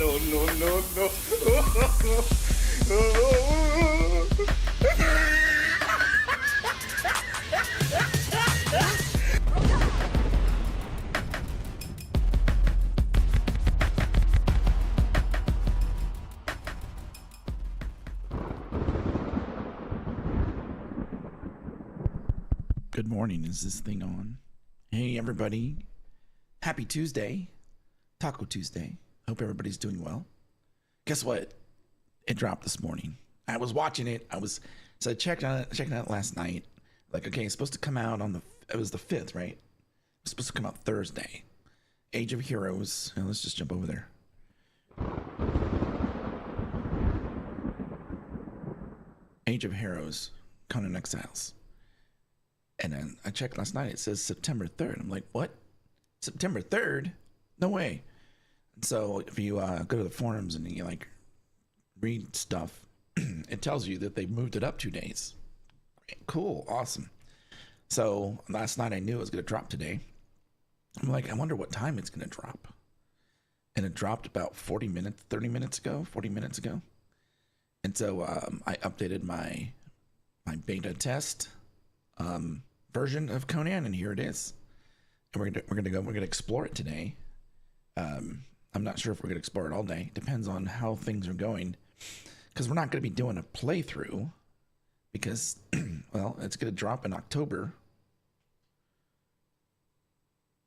no, no, no. Good morning. Is this thing on? Hey, everybody. Happy Tuesday. Taco Tuesday. Hope everybody's doing well. Guess what? It dropped this morning. I was watching it. I checked it out last night. Like, okay, it's supposed to come out on it was the 5th, right? It's supposed to come out Thursday. Age of Heroes. Let's just jump over there. Age of Heroes. Conan Exiles. And then I checked last night. It says September 3rd. I'm like, what? September 3rd? No way. And so if you go to the forums and you like read stuff, it tells you that they moved it up 2 days. Cool. Awesome. So last night I knew it was going to drop today. I'm like, I wonder what time it's going to drop. And it dropped about 40 minutes ago. And so I updated my beta test version of Conan, and here it is. And we're gonna explore it today. I'm not sure if we're gonna explore it all day. Depends on how things are going, because we're not gonna be doing a playthrough because well, it's gonna drop in October,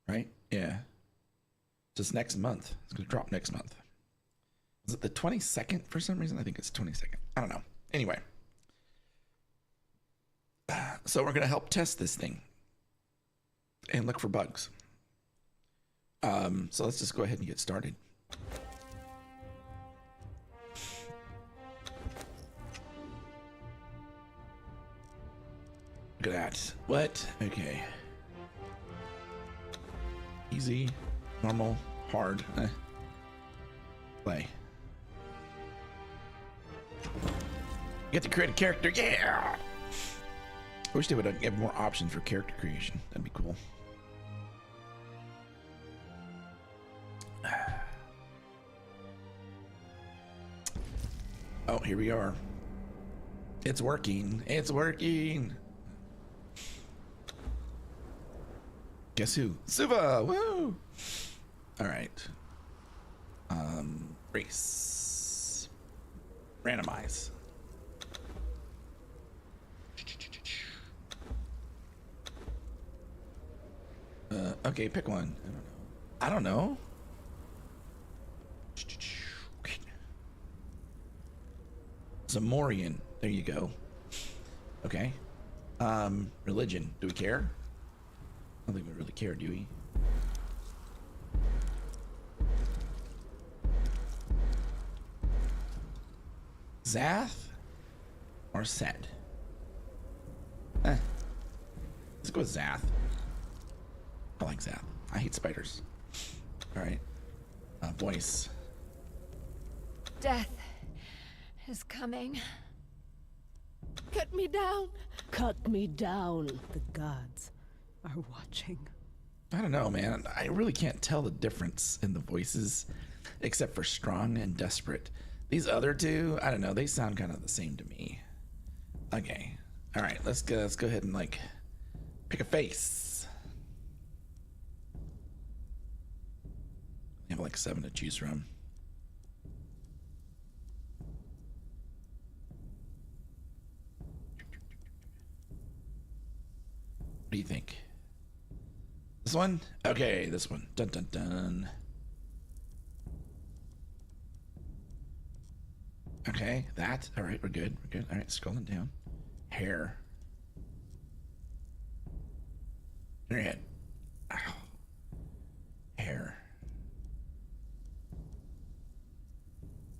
right? Yeah, just next month. It's gonna drop next month. Is it the 22nd for some reason? I think it's 22nd. I don't know. Anyway. So we're going to help test this thing and look for bugs. So let's just go ahead and get started. Look at that. What? Okay. Easy, normal, hard. Play. You get to create a character. Yeah! I wish they would have more options for character creation. That'd be cool. Oh, here we are. It's working. It's working. Guess who? Suva! Woo! All right. Race. Randomize. Okay, pick one. I don't know. Zamorian. There you go. Okay. Religion. Do we care? I don't think we really care, do we? Zath or Set? Let's go with Zath. I like Zath. I hate spiders. All right. Voice. Death is coming. Cut me down. Cut me down. The gods are watching. I don't know, man. I really can't tell the difference in the voices, except for strong and desperate. These other two, I don't know. They sound kind of the same to me. Okay. All right. Let's go ahead and like pick a face. I have like 7 to choose from. What do you think? This one? Okay, this one. Dun dun dun. Okay, that. All right, we're good. We're good. All right, scrolling down. Hair. Turn your head. Ow. Hair.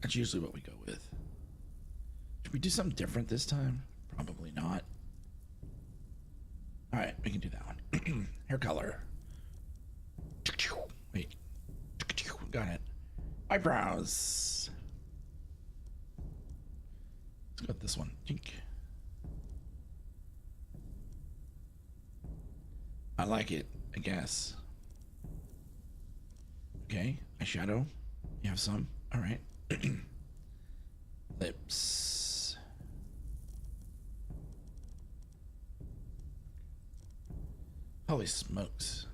That's usually what we go with. Should we do something different this time? Probably not. All right, we can do that one. Hair color. Wait. Got it. Eyebrows. Let's go with this one. I like it, I guess. Okay, eyeshadow. You have some? All right. Lips. Holy smokes.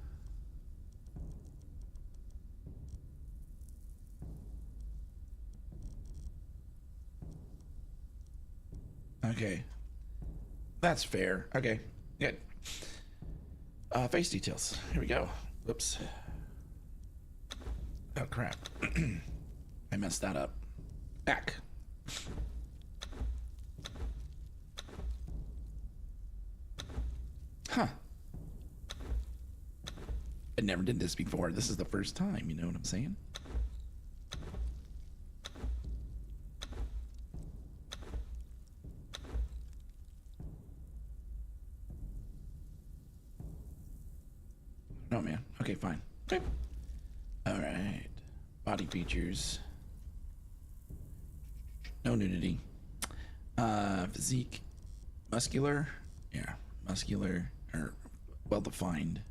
Okay. That's fair. Okay. Good. Face details. Here we go. Whoops. Oh, crap. I messed that up. Back. Huh. I never did this before. This is the first time, you know what I'm saying? No, man. Okay, fine. Okay. All right. Body features. No nudity. Physique. Muscular. Yeah. Muscular. Or well-defined.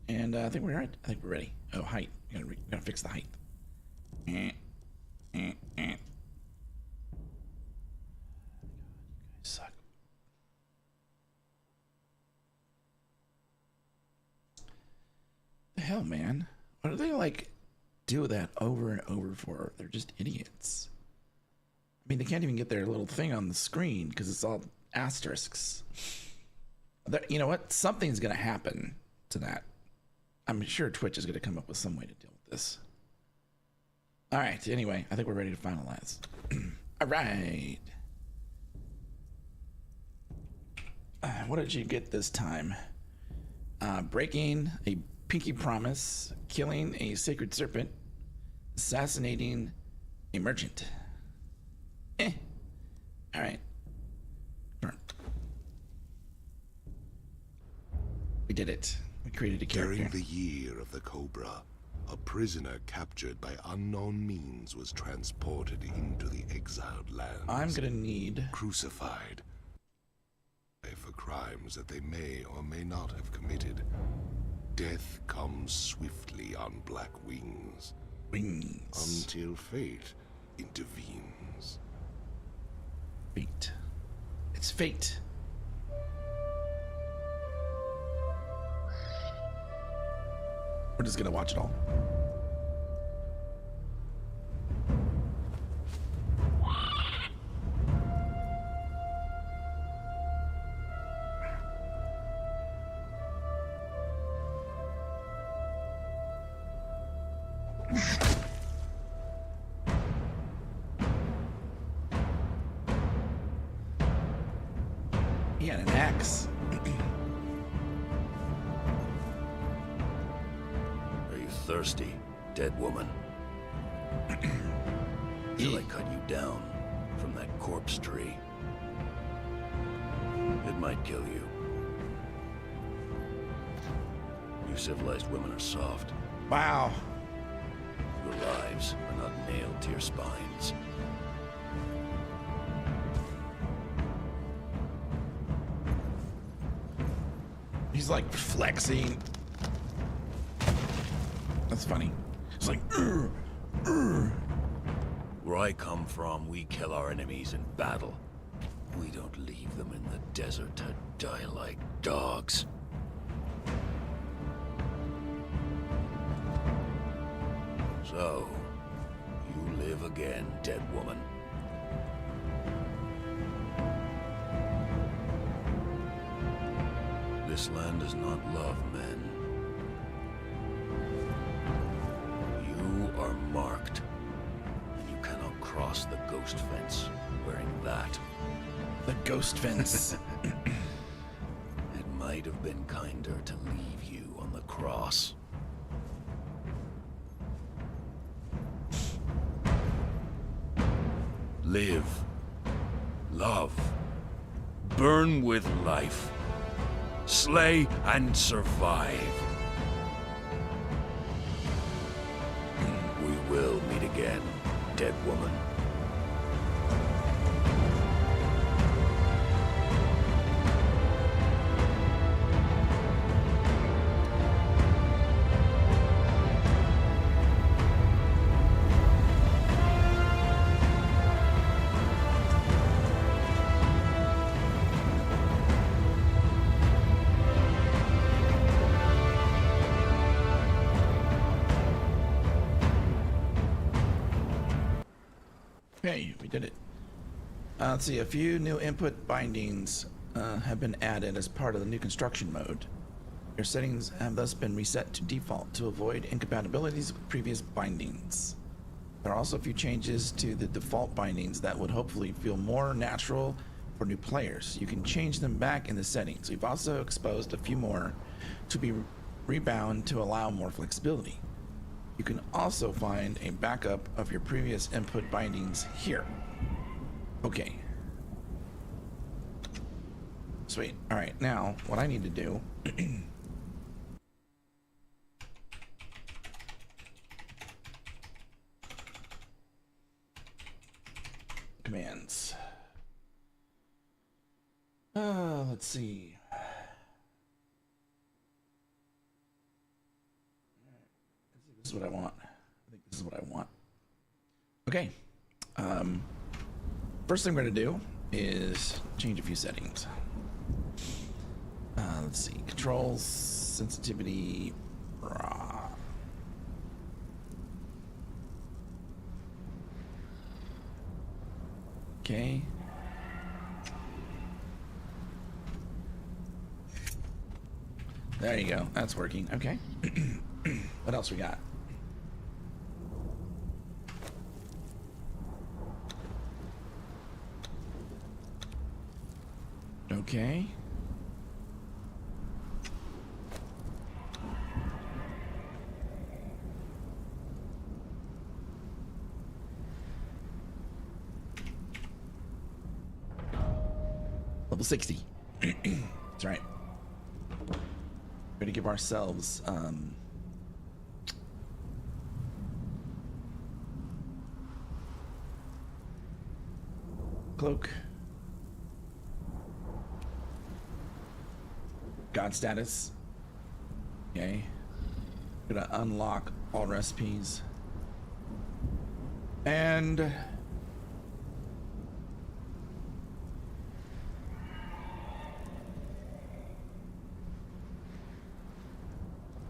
And I think we're right. I think we're ready. Oh, height. We gotta fix the height. Suck. The hell, man? What do they like do that over and over for? They're just idiots. I mean, they can't even get their little thing on the screen because it's all asterisks. You know what? Something's gonna happen to that. I'm sure Twitch is gonna come up with some way to deal with this. All right. Anyway, I think we're ready to finalize. All right. What did you get this time? Breaking a pinky promise, killing a sacred serpent, assassinating a merchant. All right. Sure. We did it. We created a character. During the year of the Cobra, a prisoner captured by unknown means was transported into the exiled lands. I'm gonna need crucified for crimes that they may or may not have committed. Death comes swiftly on black wings. Until fate intervenes. Fate. It's fate. We're just gonna watch it all. He had an axe. Are you thirsty, dead woman? Till I cut you down from that corpse tree. It might kill you. You civilized women are soft. Wow. Your lives are not nailed to your spines. He's like flexing. That's funny. It's like, Where I come from, we kill our enemies in battle. We don't leave them in the desert to die like dogs. So, you live again, dead woman. This land does not love men. You are marked, and you cannot cross the ghost fence wearing that. the ghost fence. It might have been kinder to leave you on the cross. Live. Love. Burn with life. Slay and survive. We will meet again, dead woman. Okay, we did it. Let's see, a few new input bindings have been added as part of the new construction mode. Your settings have thus been reset to default to avoid incompatibilities with previous bindings. There are also a few changes to the default bindings that would hopefully feel more natural for new players. You can change them back in the settings. We've also exposed a few more to be rebound to allow more flexibility. You can also find a backup of your previous input bindings here. Okay. Sweet. All right, now what I need to do commands. Let's see. This is what I want. I think this is what I want. Okay. First thing we're going to do is change a few settings. Let's see. Controls, sensitivity, raw. Okay. There you go. That's working. Okay. What else we got? Okay. Level 60. That's right. We're gonna give ourselves cloak, god status. Okay, gonna unlock all recipes and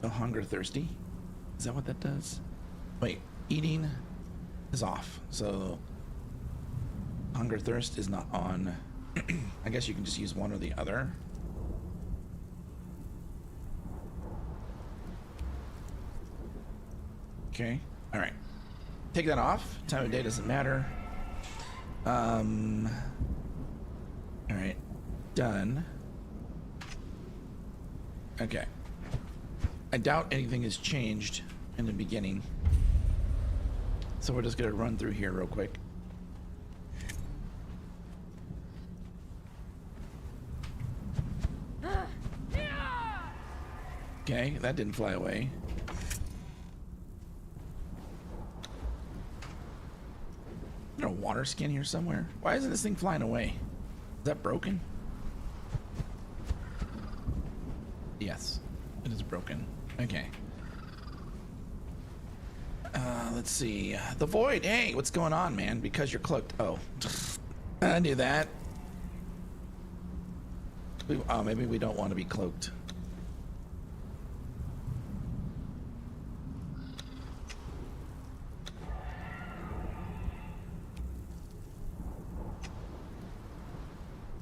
no hunger thirsty. Is that what that does? Wait, eating is off, so hunger thirst is not on. I guess you can just use one or the other. Okay, all right. Take that off. Time of day doesn't matter. All right, done. Okay. I doubt anything has changed in the beginning. So we're just gonna run through here real quick. Okay, that didn't fly away. Is there a water skin here somewhere? Why isn't this thing flying away? Is that broken? Yes, it is broken. Okay. Let's see. The Void. Hey, what's going on, man? Because you're cloaked. Oh, I knew that. Oh, maybe we don't want to be cloaked.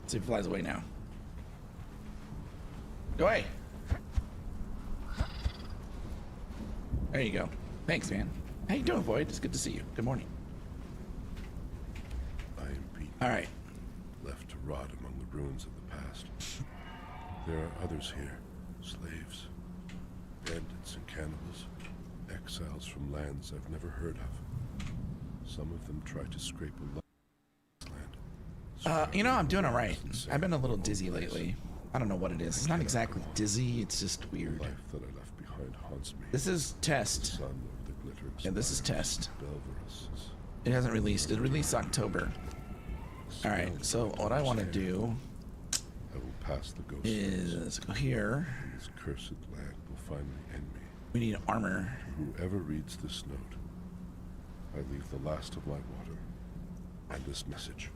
Let's see if it flies away now. Go away. There you go. Thanks, man. How you doing, Void? It's good to see you. Good morning. I am beaten. All right. Left to rot among the ruins of the past. There are others here. Slaves, bandits and cannibals. Exiles from lands I've never heard of. Some of them try to scrape a land. You know, I'm doing all right. I've been a little dizzy lately. I don't know what it is. It's not exactly dizzy. It's just weird. The life that I left behind haunts me. This is test. Sun of the glittering Yeah, this is test. Belverus is It hasn't released. It released October. All right. So what I want to do I will pass the ghost is go here. This cursed land will finally end me. We need armor. Whoever reads this note, I leave the last of my water and this message.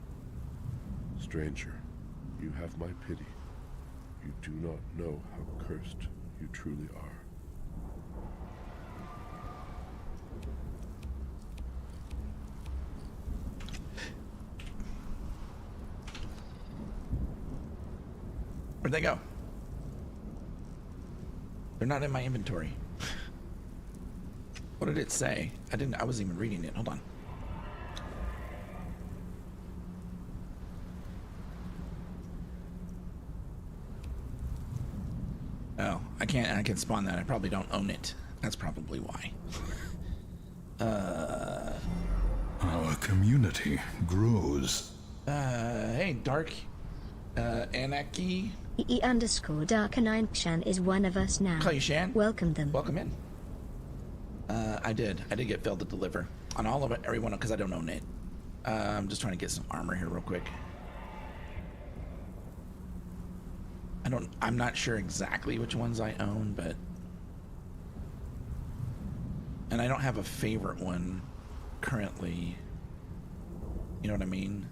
Stranger, you have my pity. You do not know how cursed you truly are. Where'd they go? They're not in my inventory. What did it say? I wasn't even reading it. Hold on. Oh, I can't spawn that. I probably don't own it. That's probably why. Our community grows. Hey, Dark, Anaki. E_Dark9Shan is one of us now. Call you Shan. Welcome them. Welcome in. I did get failed to deliver on all of it, everyone, because I don't own it. I'm just trying to get some armor here real quick. I'm not sure exactly which ones I own, but, and I don't have a favorite one currently. You know what I mean?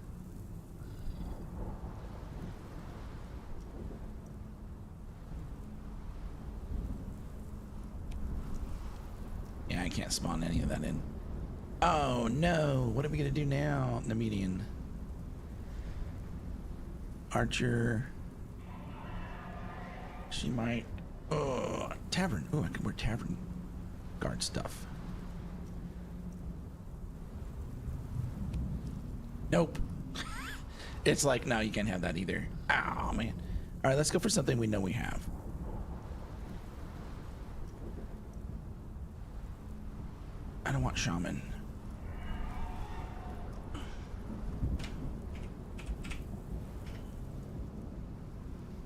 Yeah, I can't spawn any of that in. Oh no, what are we gonna do now? The median. Archer. She might. Oh, tavern. Oh, I can wear tavern guard stuff. Nope. It's like, no, you can't have that either. Oh, man. All right, let's go for something we know we have. I don't want shaman.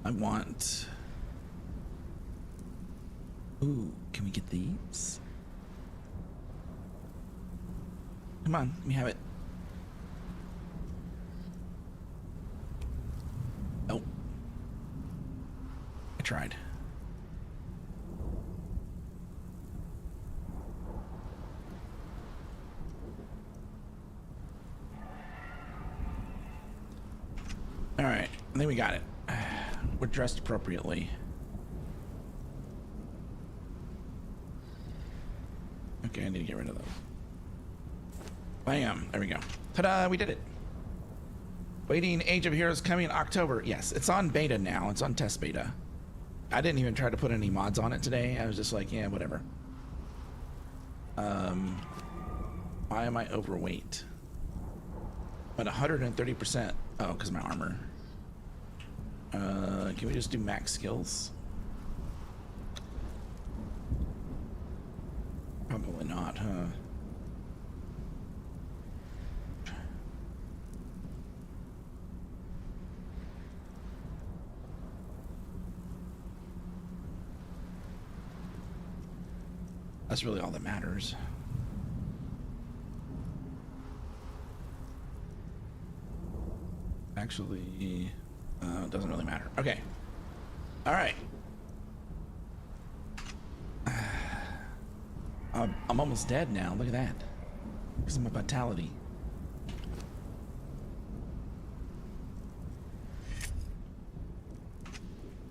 I want... Ooh, can we get these? Come on, let me have it. Nope. I tried. All right, I think we got it. We're dressed appropriately. Okay, I need to get rid of those. Bam, there we go. Ta-da, we did it. Waiting, Age of Heroes coming in October. Yes, it's on beta now. It's on test beta. I didn't even try to put any mods on it today. I was just like, yeah, whatever. Why am I overweight? But 130%. Oh, because my armor. Can we just do max skills? Probably not, huh? That's really all that matters. Actually, it doesn't really matter. Okay. All right. I'm almost dead now. Look at that. Because of my vitality.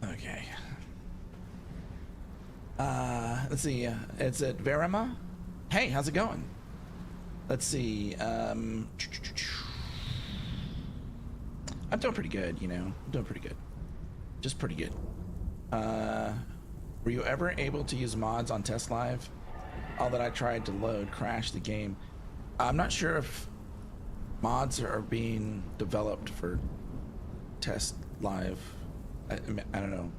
Okay. Let's see. It's at Verima. Hey, how's it going? Let's see. I'm doing pretty good, you know. I'm doing pretty good. Just pretty good. Were you ever able to use mods on Test Live? All that I tried to load crashed the game. I'm not sure if mods are being developed for Test Live. I don't know.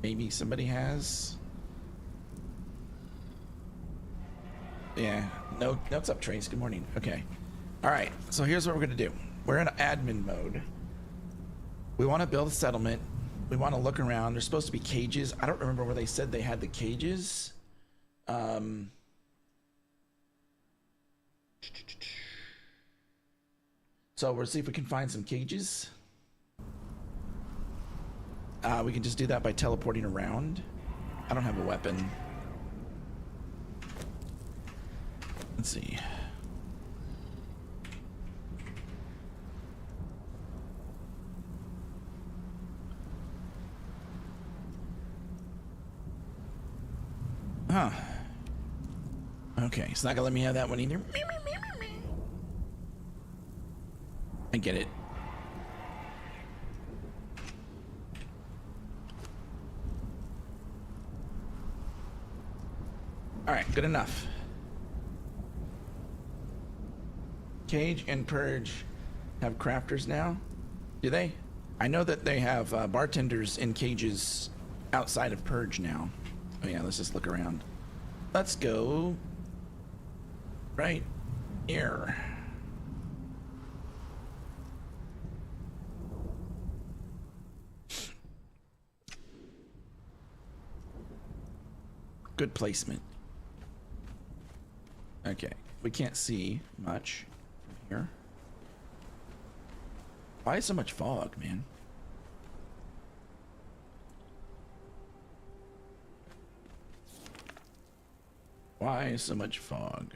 Maybe somebody has. Yeah. No. What's up, Trace? Good morning. Okay. All right. So here's what we're gonna do. We're in admin mode. We want to build a settlement. We want to look around. There's supposed to be cages. I don't remember where they said they had the cages. So we'll see if we can find some cages. We can just do that by teleporting around. I don't have a weapon. Let's see. Huh. Okay, it's not gonna let me have that one either. I get it. All right, good enough. Cage and Purge have crafters now? Do they? I know that they have bartenders in cages outside of Purge now. Oh yeah, let's just look around. Let's go right here. Good placement. Okay, we can't see much from here. Why so much fog, man? Why so much fog?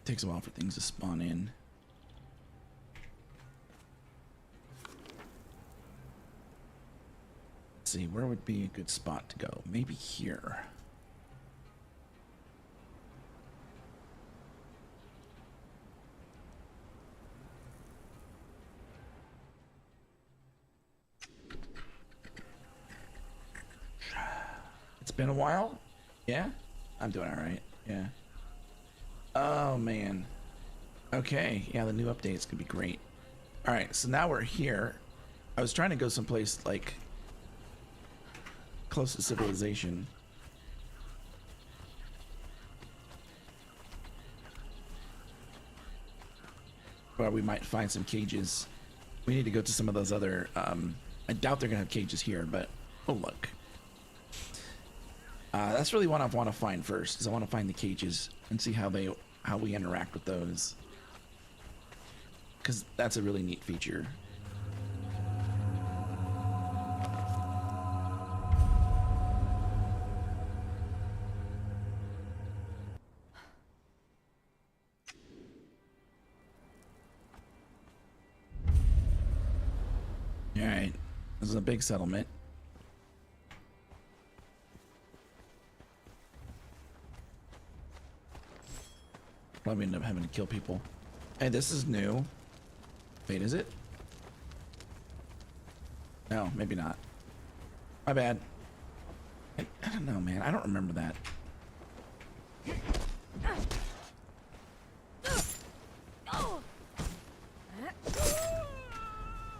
Takes a while for things to spawn in. Let's see, where would be a good spot to go? Maybe here. It's been a while? Yeah? I'm doing alright, yeah. Oh man. Okay, yeah, the new update's gonna be great. Alright, so now we're here. I was trying to go someplace like close to civilization. Where we might find some cages. We need to go to some of those other I doubt they're gonna have cages here, but oh look. That's really what I want to find first, is I want to find the cages and see how we interact with those, because that's a really neat feature. All right, this is a big settlement. Probably end up having to kill people. Hey, this is new. Wait, is it? No, maybe not. My bad. I don't know, man. I don't remember that.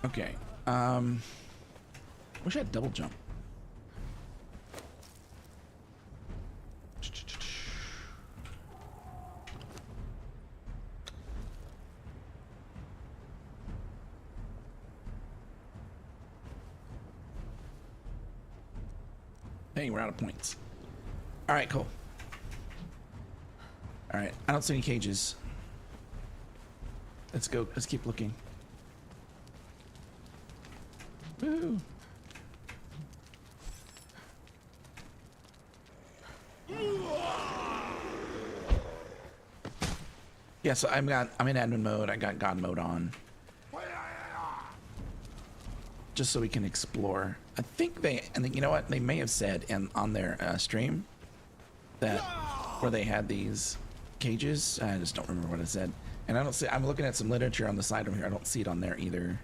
Okay. Wish I had double jump. Hey, we're out of points. All right, cool. All right, I don't see any cages. Let's go. Let's keep looking. Woo! Yeah, so I'm in admin mode. I got God mode on, just so we can explore. I think you know what, they may have said on their stream that where they had these cages. I just don't remember what it said, and I don't see. I'm looking at some literature on the side over here. I don't see it on there either.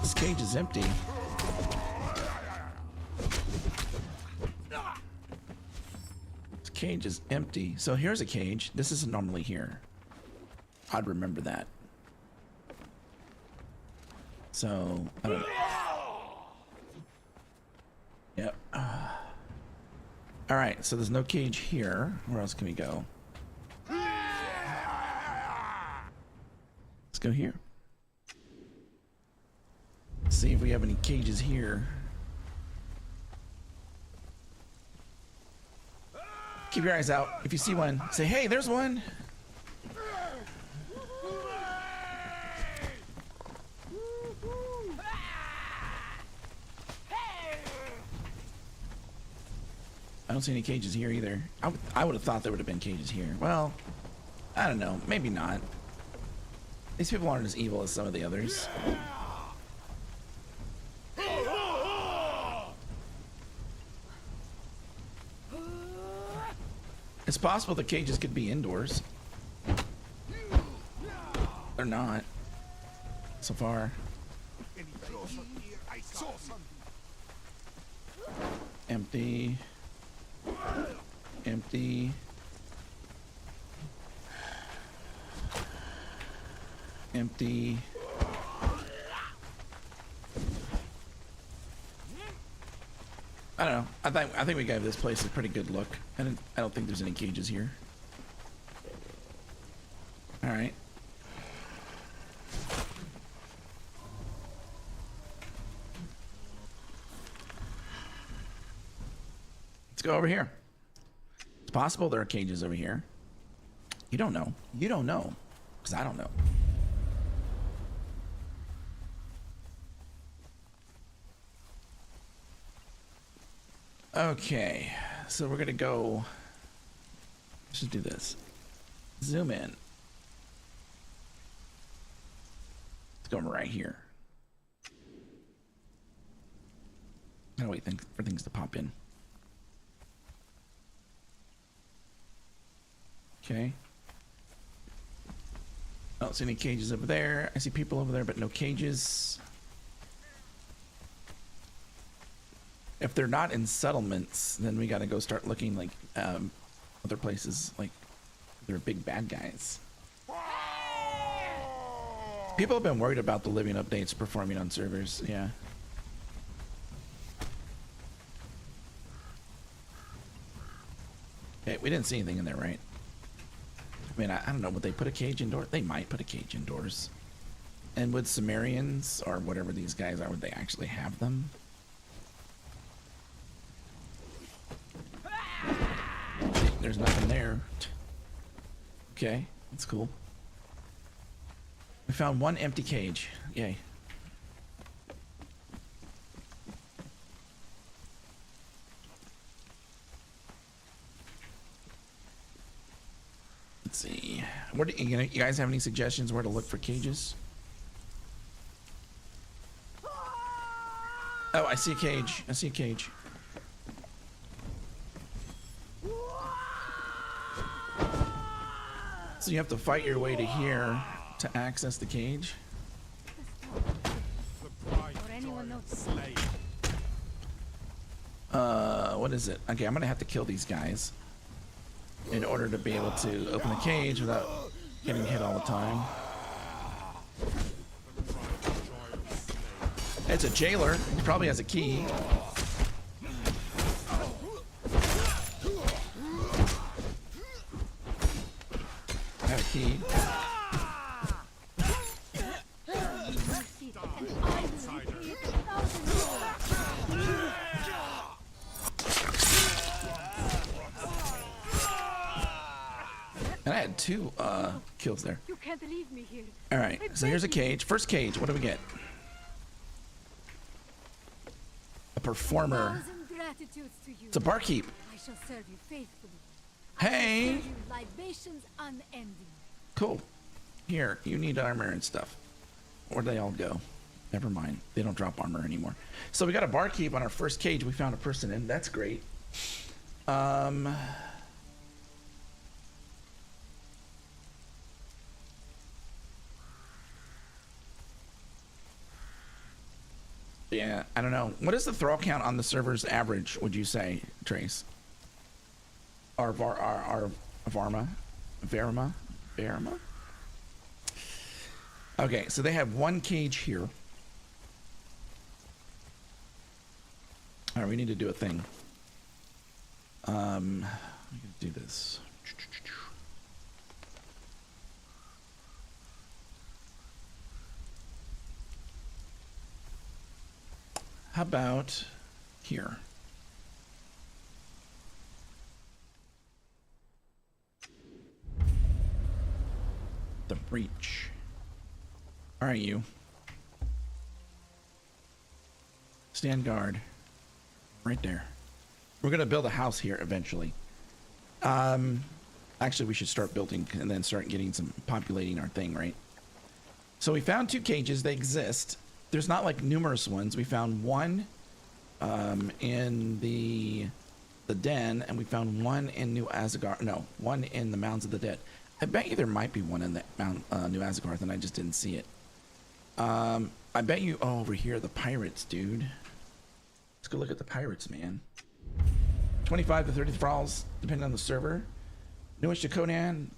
This cage is empty. This cage is empty. So here's a cage. This isn't normally here. I'd remember that. So, I don't know. Yep. Alright, so there's no cage here. Where else can we go? Let's go here. See if we have any cages here. Keep your eyes out. If you see one, say, hey, there's one. I don't see any cages here either. I would have thought there would have been cages here. Well, I don't know. Maybe not. These people aren't as evil as some of the others. It's possible the cages could be indoors. They're not. So far. Empty. Empty. Empty. I don't know. I think we gave this place a pretty good look. I don't think there's any cages here. All right. Let's go over here. It's possible there are cages over here. You don't know. You don't know. Because I don't know. Okay. So we're going to go. Let's just do this. Zoom in. Let's go right here. Gotta wait for things to pop in. Okay. I don't see any cages over there. I see people over there, but no cages. If they're not in settlements, then we gotta go start looking like other places, like they're big bad guys. People have been worried about the living updates performing on servers. Yeah. Okay, we didn't see anything in there, right? I mean, I don't know. Would they put a cage indoors? They might put a cage indoors. And would Sumerians, or whatever these guys are, would they actually have them? There's nothing there. Okay, that's cool. We found one empty cage. Yay. Let's see. Where do you guys have any suggestions where to look for cages? Oh, I see a cage. I see a cage. So you have to fight your way to here to access the cage. What is it? Okay, I'm gonna have to kill these guys in order to be able to open the cage without getting hit all the time. It's a jailer. He probably has a key. I have a key. And I had two kills there. You can't leave me here. All right, so here's a cage. First cage. What do we get? A performer. It's a barkeep. I shall serve you faithfully. Hey. Serve you libations unending. Cool. Here, you need armor and stuff. Where'd they all go? Never mind. They don't drop armor anymore. So we got a barkeep on our first cage. We found a person in. That's great. Yeah, I don't know. What is the throw count on the server's average, would you say, Trace? Our Varma? Varma? Okay, so they have one cage here. All right, we need to do a thing. We can do this. How about here? The breach. All right, you. Stand guard. Right there. We're gonna build a house here eventually. Actually, we should start building and then start getting some populating our thing, right? So we found two cages. They exist. There's not like numerous ones. We found one in the the den, and we found one in New Asgard. No, one in the Mounds of the Dead. I bet you there might be one in the New Asgard, and I just didn't see it. I bet you. Oh, over here, the pirates, dude. Let's go look at the pirates, man. 25 to 30 thralls, depending on the server. Newish to Conan,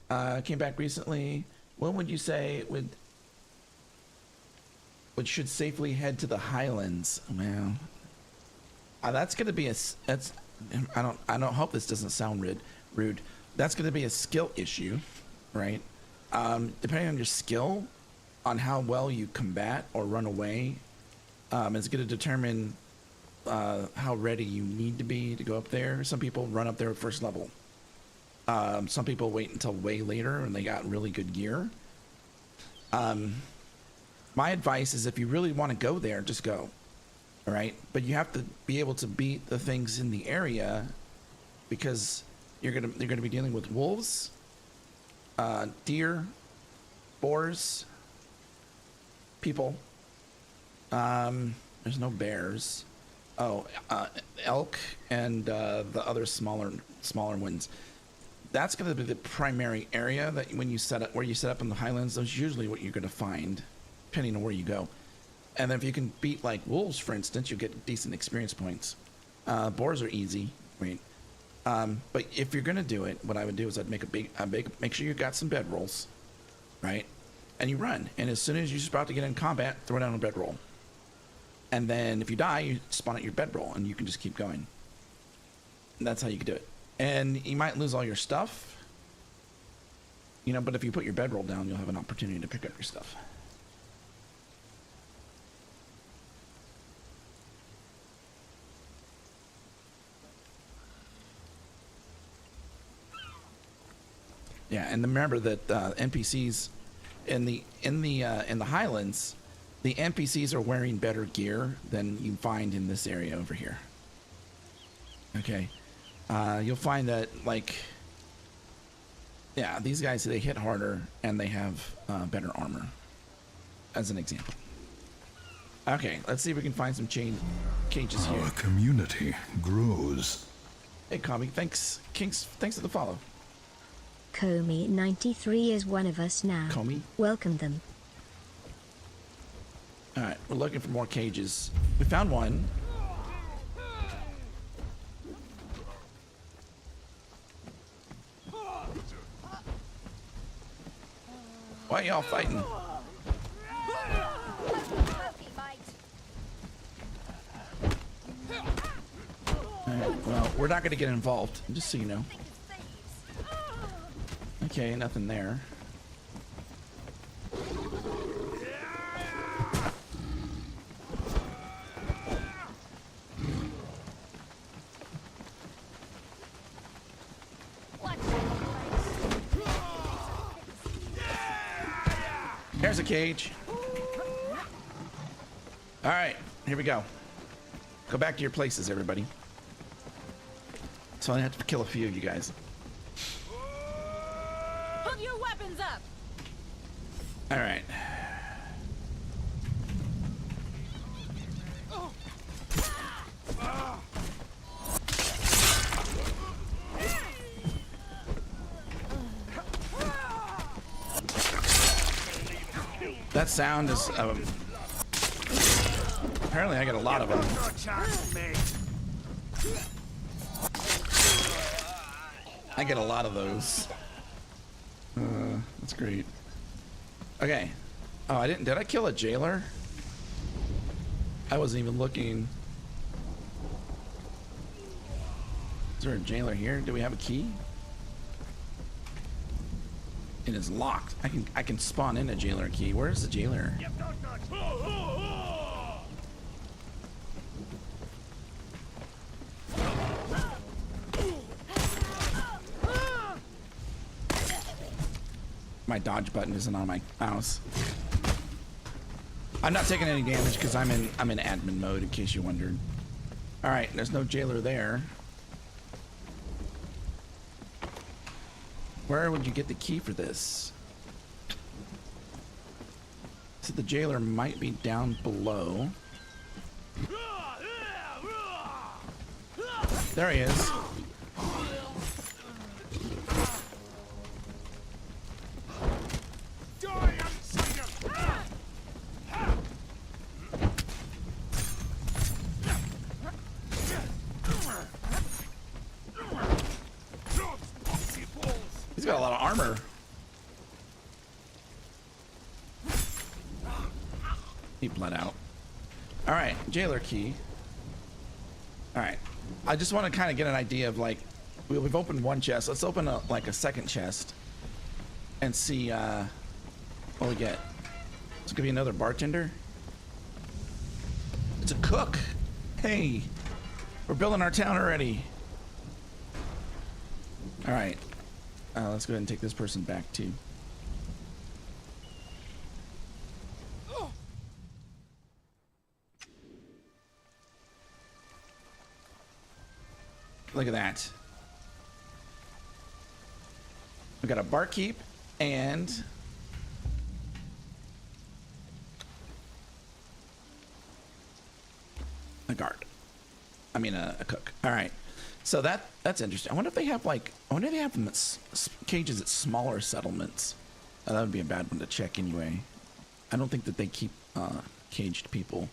came back recently. When would you say would should safely head to the Highlands? Well, that's gonna be that's. I don't hope this doesn't sound rude. That's gonna be a skill issue, right? Depending on your skill, on how well you combat or run away, is gonna determine how ready you need to be to go up there. Some people run up there at first level. Some people wait until way later and they got really good gear. My advice is if you really want to go there, just go. All right, but you have to be able to beat the things in the area because you're gonna be dealing with wolves, deer, boars, people. There's no bears. Oh, elk and the other smaller ones. That's going to be the primary area that when you set up, where you set up in the Highlands, those usually what you're going to find, depending on where you go. And then if you can beat like wolves, for instance, you get decent experience points. Boars are easy, right? But if you're going to do it, what I would do is I'd make sure you got some bedrolls, right? And you run. And as soon as you're about to get in combat, throw down a bedroll. And then if you die, you spawn at your bedroll and you can just keep going. And that's how you can do it. And you might lose all your stuff, you know, but if you put your bedroll down, you'll have an opportunity to pick up your stuff. Yeah, and remember that NPCs in the Highlands, the NPCs are wearing better gear than you find in this area over here. Okay. You'll find that, like, yeah, these guys, they hit harder and they have better armor, as an example. Okay, let's see if we can find some cages here. Our community grows. Hey, Kami, thanks for the follow. Comey 93 is one of us now. Comey? Welcome them. Alright, we're looking for more cages. We found one. Why are y'all fighting? Alright, well, we're not gonna get involved, just so you know. Okay, nothing there. There's a cage. All right, here we go. Go back to your places, everybody. So I have to kill a few of you guys. Put your weapons up. All right. That sound is apparently I get a lot of them. I get a lot of those. That's great. Okay. Oh, did I kill a jailer? I wasn't even looking. Is there a jailer here? Do we have a key? It is locked. I can spawn in a jailer key. Where's the jailer? My dodge button isn't on my mouse. I'm not taking any damage because I'm in admin mode, in case you wondered. All right, there's no jailer there. Where would you get the key for this? So the jailer might be down below. There he is. He's got a lot of armor. He bled out. All right, jailer key. All right, I just want to kind of get an idea of like, we've opened one chest. Let's open like a second chest and see what we get. It's gonna be another bartender. It's a cook. Hey, we're building our town already. All right, let's go ahead and take this person back too. Look at that. We got a barkeep and a guard. I mean a cook. All right. So that's interesting. I wonder if they have like, I wonder if they have them at cages at smaller settlements. That would be a bad one to check anyway. I don't think that they keep caged people.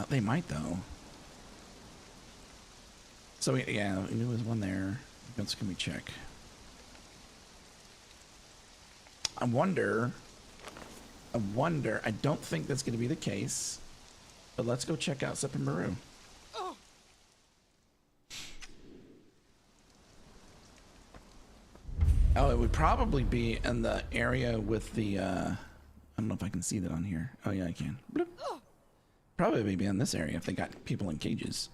They might though. So yeah, there was one there. What else can we check? I wonder. I don't think that's going to be the case. But let's go check out Sepamaru. Oh, it would probably be in the area with the, I don't know if I can see that on here. Oh yeah, I can. Bloop. Probably be in this area if they got people in cages.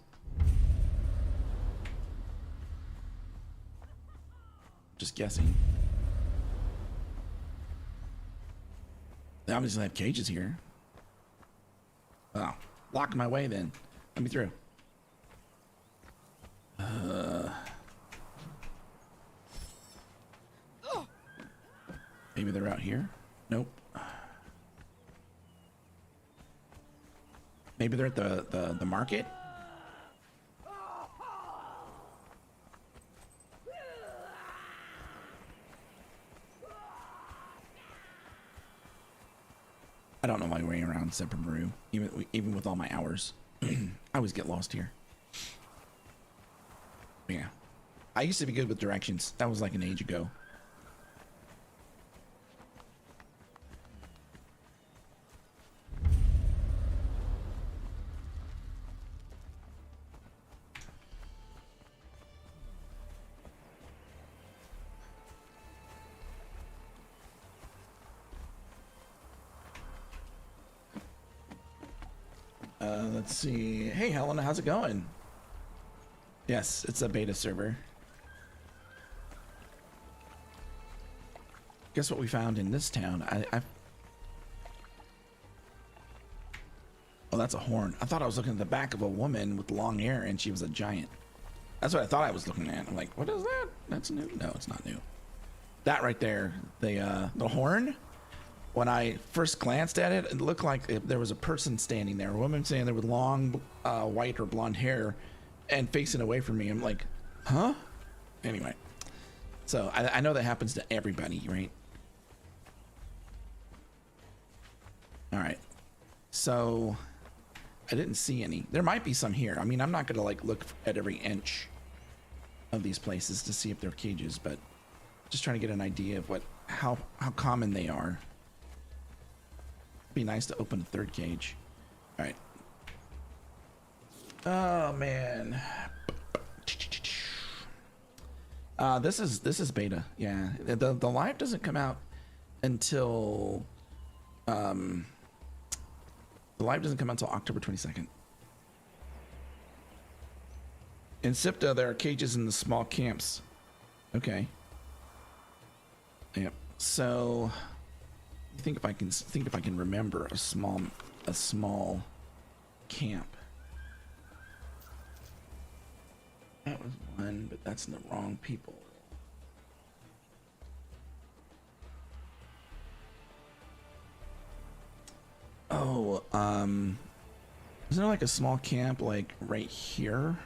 Just guessing. They obviously have cages here. Oh, block my way then. Let me through. Maybe they're out here? Nope. Maybe they're at the market? I don't know my way around Sepamaru, even with all my hours. I always get lost here. Yeah. I used to be good with directions. That was like an age ago. Let's see. Hey, Helena, how's it going? Yes, it's a beta server. Guess what we found in this town? Oh, that's a horn. I thought I was looking at the back of a woman with long hair and she was a giant. That's what I thought I was looking at. I'm like, what is that? That's new? No, it's not new. That right there, the horn. When I first glanced at it, it looked like there was a person standing there, a woman standing there with long white or blonde hair and facing away from me. I'm like, huh? Anyway, so I know that happens to everybody, right? All right. So I didn't see any. There might be some here. I mean, I'm not going to like look at every inch of these places to see if they're cages, but just trying to get an idea of how common they are. Be nice to open a third cage. All right. Oh man. This is beta. Yeah. The live doesn't come out until the live doesn't come out until October 22nd. In SIPTA, there are cages in the small camps. Okay. Yep. So think if I can remember a small camp. That was one, but that's in the wrong people. Oh, isn't there like a small camp like right here?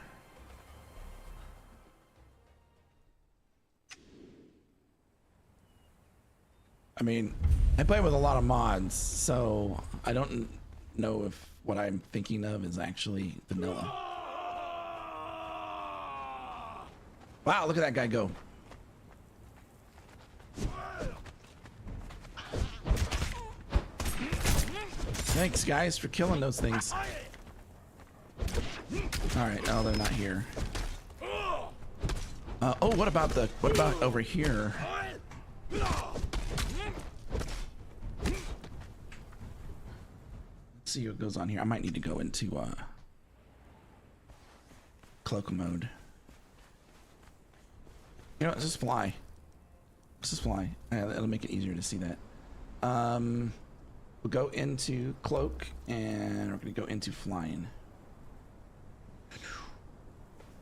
I mean, I play with a lot of mods, so I don't know if what I'm thinking of is actually vanilla. Wow, look at that guy go. Thanks, guys, for killing those things. All right, oh, they're not here. Oh, what about over here? Let's see what goes on here. I might need to go into cloak mode. You know, let's just fly. Let's just fly. It'll make it easier to see that. We'll go into cloak, and we're gonna go into flying.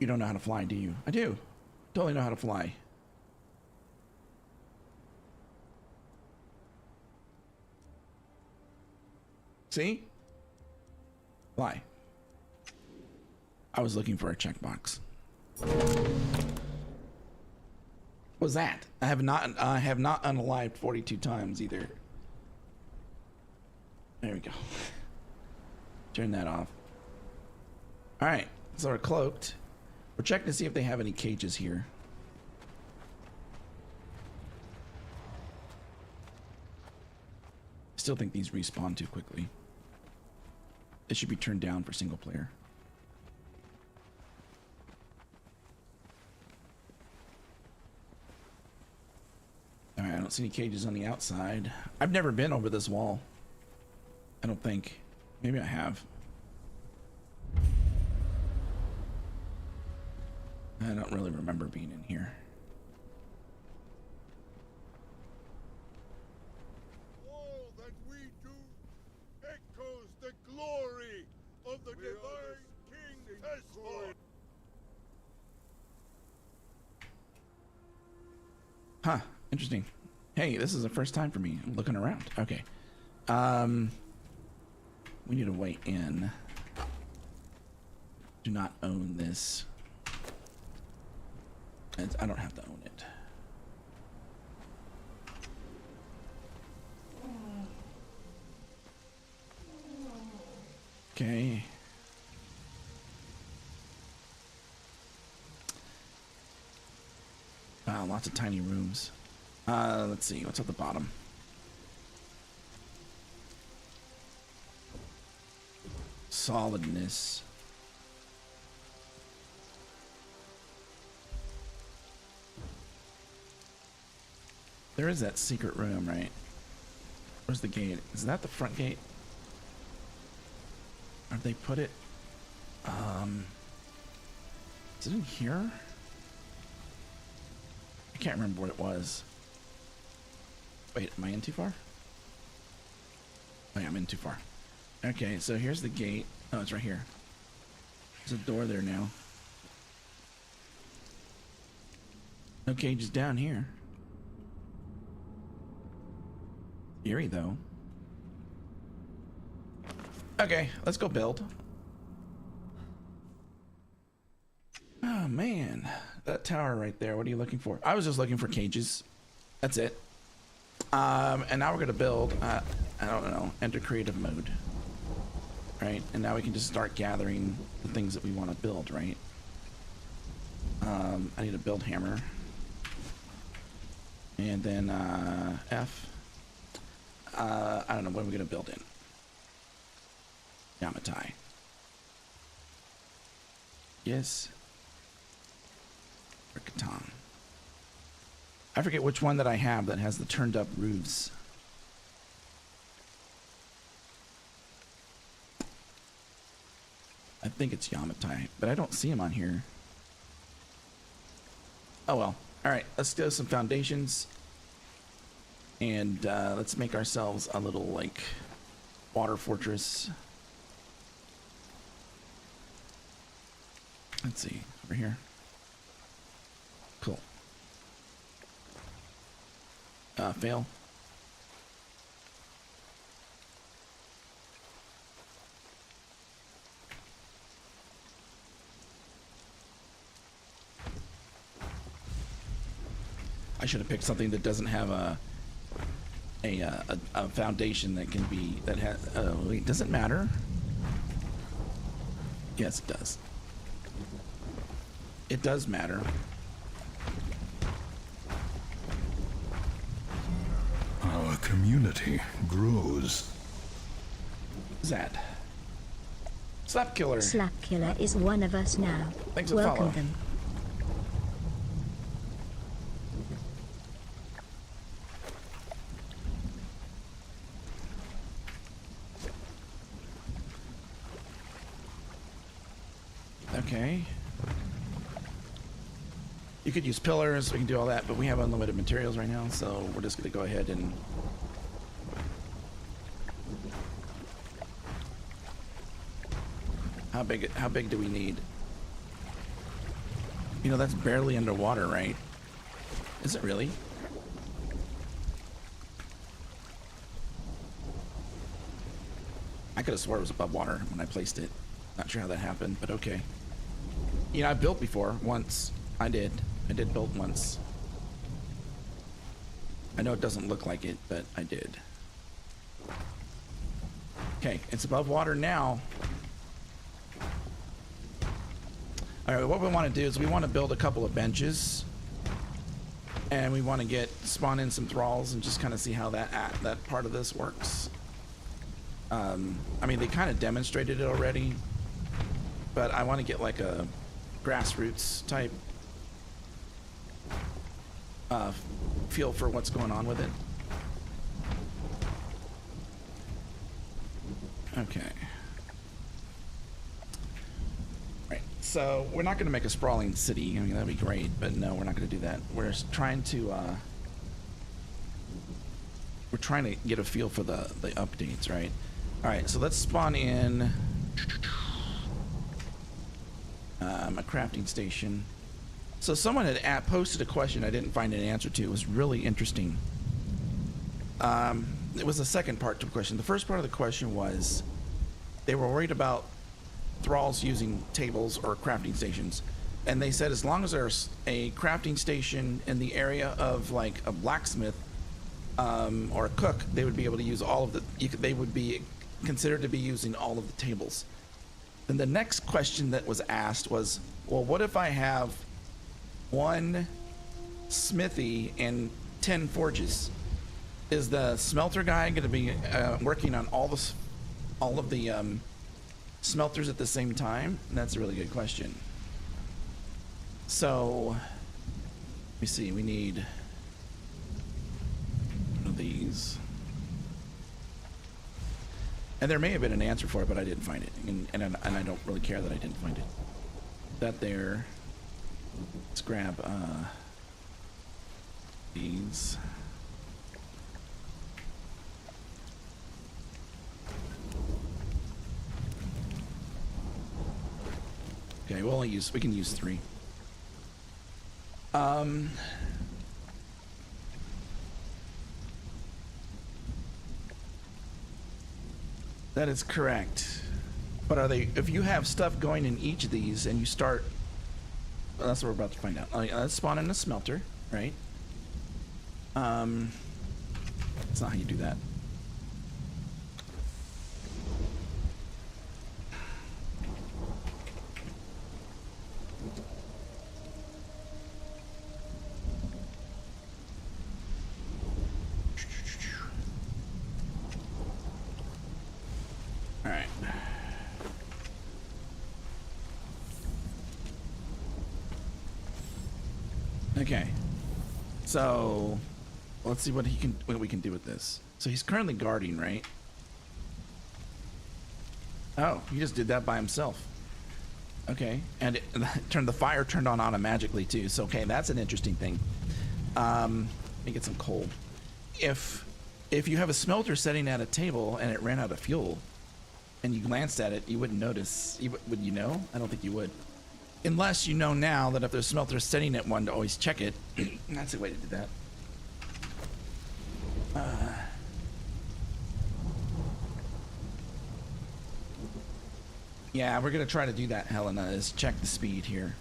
You don't know how to fly, do you? I do. Totally know how to fly. See? Fly. I was looking for a checkbox. What was that? I have not unalived 42 times either. There we go. Turn that off. All right, so we're cloaked. We're checking to see if they have any cages here. Still think these respawn too quickly. It should be turned down for single player. All right, I don't see any cages on the outside. I've never been over this wall. I don't think. Maybe I have. I don't really remember being in here. All that we do echoes the glory of the divine King Tesla. Huh, interesting. Hey, this is the first time for me. I'm looking around. Okay. We need a way in. Do not own this. I don't have to own it. Okay. Wow, lots of tiny rooms. Let's see, what's at the bottom? Solidness. There is that secret room, right? Where's the gate? Is that the front gate? Have they put it? Is it in here? I can't remember what it was. Wait, am I in too far? Oh yeah, I'm in too far. Okay, so here's the gate. Oh, it's right here. There's a door there now. No cages down here. Eerie though. Okay, let's go build. Oh man, that tower right there. What are you looking for? I was just looking for cages. That's it. And now we're gonna build. I don't know. Enter creative mode. Right, and now we can just start gathering the things that we want to build. Right. I need a build hammer. And then F. I don't know, what are we gonna build in? Yamatai. Yes. Or Catan. I forget which one that I have that has the turned up roofs. I think it's Yamatai, but I don't see him on here. Oh well. Alright, let's do some foundations. And let's make ourselves a little, like, water fortress. Let's see, over here. Cool. Fail. I should have picked something that doesn't have a a foundation that can be that has. Wait, does it matter? Yes, it does. It does matter. Our community grows. What's that? Slap Killer. Slap Killer is one of us now. Thanks for Welcome follow. them. Okay. You could use pillars, we can do all that, but we have unlimited materials right now, so we're just gonna go ahead and how big do we need? You know, that's barely underwater, right? Is it really? I could have swore it was above water when I placed it. Not sure how that happened, but okay. You know, I've built before, once. I did build once. I know it doesn't look like it, but I did. Okay, it's above water now. All right, what we want to do is we want to build a couple of benches, and we want to spawn in some thralls and just kind of see how that part of this works. I mean, they kind of demonstrated it already, but I want to get like a grassroots type feel for what's going on with it. Okay. Right. So we're not going to make a sprawling city. I mean, that'd be great, but no, we're not going to do that. We're trying to get a feel for the updates, right? All right. So let's spawn in a crafting station. So someone had posted a question I didn't find an answer to. It was really interesting. It was the second part to the question. The first part of the question was they were worried about thralls using tables or crafting stations, and they said as long as there's a crafting station in the area of like a blacksmith or a cook, they would be able to use all of they would be considered to be using all of the tables. Then the next question that was asked was, well, what if I have one smithy and 10 forges? Is the smelter guy going to be working on all of the smelters at the same time? And that's a really good question. So let me see. We need one of these, and there may have been an answer for it, but I didn't find it, and I don't really care that I didn't find it. That there. Let's grab these. Okay, we can use 3. That is correct. But if you have stuff going in each of these and you start, well, that's what we're about to find out. Let's spawn in a smelter, right? That's not how you do that. All right. Okay. So let's see what we can do with this. So he's currently guarding, right? Oh, he just did that by himself. Okay, and the fire turned on automatically too. So okay, that's an interesting thing. Let me get some coal. If you have a smelter sitting at a table and it ran out of fuel, and you glanced at it, you wouldn't notice. Would you know? I don't think you would. Unless you know now that if there's smelter sitting at one, to always check it. That's the way to do that. Yeah, we're gonna try to do that, Helena, is check the speed here.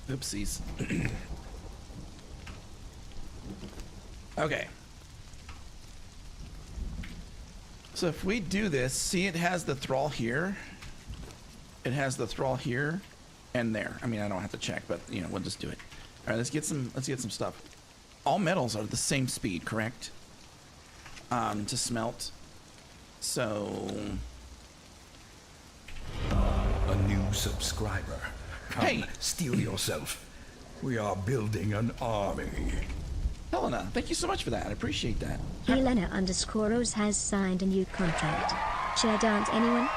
Oopsies. Okay. So if we do this, see, it has the thrall here. It has the thrall here and there. I mean, I don't have to check, but you know, we'll just do it. All right, let's get some stuff. All metals are the same speed, correct? To smelt. So A new subscriber. Come, Hey. steal yourself. We are building an army. Helena, thank you so much for that. I appreciate that. Helena_Rose has signed a new contract. Chair dance, anyone?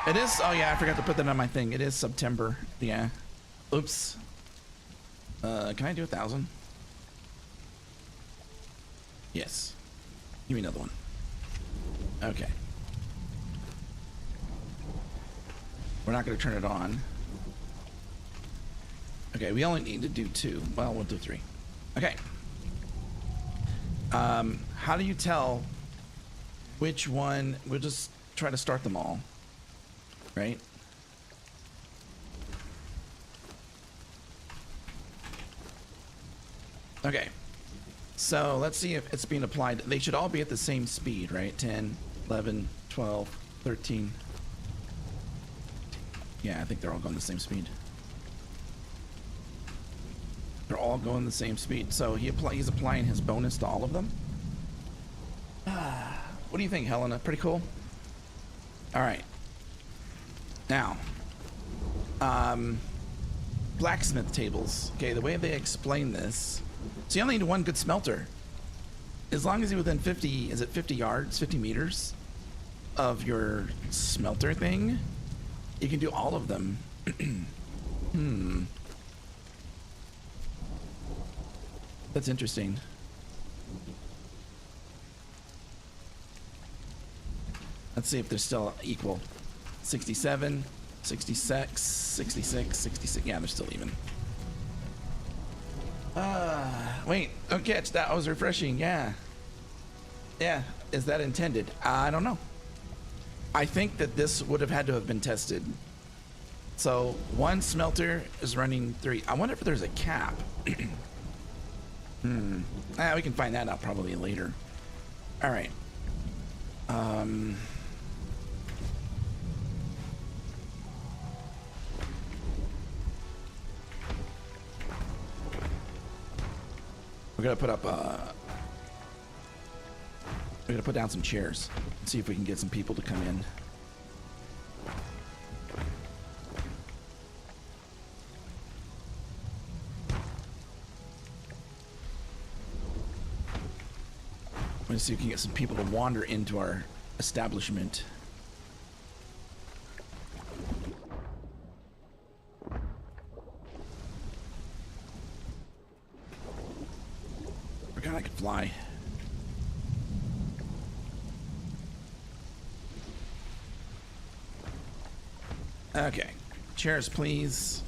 It is. Oh yeah, I forgot to put that on my thing. It is September. Yeah. Oops. Can I do 1,000? Yes. Give me another one. Okay. We're not going to turn it on. Okay, we only need to do 2. Well, we'll do 3. Okay. How do you tell which one? We'll just try to start them all. Right? Okay. So let's see if it's being applied. They should all be at the same speed, right? 10, 11, 12, 13. Yeah, I think they're all going the same speed. They're all going the same speed. So he's applying his bonus to all of them. What do you think, Helena? Pretty cool? All right. Now, blacksmith tables. Okay, the way they explain this. So you only need one good smelter. As long as you're within 50, is it 50 yards, 50 meters of your smelter thing, you can do all of them. That's interesting. Let's see if they're still equal. 67, 66, 66, 66. Yeah, they're still even. Wait, okay, that was refreshing. Yeah. Yeah, is that intended? I don't know. I think that this would have had to have been tested. So one smelter is running 3. I wonder if there's a cap. We can find that out probably later. All right. We're gonna put up we're gonna put down some chairs and see if we can get some people to come in. We're gonna see if we can get some people to wander into our establishment. Forgot I could fly. Okay, chairs please.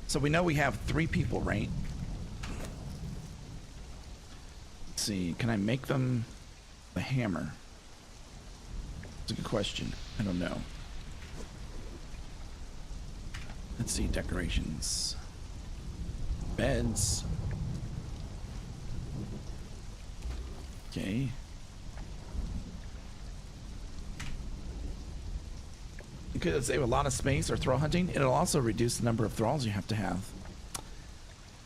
So we know we have 3 people, right? Let's see, can I make them the hammer? That's a good question. I don't know. Let's see, decorations. Beds. Okay. You could save a lot of space or thrall hunting. It'll also reduce the number of thralls you have to have.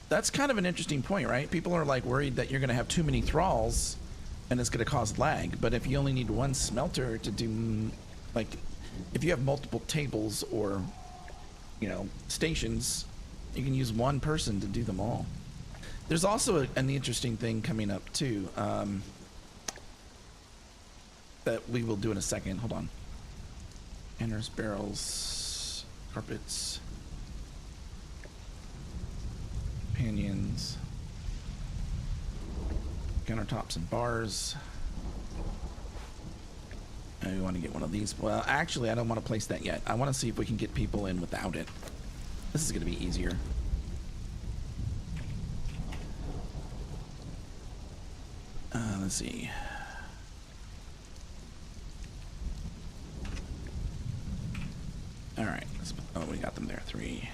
That's kind of an interesting point, right? People are like worried that you're going to have too many thralls and it's going to cause lag. But if you only need one smelter to do, like, if you have multiple tables or, you know, stations, you can use one person to do them all. There's also an interesting thing coming up too, that we will do in a second. Hold on. Hammers, barrels, carpets, companions, countertops and bars. I want to get one of these. Well, actually, I don't want to place that yet. I want to see if we can get people in without it. This is going to be easier. Let's see. All right. Oh, we got them there. 3.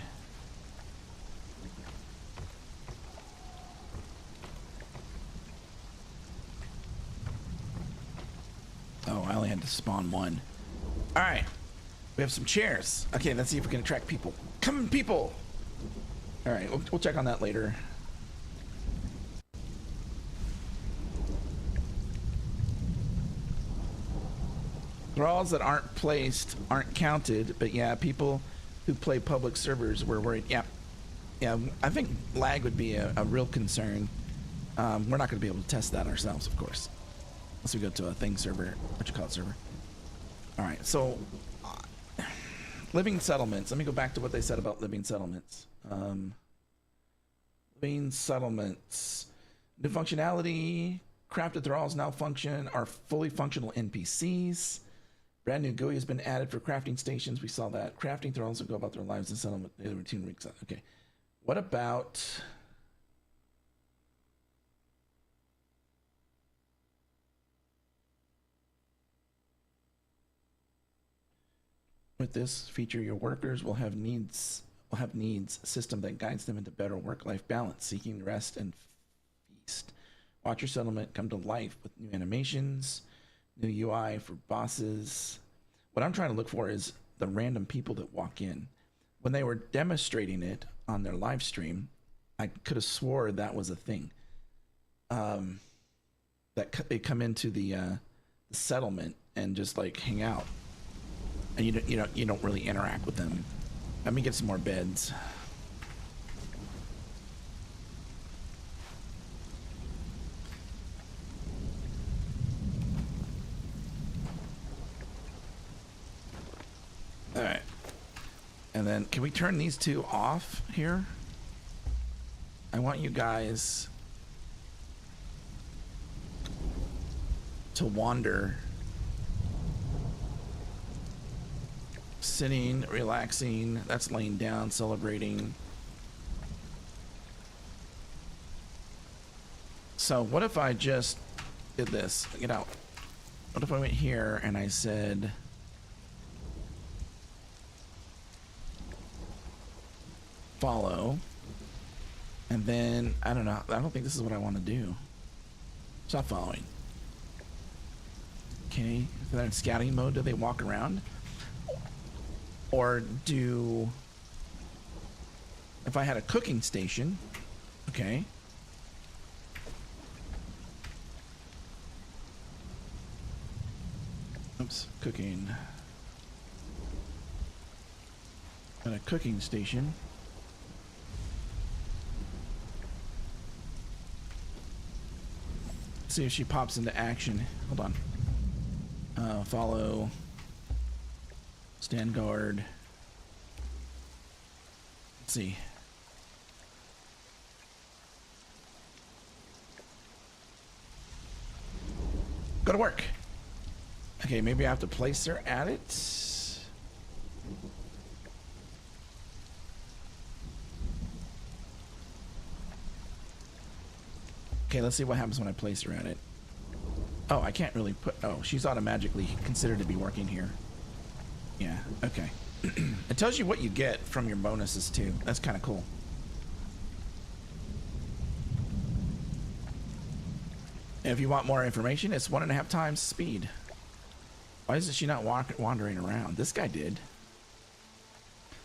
had to spawn one. All right, we have some chairs. Okay, let's see if we can attract people. Come, people. All right, we'll check on that later. Thralls that aren't placed aren't counted, but yeah, people who play public servers were worried. Yeah, I think lag would be a real concern. We're not going to be able to test that ourselves, of course, unless we go to a thing server, server. All right, so living settlements. Let me go back to what they said about living settlements. Living settlements, new functionality. Crafted thralls now are fully functional NPCs. Brand new GUI has been added for crafting stations. We saw that. Crafting thralls will go about their lives in settlement. Routine weeks. Okay. What about... With this feature, your workers will have needs system that guides them into better work-life balance, seeking rest and feast. Watch your settlement come to life with new animations, new UI for bosses. What I'm trying to look for is the random people that walk in. When they were demonstrating it on their live stream, I could have swore that was a thing. That they come into the settlement and just like hang out, and you don't really interact with them. Let me get some more beds. All right. And then can we turn these two off here? I want you guys to wander. Sitting, relaxing, that's laying down, celebrating. So what if I just did this? Get out. What if I went here and I said follow, and then I don't know, I don't think this is what I want to do. Stop following. Okay, if they're in scouting mode, do they walk around? Or do, if I had a cooking station, okay. Oops, cooking. At a cooking station. See if she pops into action. Hold on. Follow. Stand guard. Let's see. Go to work. Okay, maybe I have to place her at it. Okay, let's see what happens when I place her at it. Oh, I can't really put... Oh, she's automatically considered to be working here. Yeah, okay. It tells you what you get from your bonuses, too. That's kind of cool. And if you want more information, it's 1.5 times speed. Why isn't she not wandering around? This guy did.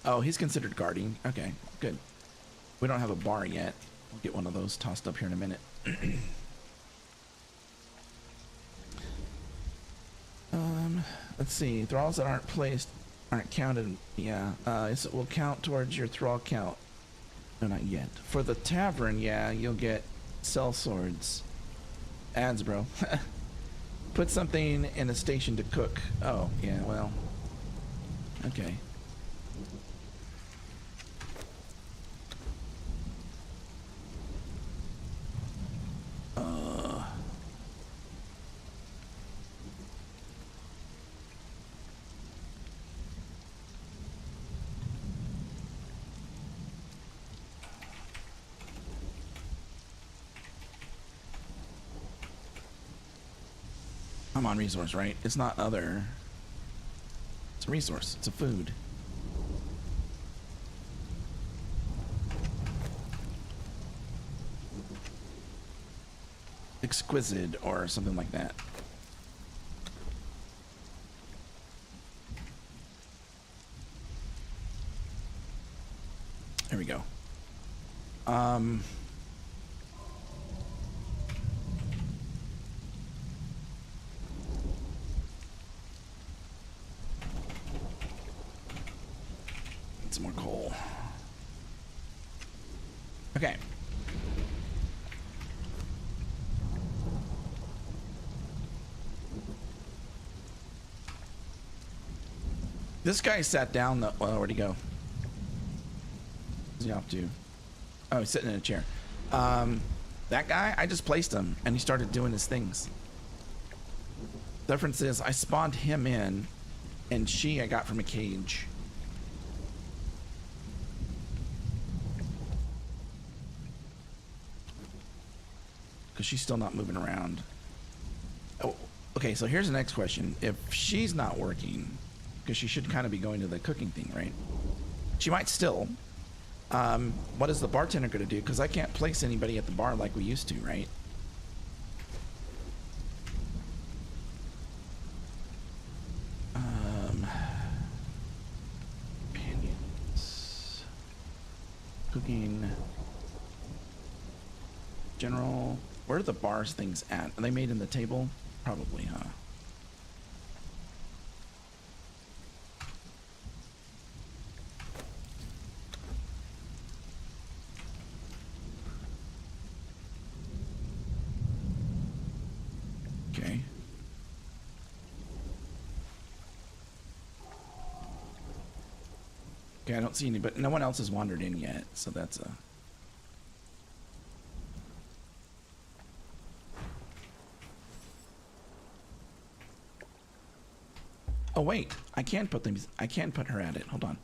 Oh, he's considered guarding. Okay, good. We don't have a bar yet. We'll get one of those tossed up here in a minute. Let's see. Thralls that aren't placed aren't counted. Yeah, it will count towards your thrall count. No, not yet. For the tavern, yeah, you'll get sell swords. Ads, bro. Put something in a station to cook. Oh, yeah, well. Okay. I'm on resource, right? It's not other. It's a resource. It's a food. Exquisite or something like that. Need some more coal. Okay. This guy sat down though. Well, where'd he go? What's he off to? Oh, he's sitting in a chair. That guy, I just placed him and he started doing his things. The difference is I spawned him in and she I got from a cage. Because she's still not moving around. Oh, okay, so here's the next question. If she's not working, because she should kind of be going to the cooking thing, right? She might still. What is the bartender going to do? Because I can't place anybody at the bar like we used to, right? Companions. Cooking. General. Where are the bars things at? Are they made in the table? Probably, huh? Okay. Okay, I don't see any, but no one else has wandered in yet, so that's a... Oh wait, I can put them. I can put her at it. Hold on.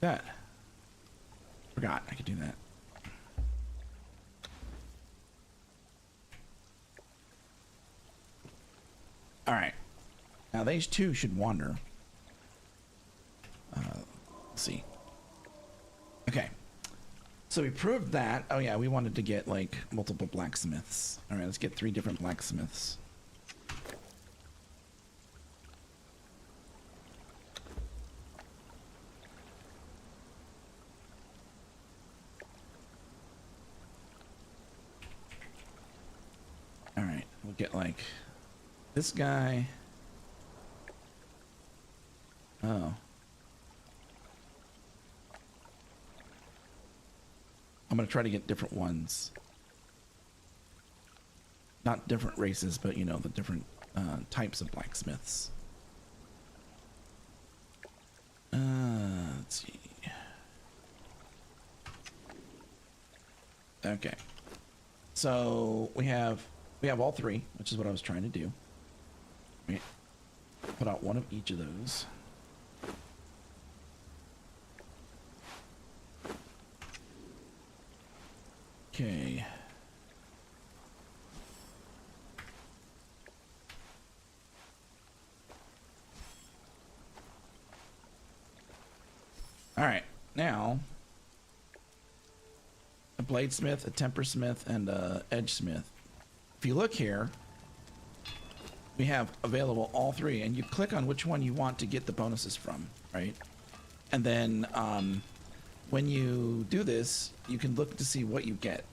That. Forgot I could do that. All right. Now these two should wander. Let's see. Okay. So we proved that. Oh yeah, we wanted to get like multiple blacksmiths. All right, let's get 3 different blacksmiths. All right, we'll get like this guy. Oh. I'm going to try to get different ones. Not different races, but, you know, the different types of blacksmiths. Let's see. Okay. So we have all 3, which is what I was trying to do. Wait. Put out one of each of those. Okay. All right. Now, a bladesmith, a tempersmith, and a edgesmith. If you look here, we have available all 3, and you click on which one you want to get the bonuses from, right? And then when you do this, you can look to see what you get.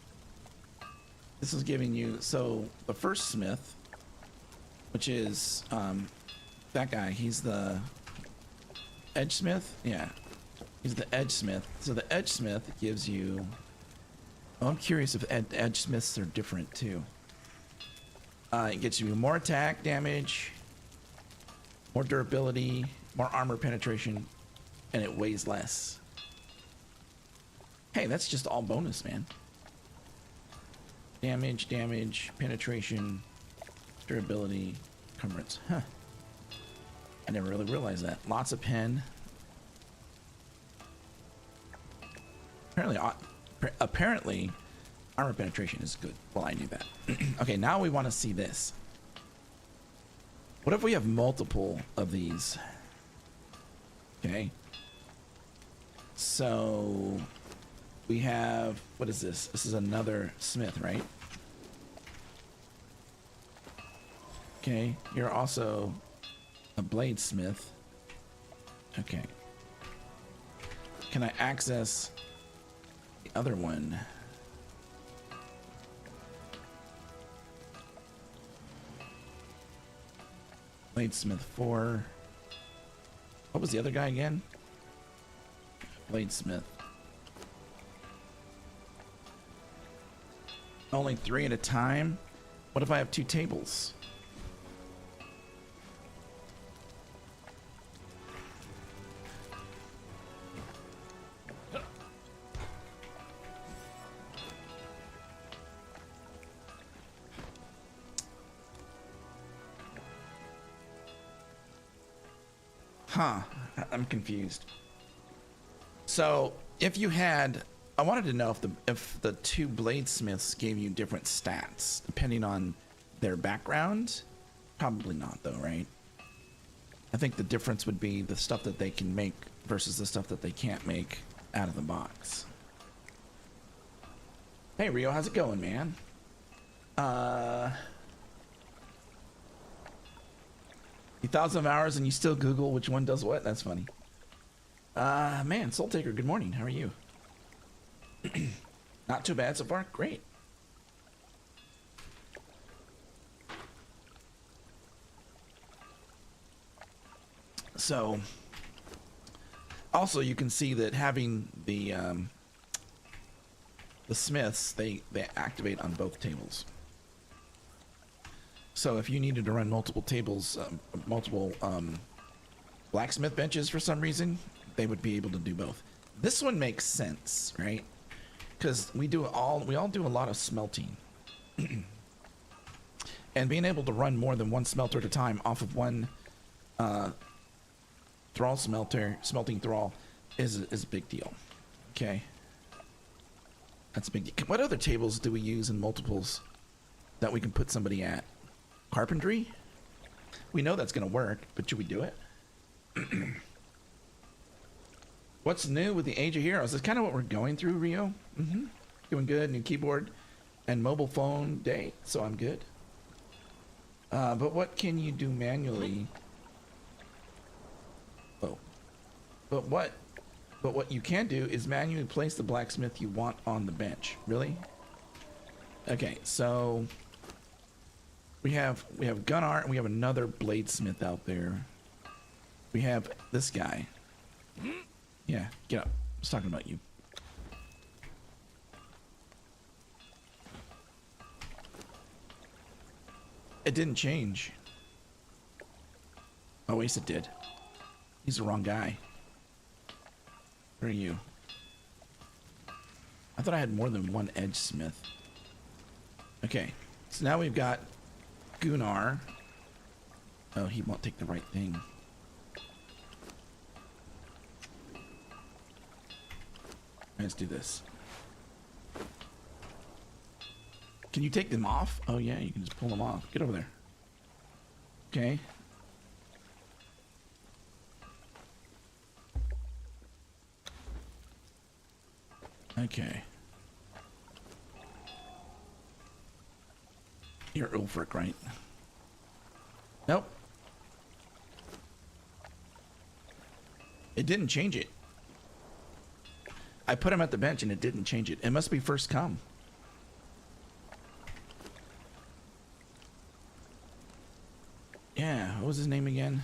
This is giving you, so the first smith, which is that guy, he's the edgesmith. Yeah, he's the edgesmith. So the edgesmith gives you, oh, I'm curious if edgesmiths are different too. It gets you more attack damage, more durability, more armor penetration, and it weighs less. Hey, that's just all bonus, man. Damage, penetration, durability, encumbrance. Huh. I never really realized that. Lots of pen. Apparently, armor penetration is good. Well, I knew that. Okay, now we want to see this. What if we have multiple of these? Okay. So we have, what is this? This is another smith, right? Okay, you're also a bladesmith. Okay. Can I access the other one? Bladesmith 4. What was the other guy again? Bladesmith. Only 3 at a time? What if I have 2 tables? Huh, I'm confused. So, if you had, I wanted to know if the 2 bladesmiths gave you different stats depending on their background. Probably not, though, right? I think the difference would be the stuff that they can make versus the stuff that they can't make out of the box. Hey, Rio, how's it going, man? 1,000 hours and you still Google which one does what? That's funny. Man, Soul Taker, good morning. How are you? Not too bad so far. Great. So, also you can see that having the smiths, they activate on both tables. So if you needed to run multiple tables, multiple blacksmith benches for some reason, they would be able to do both. This one makes sense, right? Because we all do a lot of smelting. And being able to run more than one smelter at a time off of one smelting thrall is a big deal. Okay. That's a big deal. What other tables do we use in multiples that we can put somebody at? Carpentry? We know that's going to work, but should we do it? What's new with the Age of Heroes? That's kind of what we're going through, Rio. Doing good. New keyboard and mobile phone day, so I'm good. But what can you do manually? Oh. But what you can do is manually place the blacksmith you want on the bench. Really? Okay, so we have gun art and we have another bladesmith out there. We have this guy. Yeah, get up. I was talking about you. It didn't change. Oh, yes, it did. He's the wrong guy. Where are you? I thought I had more than one edge smith. Okay, so now we've got Gunnar. Oh, he won't take the right thing. Let's do this. Can you take them off? Oh yeah, you can just pull them off. Get over there. Okay. Okay. You're Ulfric, right? Nope. It didn't change it. I put him at the bench and it didn't change it. It must be first come. Yeah, what was his name again?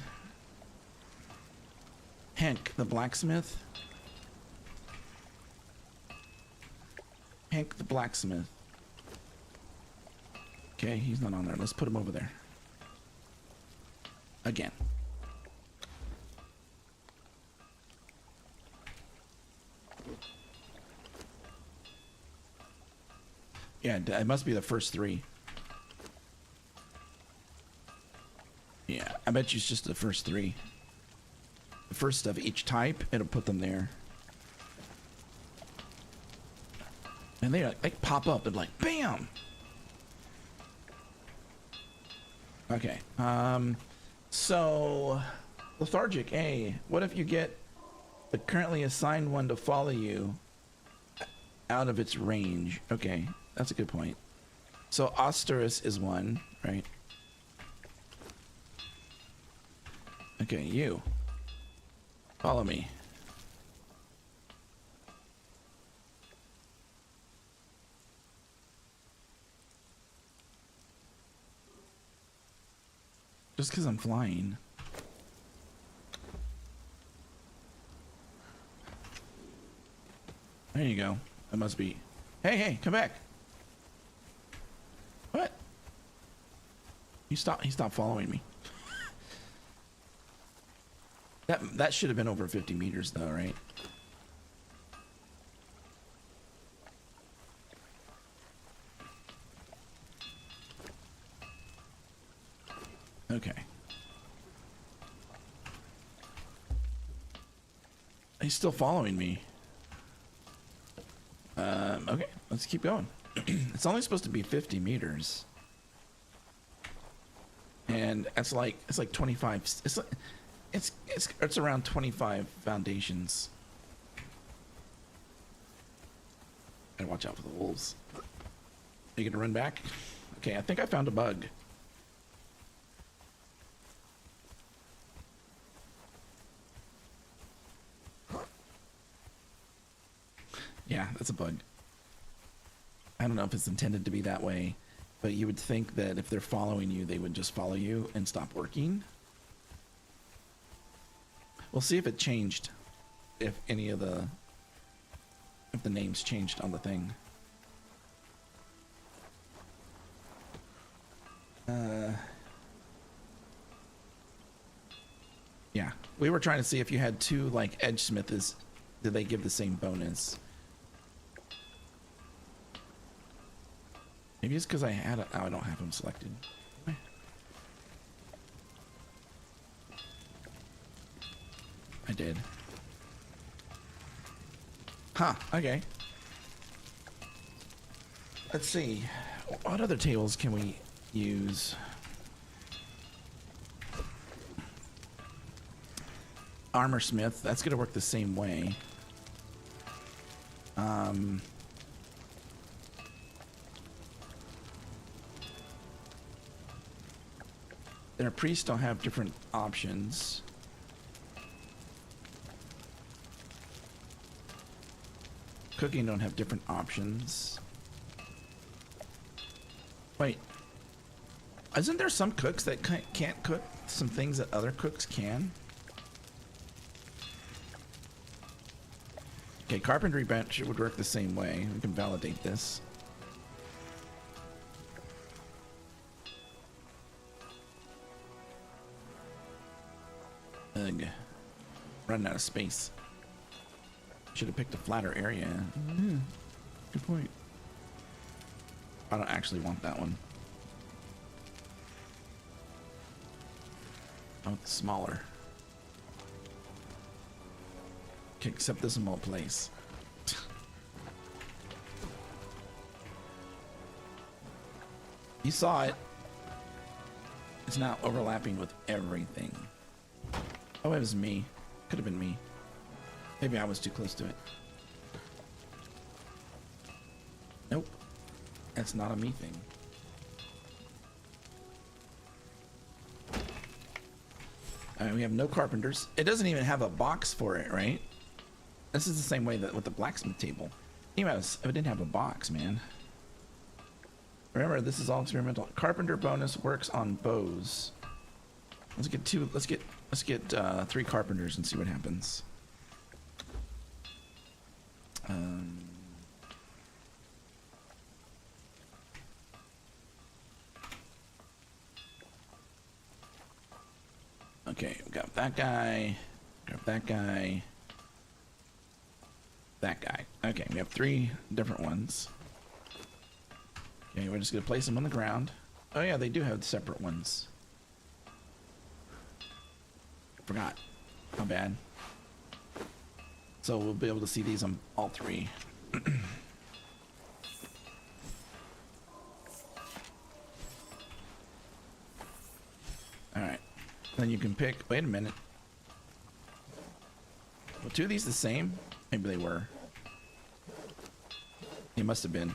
Hank the blacksmith. Hank the blacksmith. Okay, he's not on there. Let's put him over there. Again. Yeah, it must be the first 3. Yeah, I bet you it's just the first 3. The first of each type, it'll put them there. And they like pop up and like, bam! Okay, so, lethargic, hey, what if you get the currently assigned one to follow you out of its range? Okay, that's a good point. So, Osterus is one, right? Okay, you. Follow me. Just because I'm flying. There you go. That must be. Hey, hey, come back. What? He stopped following me. That should have been over 50 meters though, right? Okay. He's still following me. Okay, let's keep going. It's only supposed to be 50 meters. And it's like 25. It's around 25 foundations. Gotta watch out for the wolves. Are you gonna run back? Okay, I think I found a bug. Yeah, that's a bug. I don't know if it's intended to be that way, but you would think that if they're following you, they would just follow you and stop working. We'll see if it changed, if the names changed on the thing. Yeah, we were trying to see if you had two like edge smiths, did they give the same bonus? Maybe it's because I had oh, I don't have them selected. I did. Huh, okay. Let's see. What other tables can we use? Armor smith, that's gonna work the same way. Their priests don't have different options. Cooking don't have different options. Wait. Isn't there some cooks that can't cook some things that other cooks can? Okay, carpentry bench would work the same way. We can validate this. Ugh. Running out of space. Should have picked a flatter area. Yeah, good point. I don't actually want that one. I want the smaller. Okay, except this small place. You saw it. It's now overlapping with everything. Oh, it was me. Could have been me. Maybe I was too close to it. Nope. That's not a me thing. Alright, we have no carpenters. It doesn't even have a box for it, right? This is the same way that with the blacksmith table. Anyways, it didn't have a box, man. Remember, this is all experimental. Carpenter bonus works on bows. Let's get 3 carpenters and see what happens. Okay, we got that guy, got that guy, that guy. Okay, we have 3 different ones. Okay, we're just gonna place them on the ground. Oh yeah, they do have separate ones. Forgot. How bad. So we'll be able to see these on all 3. Alright. Then you can pick... Wait a minute. Were 2 of these the same? Maybe they were. They must have been.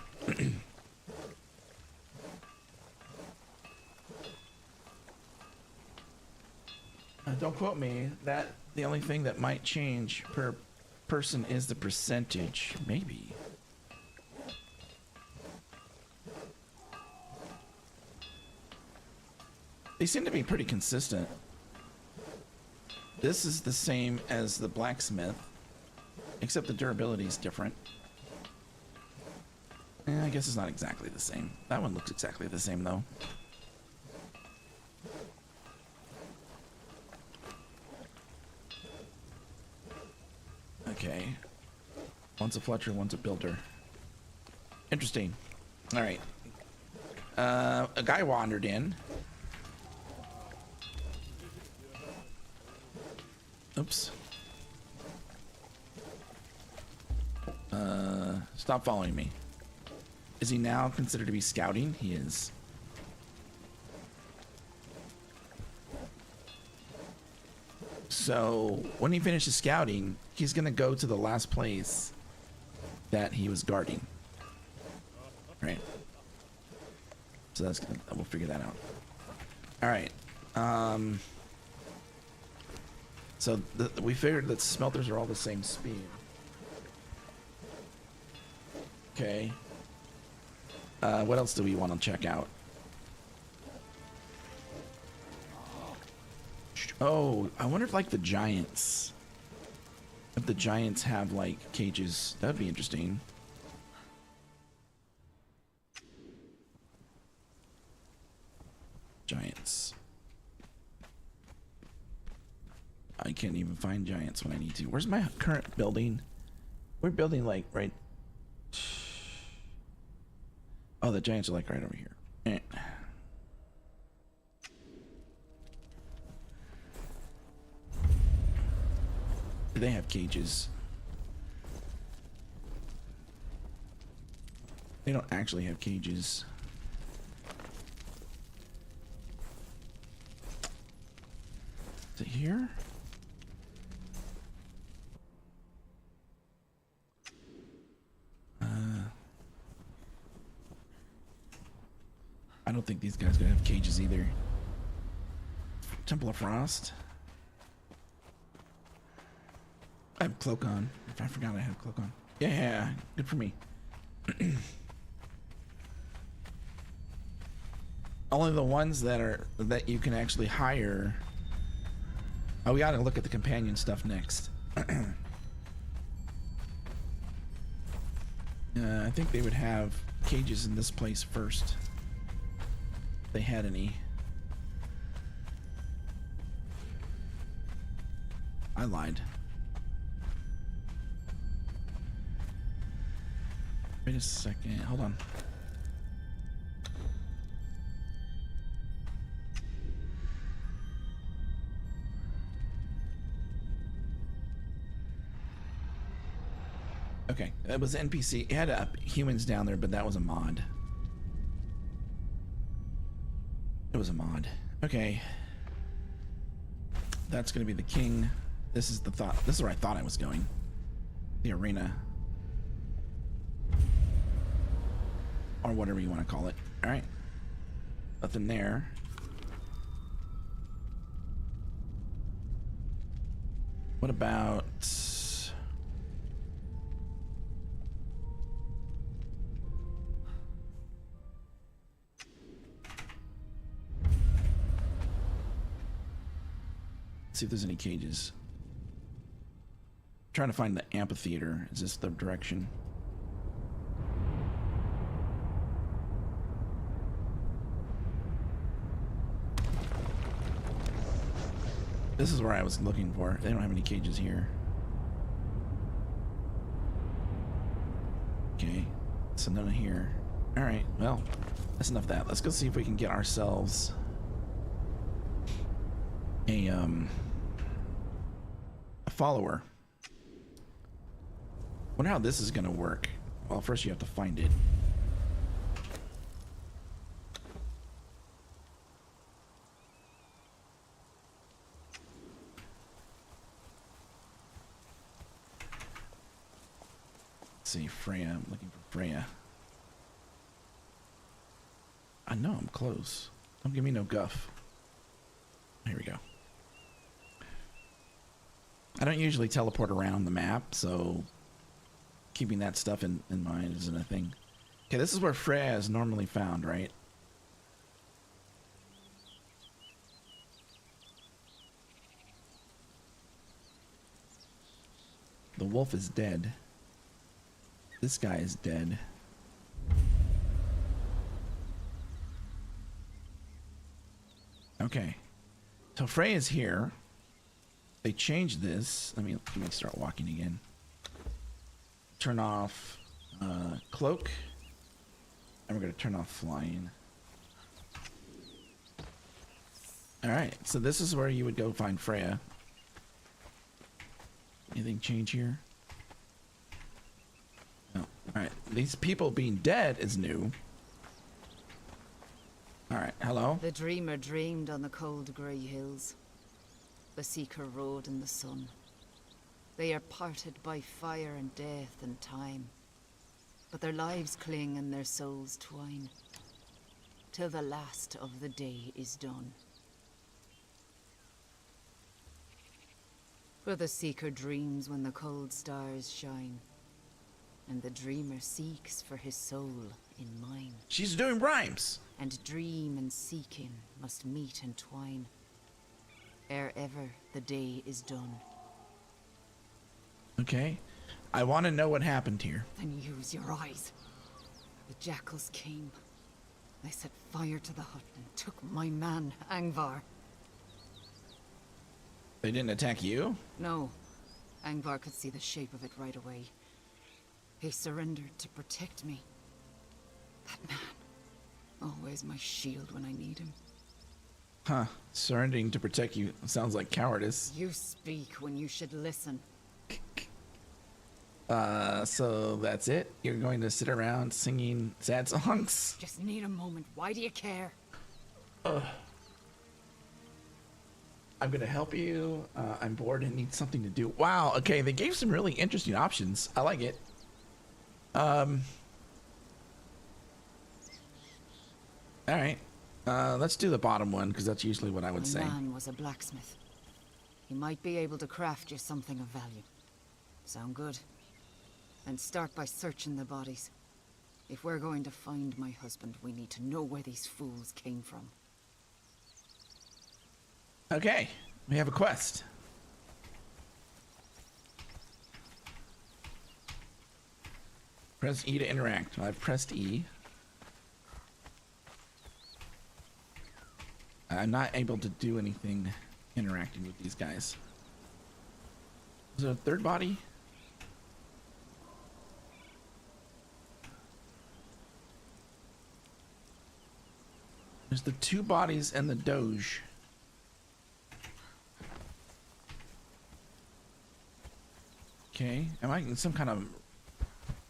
Don't quote me. That The only thing that might change per person is the percentage. Maybe. They seem to be pretty consistent. This is the same as the blacksmith, except the durability is different. I guess it's not exactly the same. That one looks exactly the same though. Okay. One's a Fletcher, one's a builder. Interesting. Alright. A guy wandered in. Oops. Stop following me. Is he now considered to be scouting? He is. So when he finishes scouting, he's gonna go to the last place that he was guarding. Right. So that's gonna, we'll figure that out. All right. So we figured that smelters are all the same speed. Okay. What else do we want to check out? Oh, I wonder if like the giants, if the giants have like cages. That'd be interesting. Giants. I can't even find giants when I need to. Where's my current building? We're building like right. Oh, the giants are like right over here. Eh. They have cages. They don't actually have cages. Is it here? I don't think these guys are gonna have cages either. Temple of Frost. I have cloak on. I forgot I have cloak on. Yeah, good for me. Only the ones that you can actually hire. Oh, we gotta look at the companion stuff next. I think they would have cages in this place first. If they had any. I lied. Wait a second. Hold on. Okay, it was NPC. It had humans down there, but that was a mod. It was a mod. Okay. That's gonna be the king. This is the thought. This is where I thought I was going. The arena. Or whatever you want to call it. Alright. Nothing there. What about... see if there's any cages. I'm trying to find the amphitheater. Is this the direction? This is where I was looking for. They don't have any cages here. Okay, so none here. All right, well, that's enough of that. Let's go see if we can get ourselves a follower. Wonder how this is gonna work. Well, first you have to find it. Let's see, Freya. I'm looking for Freya. I know I'm close. Don't give me no guff. Here we go. I don't usually teleport around the map, so keeping that stuff in mind isn't a thing. Okay, this is where Freya is normally found, right? The wolf is dead. This guy is dead. Okay. So Freya's here. They changed this. Let me start walking again. Turn off cloak. And we're going to turn off flying. Alright, so this is where you would go find Freya. Anything change here? No. Alright, these people being dead is new. Alright, hello? The dreamer dreamed on the cold grey hills. The seeker rode in the sun. They are parted by fire and death and time. But their lives cling and their souls twine. Till the last of the day is done. For the seeker dreams when the cold stars shine. And the dreamer seeks for his soul in mine. She's doing rhymes! And dream and seeking must meet and twine, ere ever the day is done. Okay. I want to know what happened here. Then use your eyes. The jackals came. They set fire to the hut and took my man, Angvar. They didn't attack you? No. Angvar could see the shape of it right away. He surrendered to protect me. That man. Always my shield when I need him. Huh. Surrendering to protect you sounds like cowardice. You speak when you should listen. So that's it? You're going to sit around singing sad songs? Just need a moment. Why do you care? I'm gonna help you. I'm bored and need something to do. Wow, okay, they gave some really interesting options. I like it. Alright. Let's do the bottom one, because that's usually what I would say. My man was a blacksmith. He might be able to craft you something of value. Sound good? Then start by searching the bodies. If we're going to find my husband, we need to know where these fools came from. Okay, we have a quest. Press E to interact. I've pressed E. I'm not able to do anything interacting with these guys. Is there a third body? There's the two bodies and the Doge. Okay, am I in some kind of...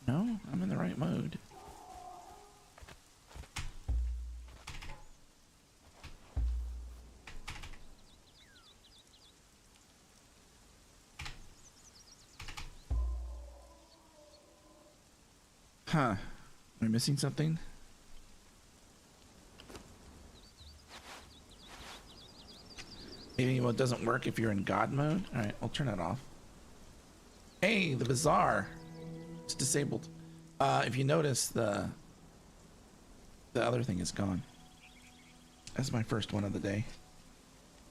No, I'm in the right mode. Huh. Am I missing something? Maybe it doesn't work if you're in God mode? Alright, I'll turn that off. Hey, the bazaar. It's disabled. If you notice, the other thing is gone. That's my first one of the day.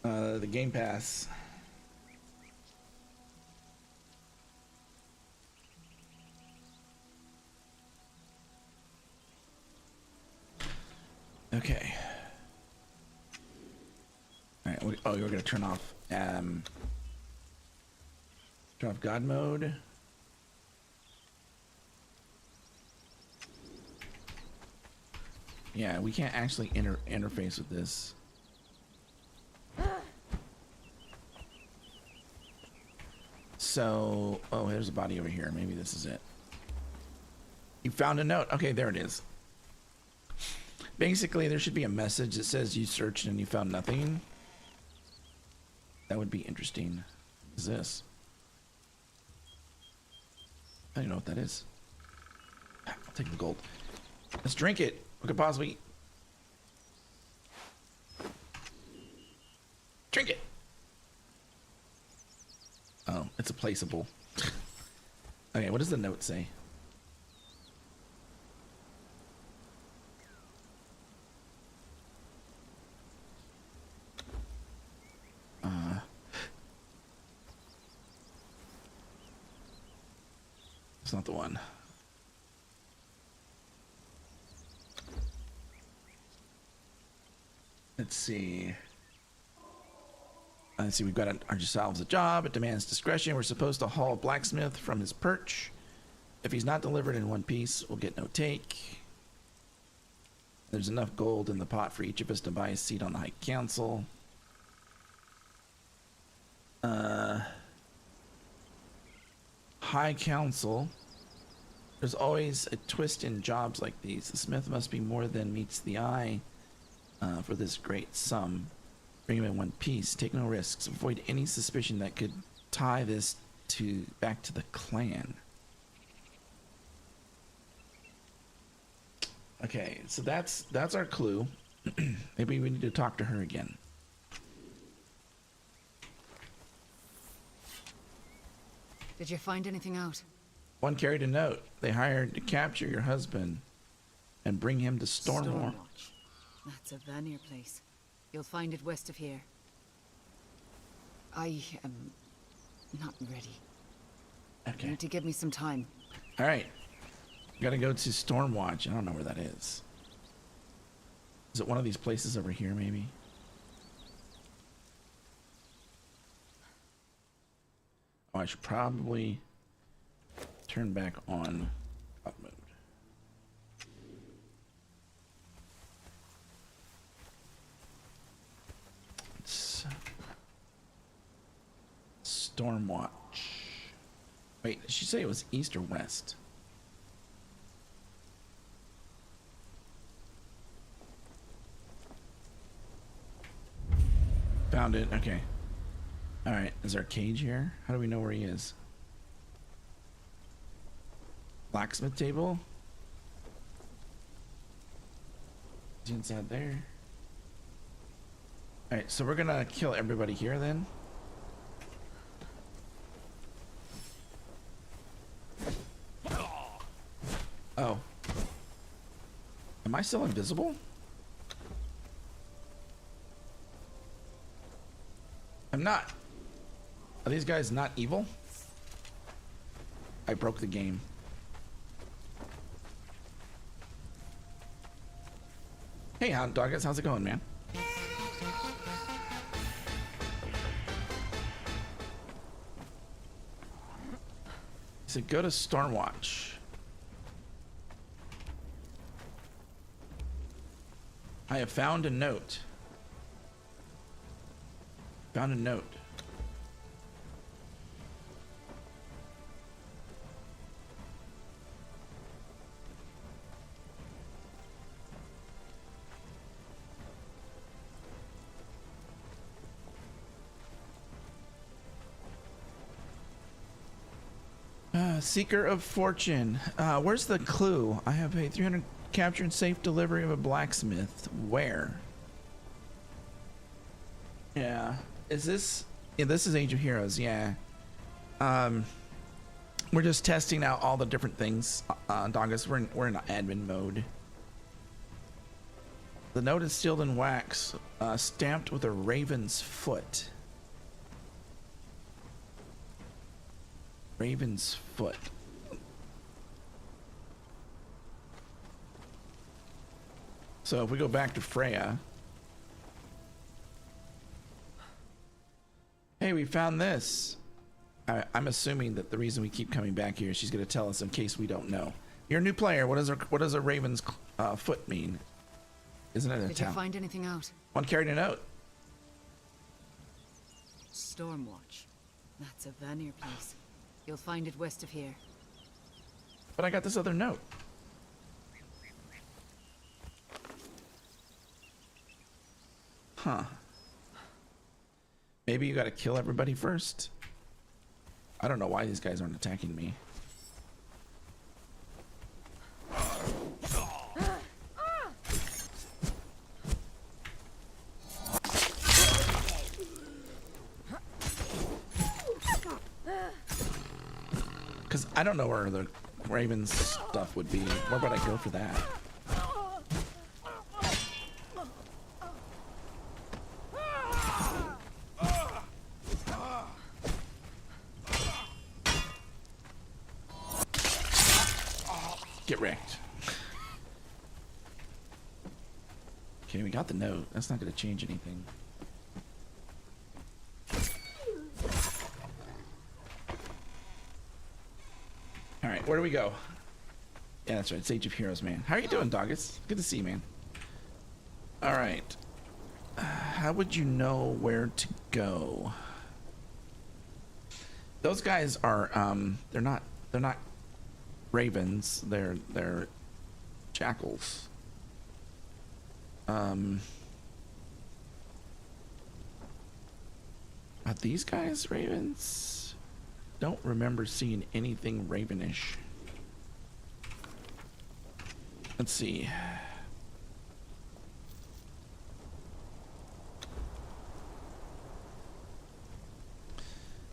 The Game Pass. Okay. Alright, oh, you're gonna turn off God mode. Yeah, we can't actually interface with this. So, oh, there's a body over here. Maybe this is it. You found a note. Okay, there it is. Basically, there should be a message that says you searched and you found nothing. That would be interesting. What is this? I don't know what that is. I'll take the gold. Let's drink it. What could possibly... Drink it! Oh, it's a placeable. Okay, what does the note say? It's not the one. Let's see. Let's see, we've got ourselves a job. It demands discretion. We're supposed to haul a blacksmith from his perch. If he's not delivered in one piece, we'll get no take. There's enough gold in the pot for each of us to buy a seat on the High Council. High Council. There's always a twist in jobs like these. The smith must be more than meets the eye for this great sum. Bring him in one piece. Take no risks. Avoid any suspicion that could tie this back to the clan. Okay, so that's our clue. Maybe we need to talk to her again. Did you find anything out? One carried a note. They hired to capture your husband and bring him to Stormwatch. That's a Vanir place. You'll find it west of here. I am not ready. Okay. You need to give me some time. All right. Gotta go to Stormwatch. I don't know where that is. Is it one of these places over here, maybe? Oh, I should probably turn back on up mode. It's Stormwatch. Wait, did she say it was east or west? Found it. Okay. All right. Is there a cage here? How do we know where he is? Blacksmith table. Is he inside there? All right. So we're gonna kill everybody here then. Oh. Am I still invisible? I'm not. Are these guys not evil? I broke the game. Hey, Hound Doggets, how's it going, man? So go to Stormwatch. I have found a note. Found a note. Seeker of Fortune. Where's the clue? I have paid 300 capture and safe delivery of a blacksmith. Where? Yeah. Is this... Yeah, this is Age of Heroes, yeah. We're just testing out all the different things. Dongus, we're in admin mode. The note is sealed in wax, stamped with a raven's foot. Raven's foot. So if we go back to Freya. Hey, we found this. I'm assuming that the reason we keep coming back here, she's going to tell us in case we don't know. You're a new player. What does a raven's foot mean? Isn't it a Did town? you find anything out? One carried a note. Stormwatch. That's a Vanir place. You'll find it west of here. But I got this other note. Huh. Maybe you gotta kill everybody first. I don't know why these guys aren't attacking me. I don't know where the Raven's stuff would be. Where would I go for that? Get wrecked. Okay, we got the note. That's not going to change anything. All right, where do we go? Yeah, that's right. It's Age of Heroes, man. How are you doing, Doggis? Good to see you, man. All right. How would you know where to go? Those guys are they're not ravens. They're jackals. Are these guys ravens? Don't remember seeing anything ravenish. Let's see.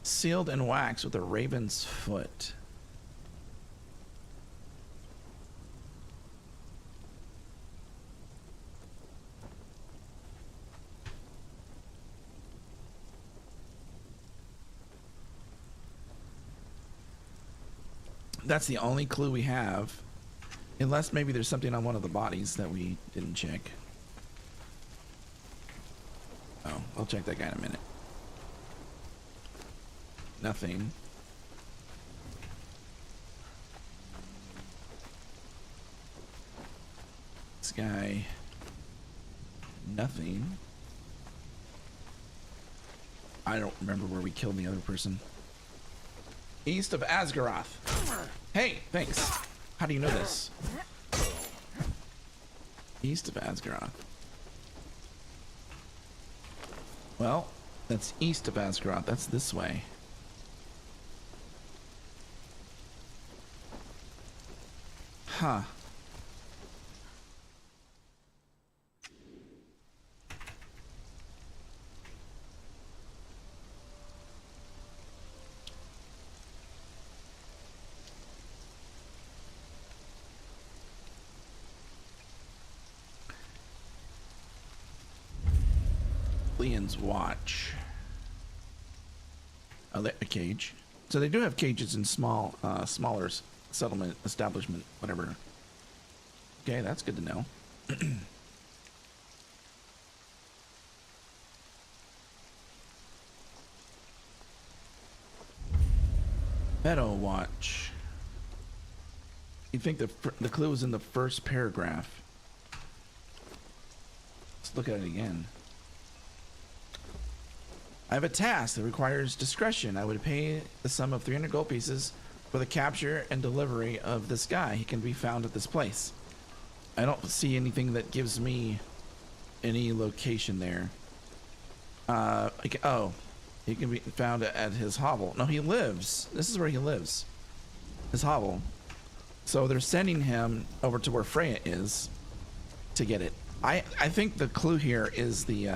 Sealed in wax with a raven's foot. That's the only clue we have. Unless maybe there's something on one of the bodies that we didn't check. Oh, I'll check that guy in a minute. Nothing. This guy. Nothing. I don't remember where we killed the other person. East of Asgaroth. Hey, thanks. How do you know this? East of Asgaroth. Well, that's east of Asgaroth. That's this way. Huh. Leon's watch. A cage. So they do have cages in smaller settlement, establishment, whatever. Okay, that's good to know. Meadow watch. You think the clue is in the first paragraph? Let's look at it again. I have a task that requires discretion. I would pay the sum of 300 gold pieces for the capture and delivery of this guy. He can be found at this place. I don't see anything that gives me any location there. Oh, he can be found at his hovel. No, he lives. This is where he lives. His hovel. So they're sending him over to where Freya is to get it. I think the clue here is the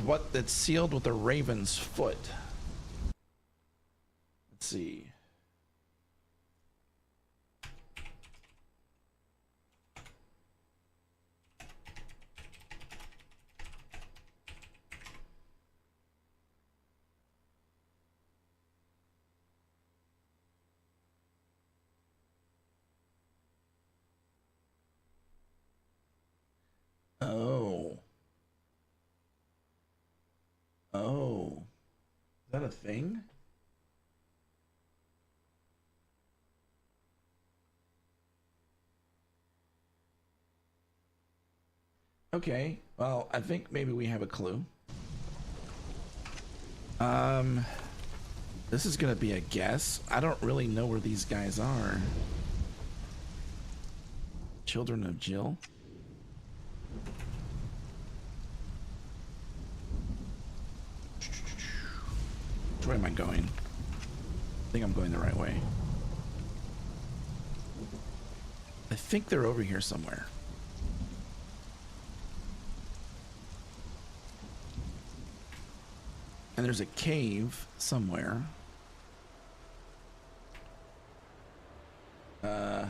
what that's sealed with the raven's foot. Let's see. Oh. Oh. Is that a thing? Okay. Well, I think maybe we have a clue. This is gonna be a guess. I don't really know where these guys are. Children of Jill. Which way am I going? I think I'm going the right way. I think they're over here somewhere. And there's a cave somewhere. They're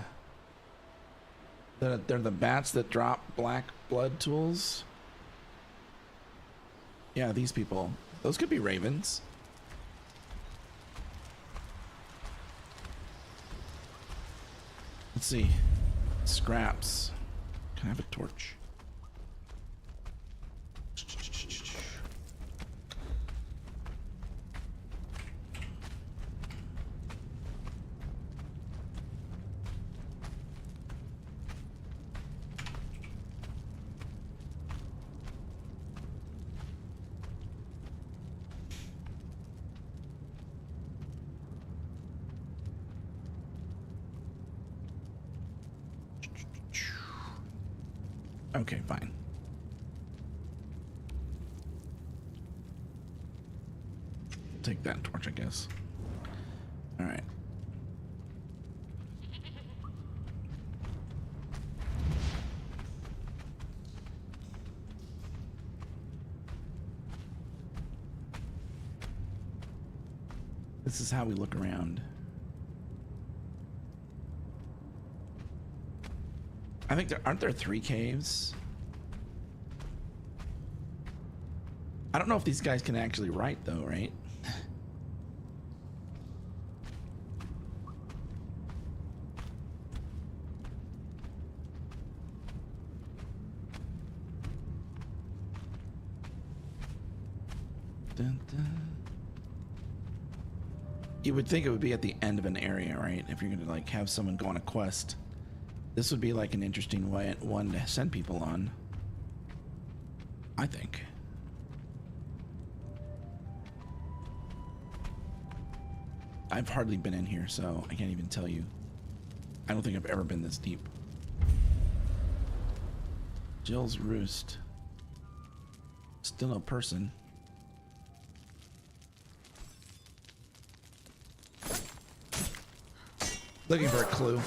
the bats that drop black blood tools. Yeah, these people. Those could be ravens. Let's see. Scraps. Can I have a torch? Okay, fine. Take that torch, I guess. All right. This is how we look around. I think aren't there 3 caves? I don't know if these guys can actually write though, right? Dun, dun. You would think it would be at the end of an area, right? If you're gonna like have someone go on a quest. This would be like an interesting one to send people on, I think. I've hardly been in here, so I can't even tell you. I don't think I've ever been this deep. Jill's Roost. Still no person. Looking for a clue.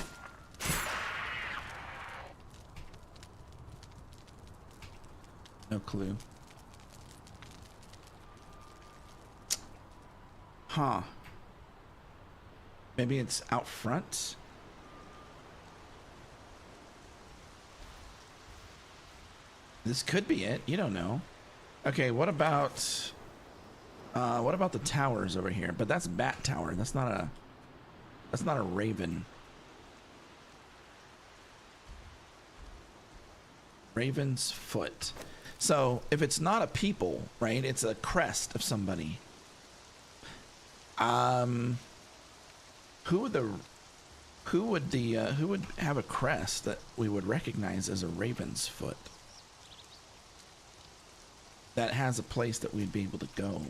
No clue. Huh. Maybe it's out front? This could be it. You don't know. Okay, what about the towers over here? But that's Bat Tower. That's not a raven. Raven's Foot. So if it's not a people, right? It's a crest of somebody. Who would have a crest that we would recognize as a Raven's Foot? That has a place that we'd be able to go.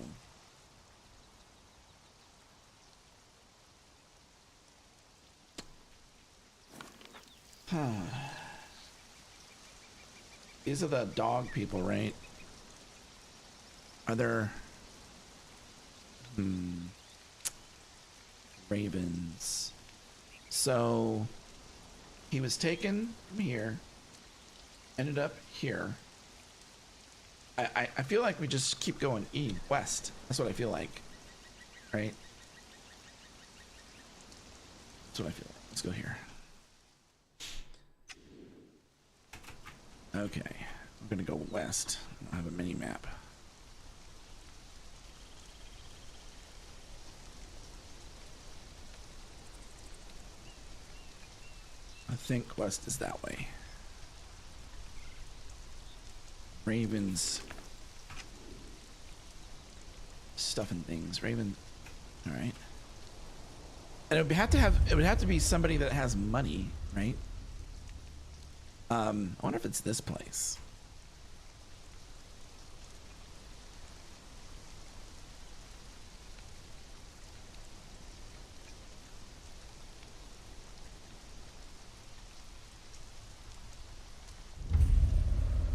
These are the dog people, right? Are there ravens? So he was taken from here, ended up here. I feel like we just keep going west. That's what I feel like, right? That's what I feel like. Let's go here. Okay, I'm gonna go west. I have a mini map. I think west is that way. Ravens. Stuff and things. Raven. All right. And it would have to be somebody that has money, right? I wonder if it's this place.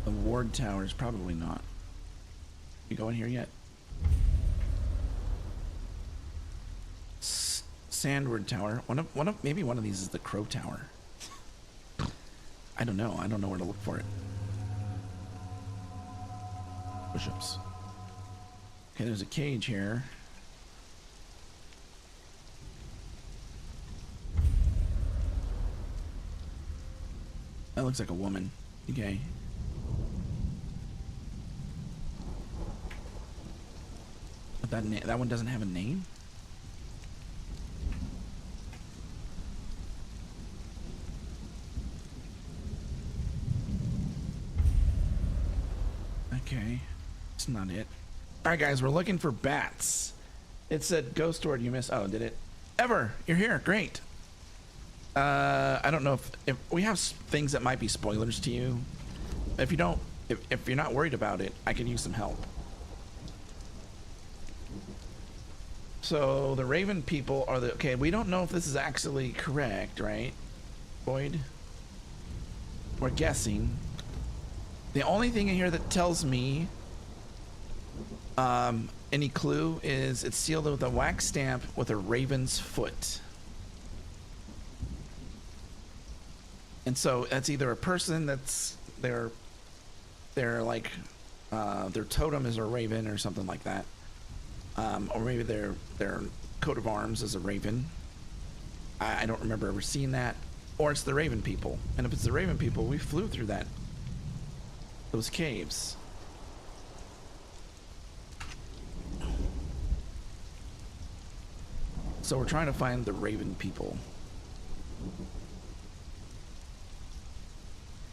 The ward towers, probably not. You go in here yet? Sandward Tower. Maybe one of these is the Crow Tower. I don't know. I don't know where to look for it. Push-ups. Okay, there's a cage here. That looks like a woman. Okay. But that one doesn't have a name? Okay. It's not it. Alright guys, we're looking for bats. It said ghost horde you missed. Oh, did it? Ever, you're here. Great. I don't know if we have things that might be spoilers to you. If you don't, if you're not worried about it, I can use some help. So the Raven people are the, okay, we don't know if this is actually correct, right? Boyd? We're guessing. The only thing in here that tells me any clue is it's sealed with a wax stamp with a raven's foot. And so that's either a person that's they're like their totem is a raven or something like that. Or maybe their coat of arms is a raven. I don't remember ever seeing that. Or it's the Raven people. And if it's the Raven people, we flew through those caves. So we're trying to find the Raven people.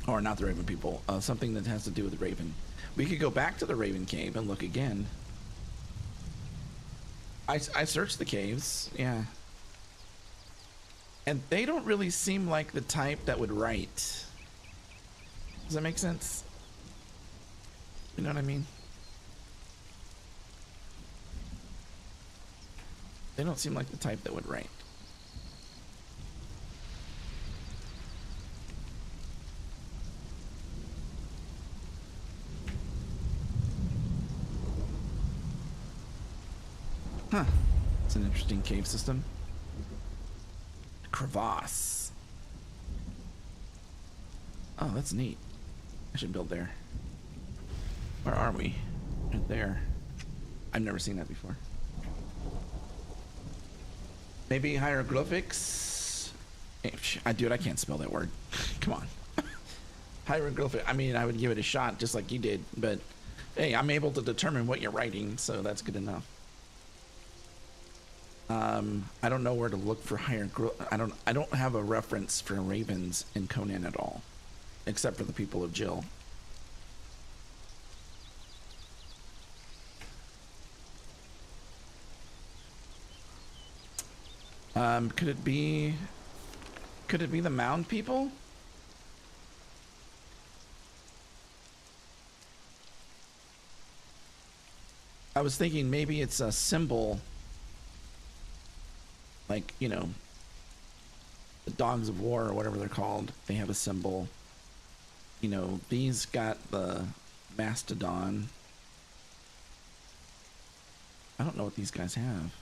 Or not the Raven people. Something that has to do with the Raven. We could go back to the Raven cave and look again. I searched the caves, yeah. And they don't really seem like the type that would write. Does that make sense? You know what I mean? They don't seem like the type that would write. Huh. It's an interesting cave system. Crevasse. Oh, that's neat. I should build there. Where are we? Right there. I've never seen that before. Maybe hieroglyphics? Dude, I can't spell that word. Come on. Hieroglyphic. I mean, I would give it a shot just like you did, but hey, I'm able to determine what you're writing, so that's good enough. I don't know where to look for I don't have a reference for ravens in Conan at all, except for the people of Jill. Could it be the mound people? I was thinking maybe it's a symbol. Like, you know, the dogs of war or whatever they're called, they have a symbol. You know, these got the mastodon. I don't know what these guys have.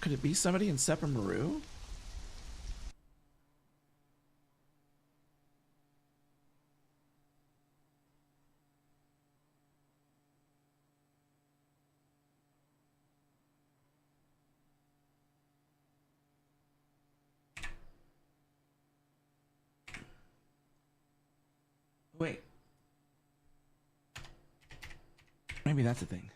Could it be somebody in Seppa Maru? Wait. Maybe that's the thing.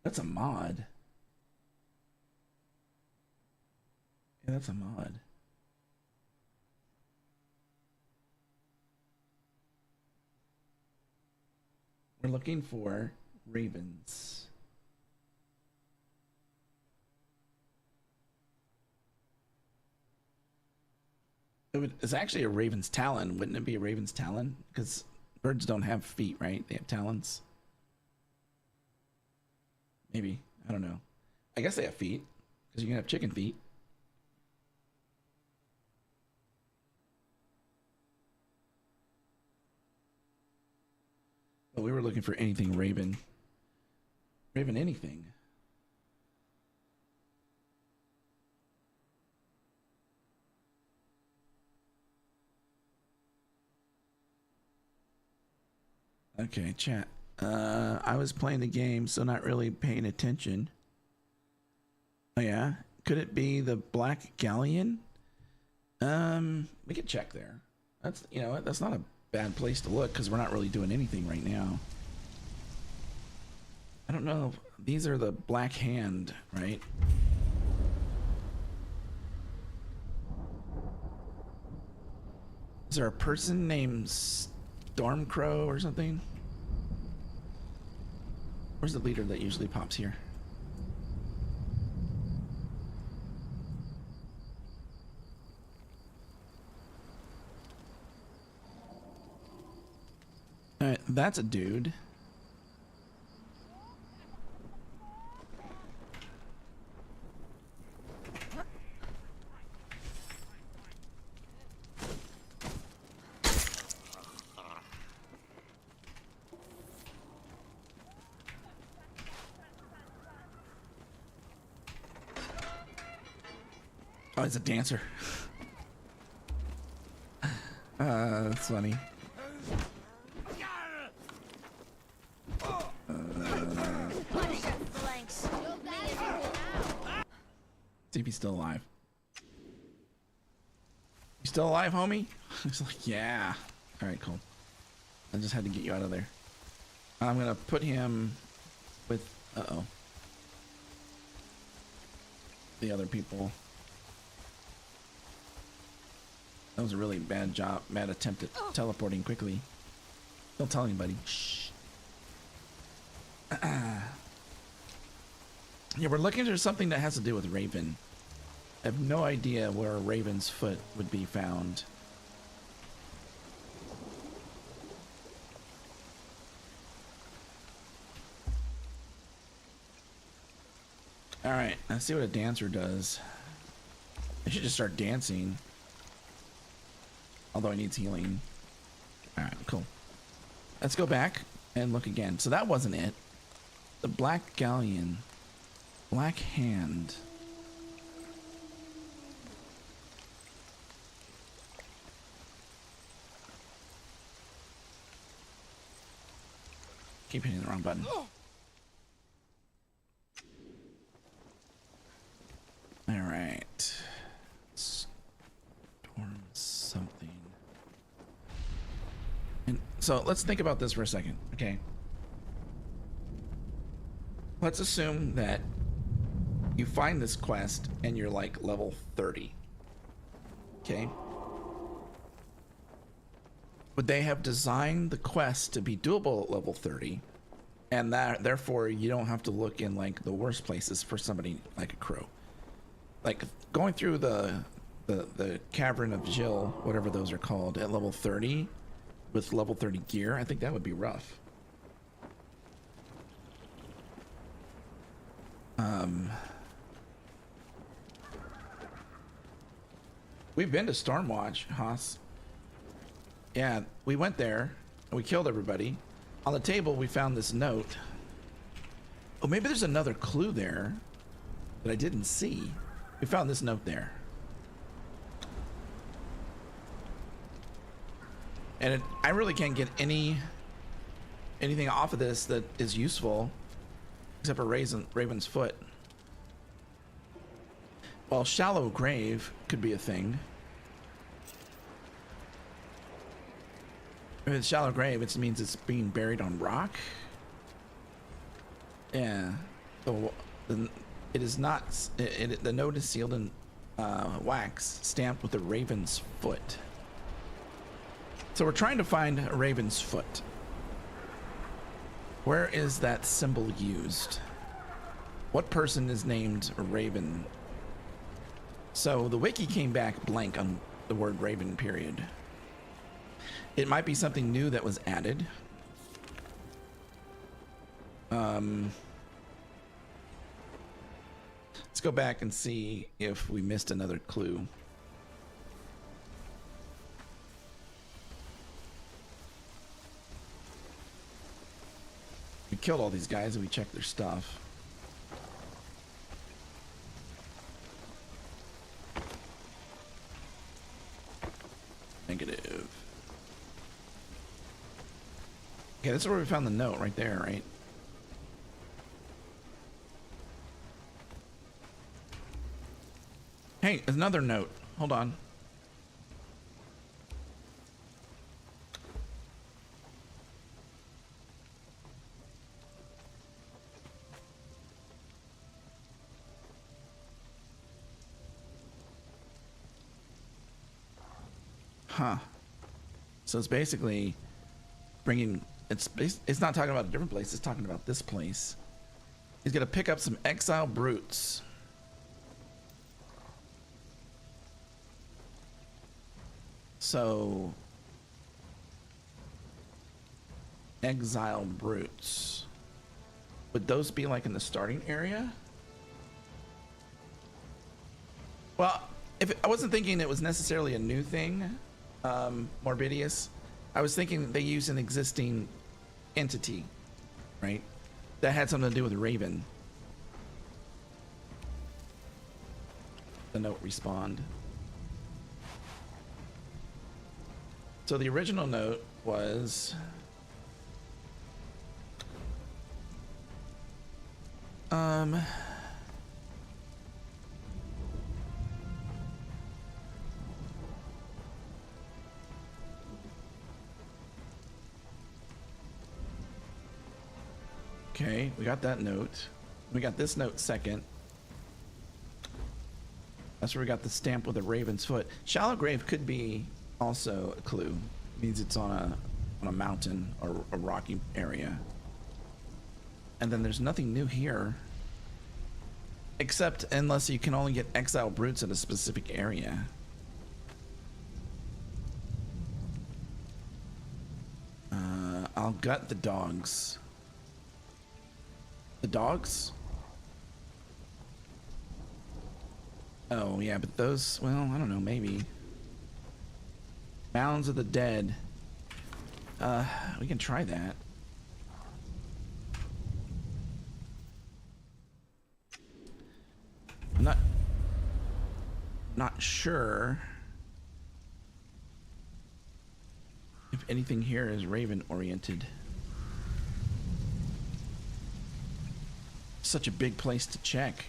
That's a mod. Yeah, that's a mod. We're looking for ravens. It's actually a raven's talon. Wouldn't it be a raven's talon? Because birds don't have feet, right? They have talons. Maybe. I don't know. I guess they have feet. Because you can have chicken feet. But we were looking for anything Raven. Raven anything. Okay, chat. I was playing the game, so not really paying attention. Oh yeah? Could it be the Black Galleon? We could check there. That's, you know, that's not a bad place to look because we're not really doing anything right now. I don't know. These are the Black Hand, right? Is there a person named Stormcrow or something? Where's the leader that usually pops here? Alright, that's a dude. Oh, he's a dancer. That's funny. See if he's still alive. You still alive, homie? He's like, yeah. All right, cool. I just had to get you out of there. I'm gonna put him with, the other people. That was a really bad attempt at teleporting quickly. Don't tell anybody. Shh. Yeah, we're looking for something that has to do with Raven. I have no idea where a Raven's foot would be found. Alright, let's see what a dancer does. I should just start dancing. Although he needs healing. Alright, cool. Let's go back and look again. So that wasn't it. The Black Galleon. Black Hand. Keep hitting the wrong button. Alright. Storm something. And so let's think about this for a second, okay? Let's assume that you find this quest and you're like level 30. Okay? Would they have designed the quest to be doable at level 30? And that therefore you don't have to look in like the worst places for somebody like a crow. Like going through the cavern of Jill, whatever those are called, at level 30 with level 30 gear, I think that would be rough. We've been to Stormwatch, Haas. Yeah, we went there and we killed everybody. On the table, we found this note. Oh, maybe there's another clue there that I didn't see. We found this note there. And I really can't get anything off of this that is useful except for Raven's foot. Well, shallow grave could be a thing. If it's shallow grave, it means it's being buried on rock. Yeah. It is not. The note is sealed in wax, stamped with a raven's foot. So we're trying to find a raven's foot. Where is that symbol used? What person is named Raven? So the wiki came back blank on the word Raven, period. It might be something new that was added. Let's go back and see if we missed another clue. killed all these guys and we checked their stuff. Negative. Okay, this is where we found the note right there, right? Hey, there's another note. Hold on. Huh. So it's basically bringing, it's not talking about a different place, it's talking about this place. He's gonna pick up some exile brutes. So exile brutes, would those be like in the starting area? Well, if I wasn't thinking it was necessarily a new thing, Morbidius, I was thinking they use an existing entity, right? That had something to do with Raven. The note respond. So the original note was okay, we got that note. We got this note second. That's where we got the stamp with a raven's foot. Shallow grave could be also a clue. It means it's on a mountain or a rocky area. And then there's nothing new here. Except unless you can only get exile brutes in a specific area. I'll gut the dogs. The dogs? Oh, yeah, but those, well, I don't know, maybe. Mounds of the Dead. We can try that. I'm not sure if anything here is Raven oriented. Such a big place to check.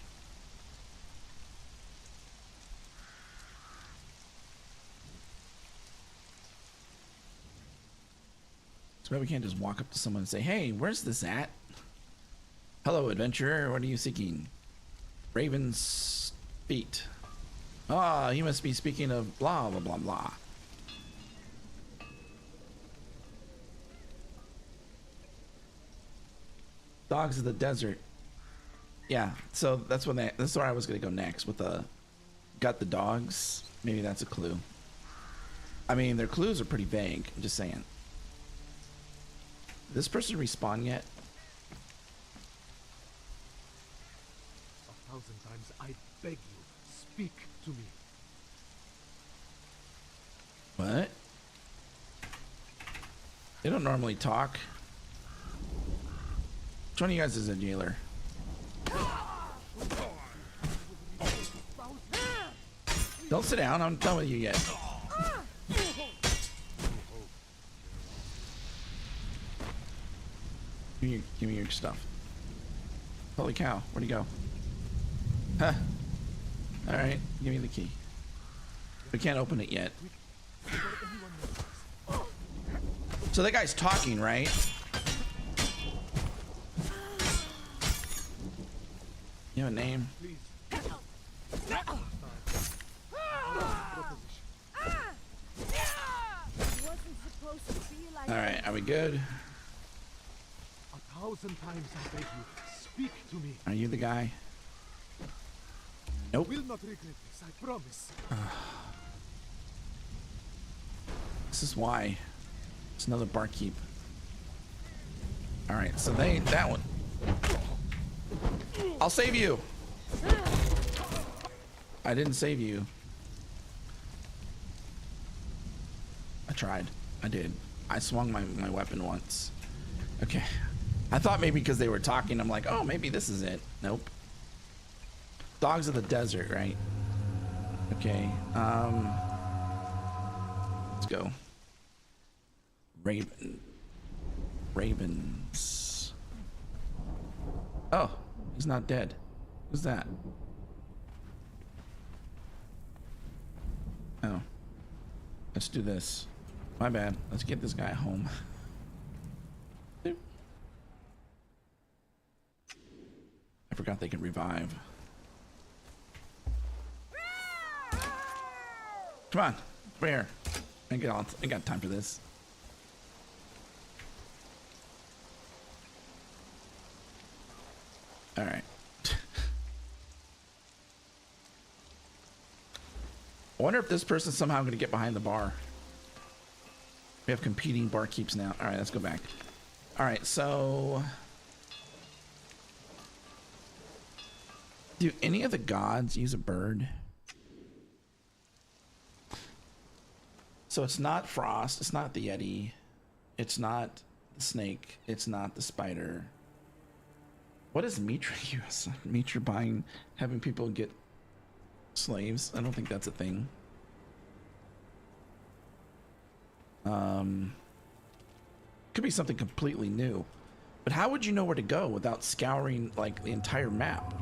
So maybe we can't just walk up to someone and say, hey, where's this at? Hello, adventurer, what are you seeking? Raven's feet. Ah, you must be speaking of blah, blah, blah, blah. Dogs of the desert. Yeah, so that's where I was gonna go next with the gut the dogs. Maybe that's a clue. I mean, their clues are pretty vague. I'm just saying. Did this person respawn yet? 1,000 times I beg you, speak to me. What? They don't normally talk. Which one of you guys is a jailer? Don't sit down, I'm done with you yet. Give me your stuff. Holy cow, where'd he go? Huh. Alright, give me the key. We can't open it yet. So that guy's talking, right? You have a name? Alright, are we good? 1,000 times I beg you, speak to me. Are you the guy? Nope. Will not regret this, I promise. This is why. It's another barkeep. Alright, so that one. I'll save you. I didn't save you. I tried. I did. I swung my weapon once. Okay. I thought maybe because they were talking, I'm like, oh, maybe this is it. Nope. Dogs of the desert, right? Okay. Let's go. Ravens. Oh, he's not dead. Who's that? Oh. Let's do this. My bad. Let's get this guy home. I forgot they can revive. Come on, over here. I got time for this. All right. I wonder if this person's somehow going to get behind the bar. We have competing barkeeps now. All right, let's go back. All right, so do any of the gods use a bird? So it's not Frost, it's not the Yeti, it's not the snake, it's not the spider. What does Mitra use? Mitra buying, having people get slaves? I don't think that's a thing. Could be something completely new. But how would you know where to go without scouring like the entire map?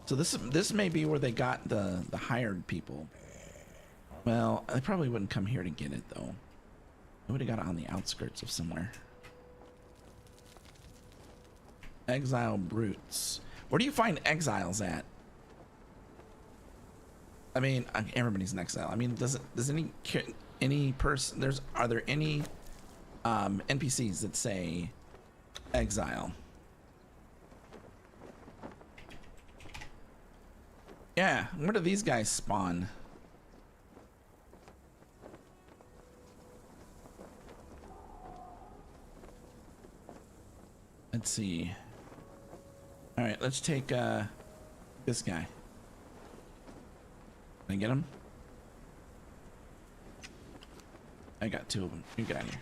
So this may be where they got the hired people. Well, they probably wouldn't come here to get it though. They would have got it on the outskirts of somewhere. Exile brutes. Where do you find exiles at? I mean, everybody's an exile. I mean, does any person are there any NPCs that say exile? Yeah, where do these guys spawn? Let's see. All right, let's take this guy. Can I get him? I got two of them. You get out of here.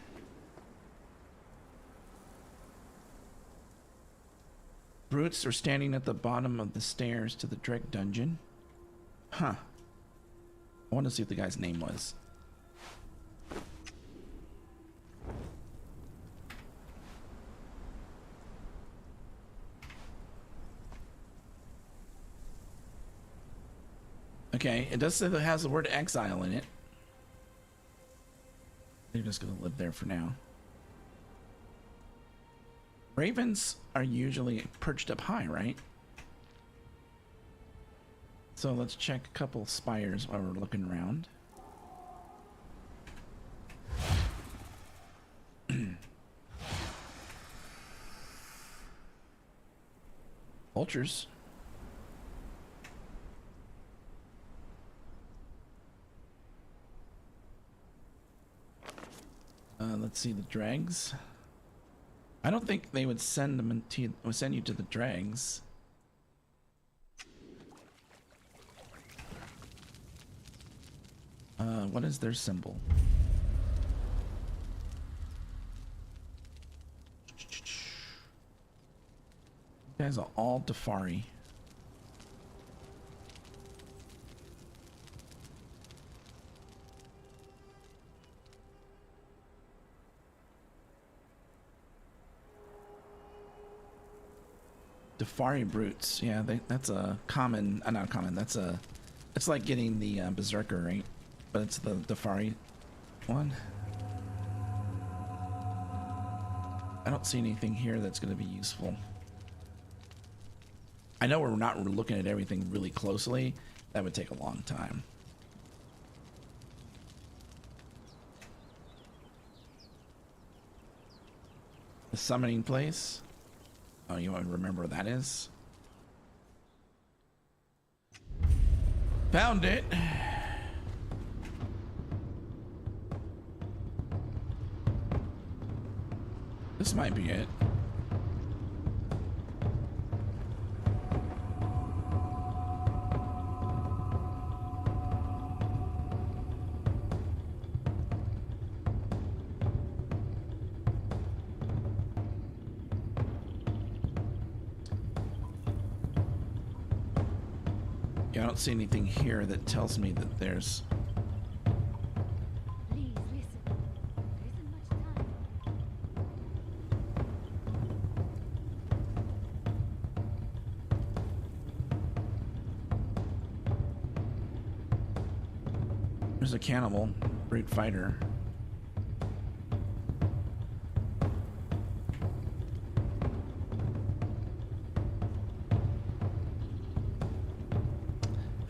Brutes are standing at the bottom of the stairs to the Dreg dungeon. Huh. I want to see what the guy's name was. Okay, it does say that it has the word exile in it. They're just gonna live there for now. Ravens are usually perched up high, right? So let's check a couple spires while we're looking around. Vultures. Let's see the dregs. I don't think they would send them send you to the dregs. What is their symbol? You guys are all Dafari. Dafari brutes, yeah, that's a common, not common, it's like getting the Berserker, right? But it's the Dafari one. I don't see anything here that's going to be useful. I know we're not looking at everything really closely. That would take a long time. The summoning place. Oh, you want to remember where that is? Found it. This might be it. Yeah, I don't see anything here that tells me that there's... Please listen. There isn't much time. There's a cannibal, brute fighter.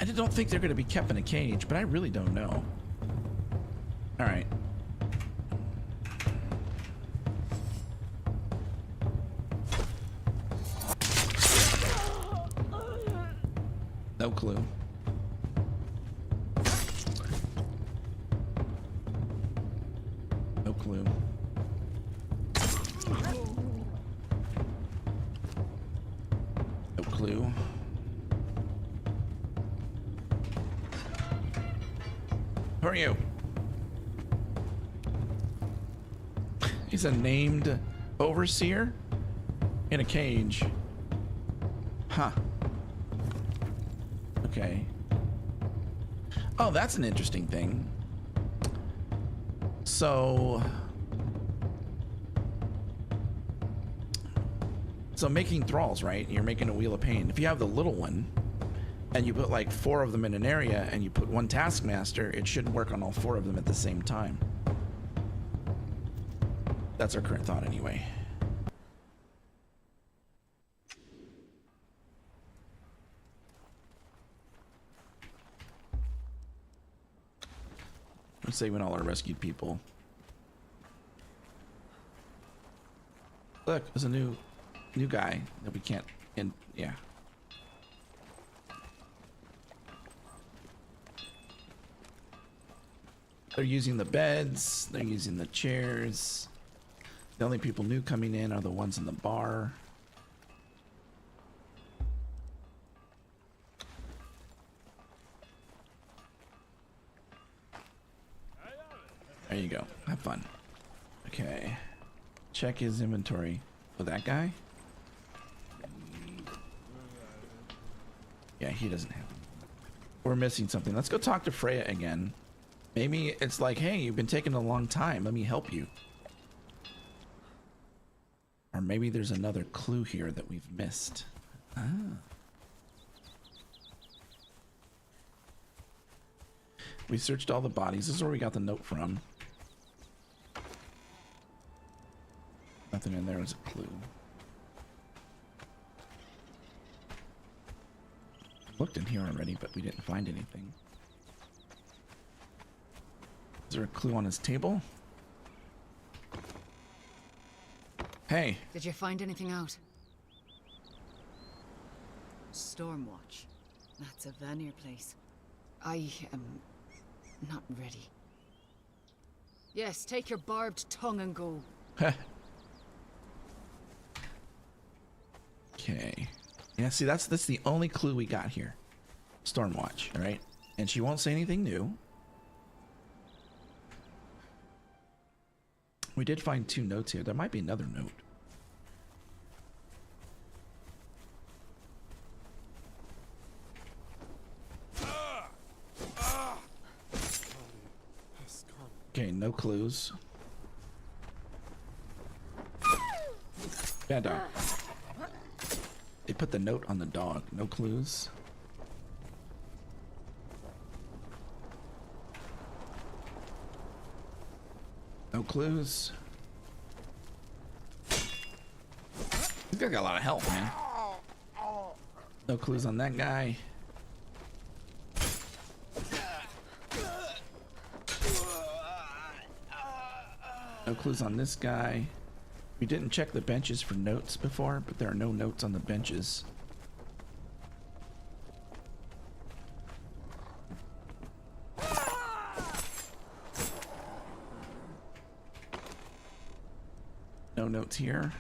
I don't think they're going to be kept in a cage, but I really don't know. All right. No clue. No clue. No clue. Who are you? He's a named overseer in a cage. Huh. Okay. Oh, that's an interesting thing. So making thralls, right? You're making a wheel of pain. If you have the little one and you put like 4 of them in an area and you put 1 taskmaster, it should work on all 4 of them at the same time. That's our current thought anyway. Let's say when all our rescued people. Look, there's a new guy that we can't yeah. They're using the beds, they're using the chairs. The only people new coming in are the ones in the bar. There you go. Have fun. Okay. Check his inventory. Oh, that guy? Yeah, he doesn't have them. We're missing something. Let's go talk to Freya again. Maybe it's like, hey, you've been taking a long time. Let me help you. Or maybe there's another clue here that we've missed. Ah. We searched all the bodies. This is where we got the note from. Nothing in there is a clue. Looked in here already, but we didn't find anything. Is there a clue on his table? Hey. Did you find anything out? Stormwatch. That's a Vanir place. I am not ready. Yes, take your barbed tongue and go. Okay. Yeah, see, that's the only clue we got here. Stormwatch, all right? And she won't say anything new. We did find 2 notes here. There might be another note. Okay, no clues. Bad dog. They put the note on the dog. No clues. No clues. This guy got a lot of health, man. No clues on that guy. No clues on this guy. We didn't check the benches for notes before, but there are no notes on the benches. No notes here.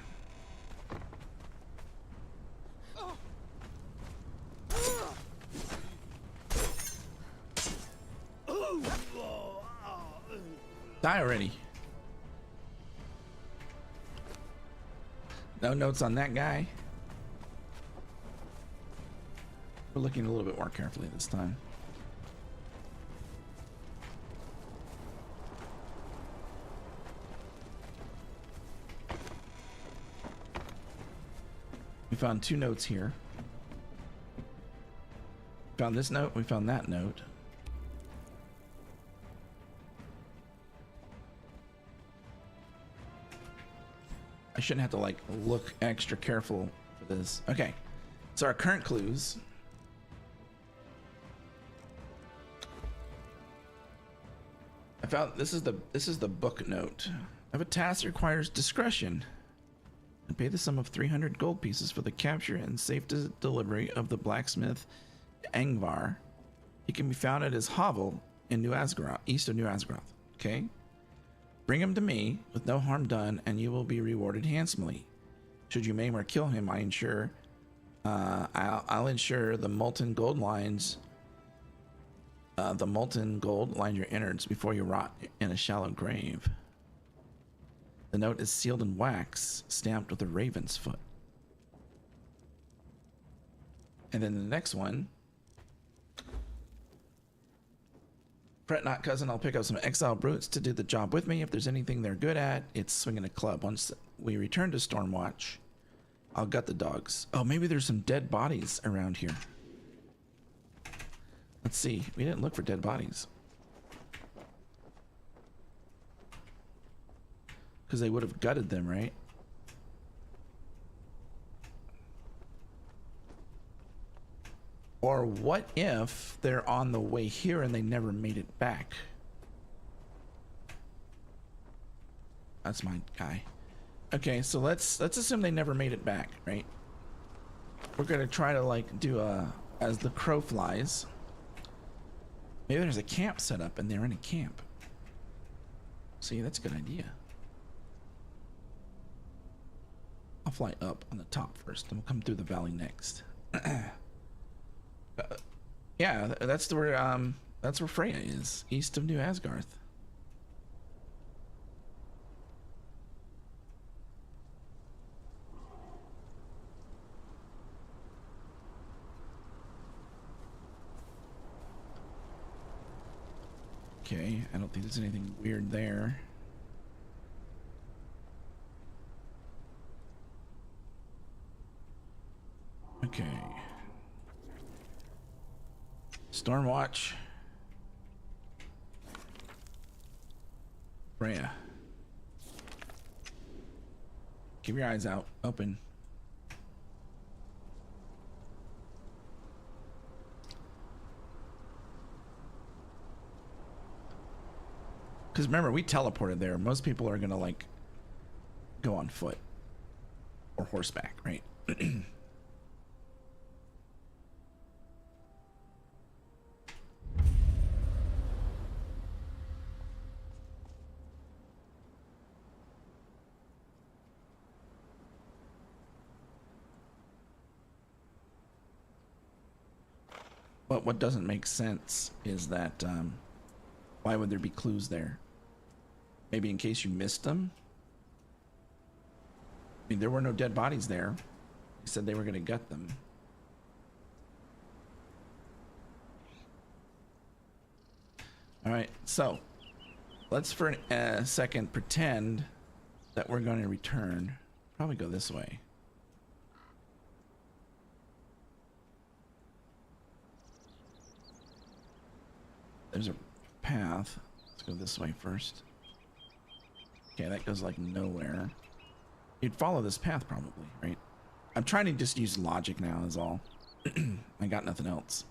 Die already. No notes on that guy. We're looking a little bit more carefully this time. We found 2 notes here. Found this note, we found that note. I shouldn't have to like look extra careful for this. Okay, so our current clues. I found this is the book note. I have a task that requires discretion. And pay the sum of 300 gold pieces for the capture and safe delivery of the blacksmith Angvar. He can be found at his hovel in New Asgaroth, east of New Asgaroth. Okay? Bring him to me with no harm done, and you will be rewarded handsomely. Should you maim or kill him, I'll ensure the molten gold lines your innards before you rot in a shallow grave. The note is sealed in wax, stamped with a raven's foot. And then the next one. Fret not, cousin, I'll pick up some exile brutes to do the job with me. If there's anything they're good at, it's swinging a club. Once we return to Stormwatch, I'll gut the dogs. Oh, maybe there's some dead bodies around here. Let's see. We didn't look for dead bodies. Because they would have gutted them, right? Or what if they're on the way here and they never made it back? That's my guy. Okay, so let's assume they never made it back, right? We're gonna try to like do a as the crow flies. Maybe there's a camp set up and they're in a camp. See, that's a good idea. I'll fly up on the top first, and we'll come through the valley next. Yeah, that's where Freya is, east of New Asgarth. Okay, I don't think there's anything weird there. Okay. Stormwatch. Freya. Keep your eyes out, open. Because remember, we teleported there. Most people are gonna like go on foot or horseback, right? But what doesn't make sense is that why would there be clues there? Maybe in case you missed them? I mean, there were no dead bodies there. They said they were going to gut them. All right, so let's for a second pretend that we're going to return. Probably go this way. There's a path. Let's go this way first. Okay, that goes like nowhere. You'd follow this path probably, right? I'm trying to just use logic now is all. I got nothing else.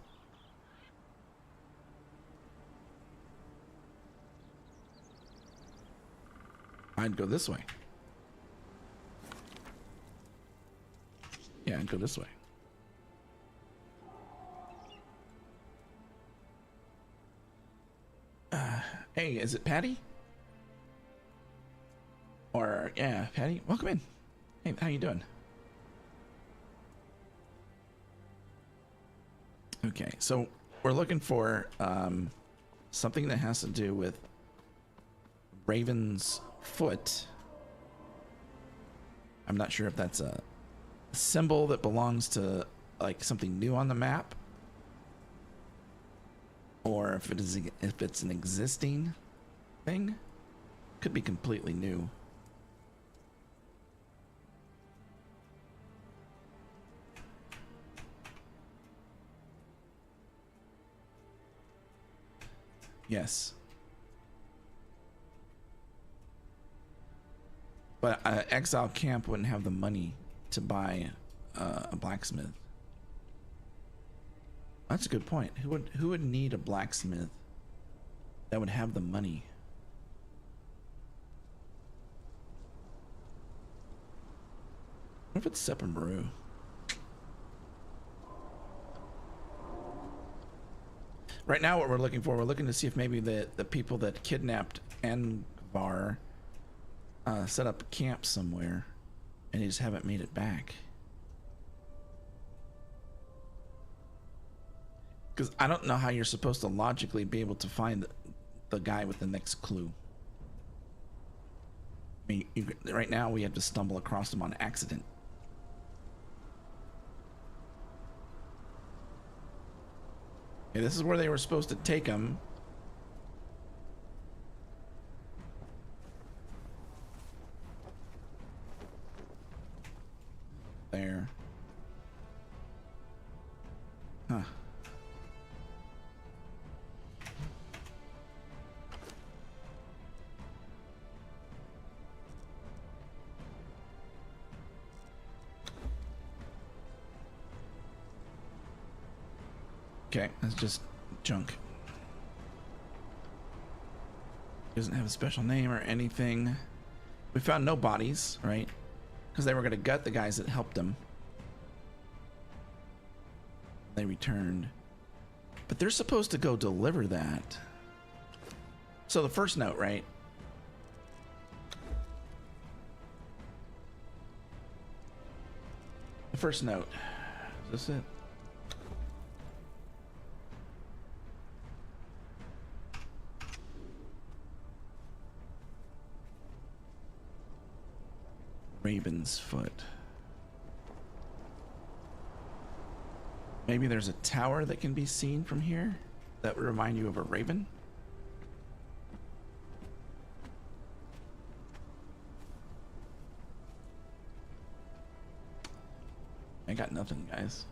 I'd go this way. Yeah, I'd go this way. Hey, is it Patty? Or, yeah, Patty, welcome in. Hey, how you doing? Okay, so we're looking for something that has to do with Raven's foot. I'm not sure if that's a symbol that belongs to like something new on the map, or if it's an existing thing, could be completely new. Yes. But Exile Camp wouldn't have the money to buy a blacksmith. That's a good point. Who would need a blacksmith that would have the money? What if it's Seppenbrew? Right now what we're looking for, we're looking to see if maybe the people that kidnapped Angvar set up camp somewhere and they just haven't made it back. Because I don't know how you're supposed to logically be able to find the guy with the next clue. I mean, right now we have to stumble across him on accident. Okay, this is where they were supposed to take him. There. Huh. Okay, that's just junk. Doesn't have a special name or anything. We found no bodies, right? Because they were going to gut the guys that helped them. They returned. But they're supposed to go deliver that. So the first note, right? The first note. Is this it? Raven's Foot. Maybe there's a tower that can be seen from here that would remind you of a raven. I got nothing, guys.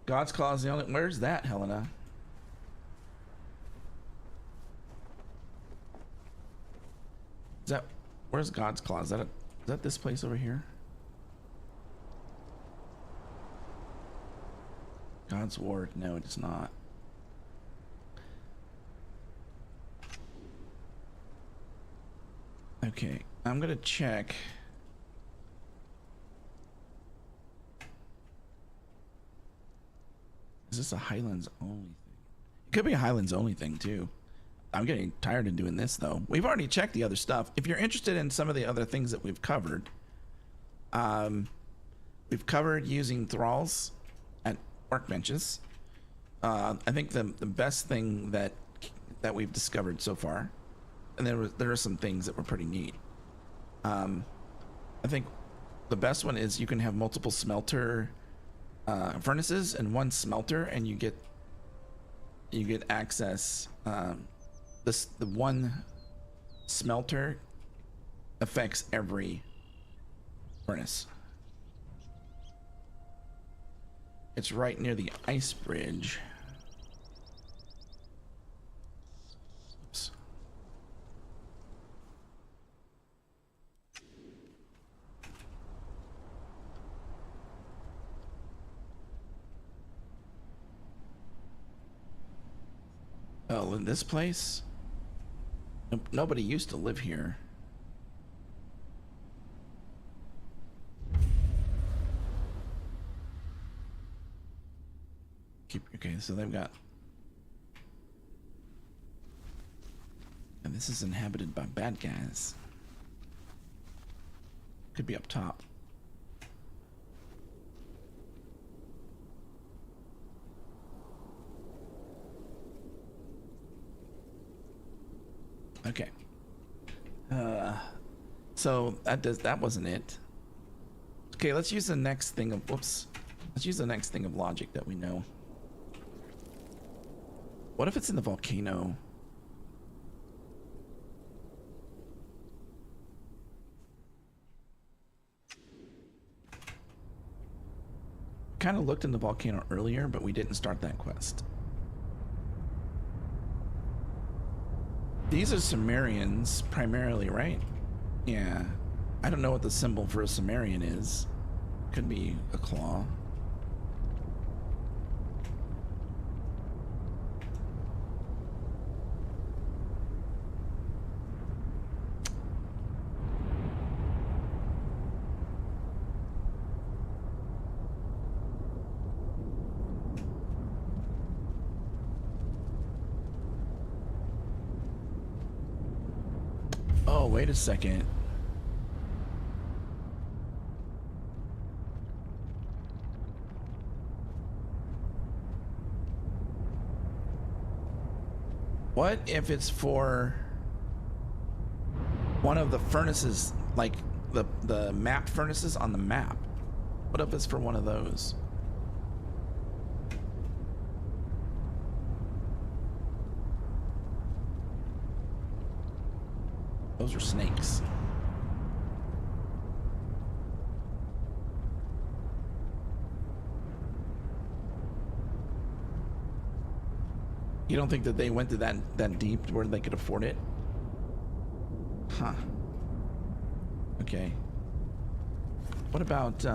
God's Claw is the only. Where's that, Helena? Is that? Where's God's Claw? Is that this place over here? God's Ward? No, it's not. Okay, I'm gonna check. Is this a Highlands only thing? It could be a Highlands only thing too. I'm getting tired of doing this though. We've already checked the other stuff. If you're interested in some of the other things that we've covered, we've covered using thralls at workbenches. I think the best thing that we've discovered so far, and there are some things that were pretty neat. I think the best one is you can have multiple smelter furnaces in one smelter, and you get access. The one smelter affects every furnace. It's right near the ice bridge. Oops. Oh, in this place? Nobody used to live here. Okay, so they've got... And this is inhabited by bad guys. Could be up top. Okay. So that wasn't it. Okay, let's use the next thing of let's use the next thing of logic that we know. What if it's in the volcano? Kind of looked in the volcano earlier, but we didn't start that quest. These are Sumerians primarily, right? Yeah. I don't know what the symbol for a Sumerian is. Could be a claw. Oh, wait a second. What if it's for one of the furnaces, like the map furnaces on the map? What if it's for one of those? Those are snakes. You don't think that they went to that deep where they could afford it? Huh. Okay. What about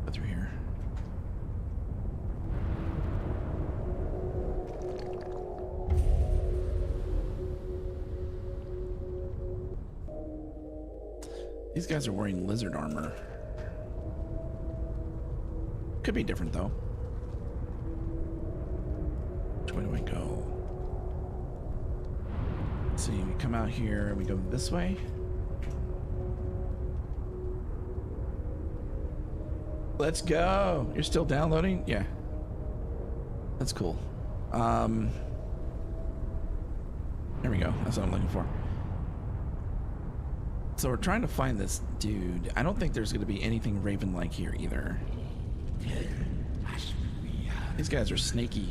go through here. These guys are wearing lizard armor. Could be different though. Which way do I go? Let's see, we come out here, we go this way. Let's go. You're still downloading? Yeah. That's cool. There we go. That's what I'm looking for. So we're trying to find this dude. I don't think there's going to be anything Raven-like here either. These guys are snaky.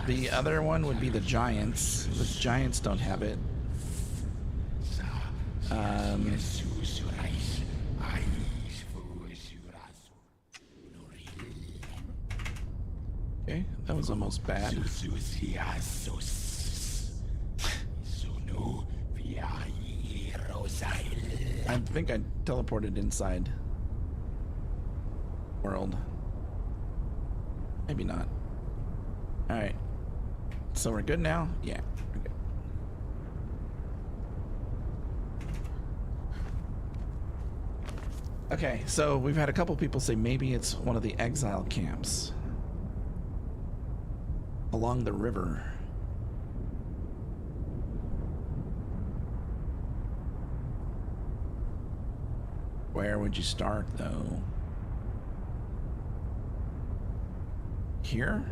The other one would be the giants. The giants don't have it. Okay, that was almost bad. I think I teleported inside world. Maybe not. Alright. So we're good now? Yeah, we're good. Okay, so we've had a couple people say maybe it's one of the exile camps along the river. Where would you start though? Here?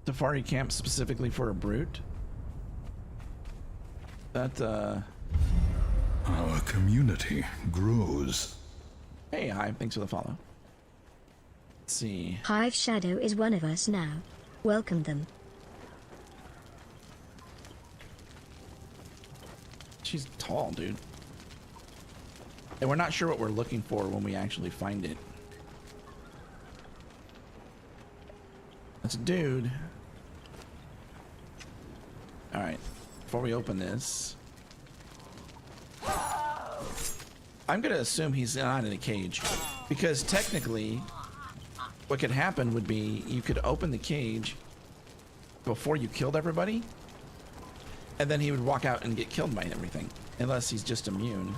Safari camp specifically for a brute? That Our community grows. Hey, Hive, thanks for the follow. Let's see. Hive Shadow is one of us now. Welcome them. She's tall, dude. And we're not sure what we're looking for when we actually find it. That's a dude. Alright, before we open this, I'm gonna assume he's not in a cage, because technically what could happen would be you could open the cage before you killed everybody, and then he would walk out and get killed by everything, unless he's just immune.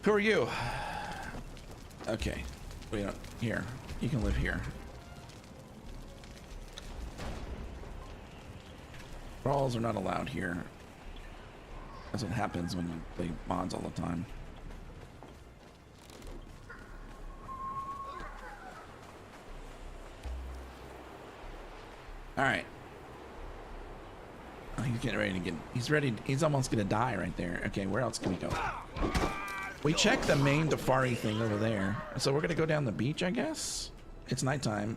Who are you? Okay, we don't, here, you can live here. Brawls are not allowed here. That's what happens when you play mods all the time. Alright. Oh, he's getting ready to get... He's ready... He's almost gonna die right there. Okay, where else can we go? We checked the main Dafari thing over there. So we're gonna go down the beach, I guess? It's nighttime.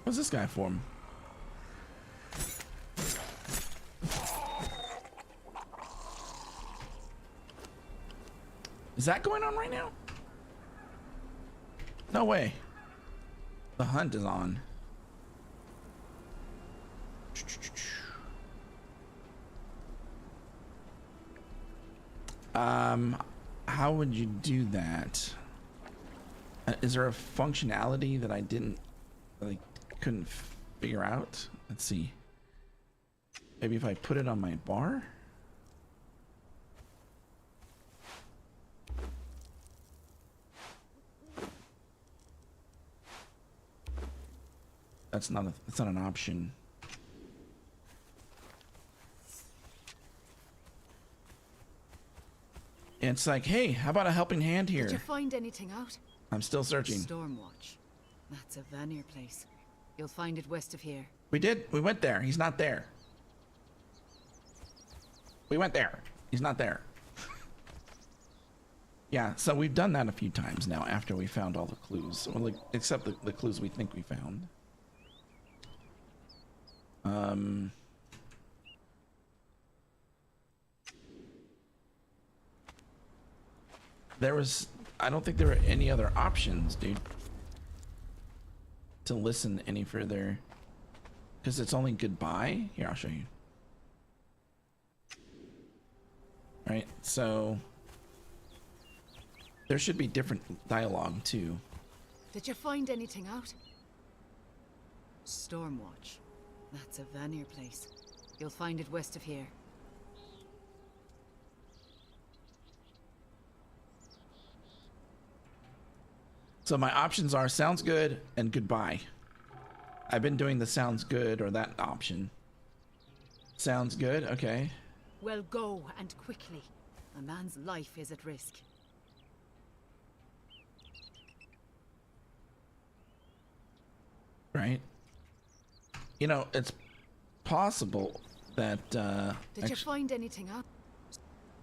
What's this guy for? Is that going on right now? No way. The hunt is on. How would you do that? Is there a functionality that I couldn't figure out? Let's see. Maybe if I put it on my bar? That's not an option. It's like, hey, how about a helping hand here? Did you find anything out? I'm still searching. Stormwatch. That's a Vanir place. You'll find it west of here. We did. We went there. He's not there. We went there. He's not there. Yeah, so we've done that a few times now after we found all the clues. Well, like, except the clues we think we found. I don't think there were any other options, dude, to listen any further, because it's only goodbye. Here, I'll show you. All right, so there should be different dialogue too. Did you find anything out? Stormwatch. That's a Vanir place. You'll find it west of here. So my options are sounds good and goodbye. I've been doing the sounds good or that option. Sounds good, okay. Well, go, and quickly. A man's life is at risk. Right. You know, it's possible that Did you find anything out?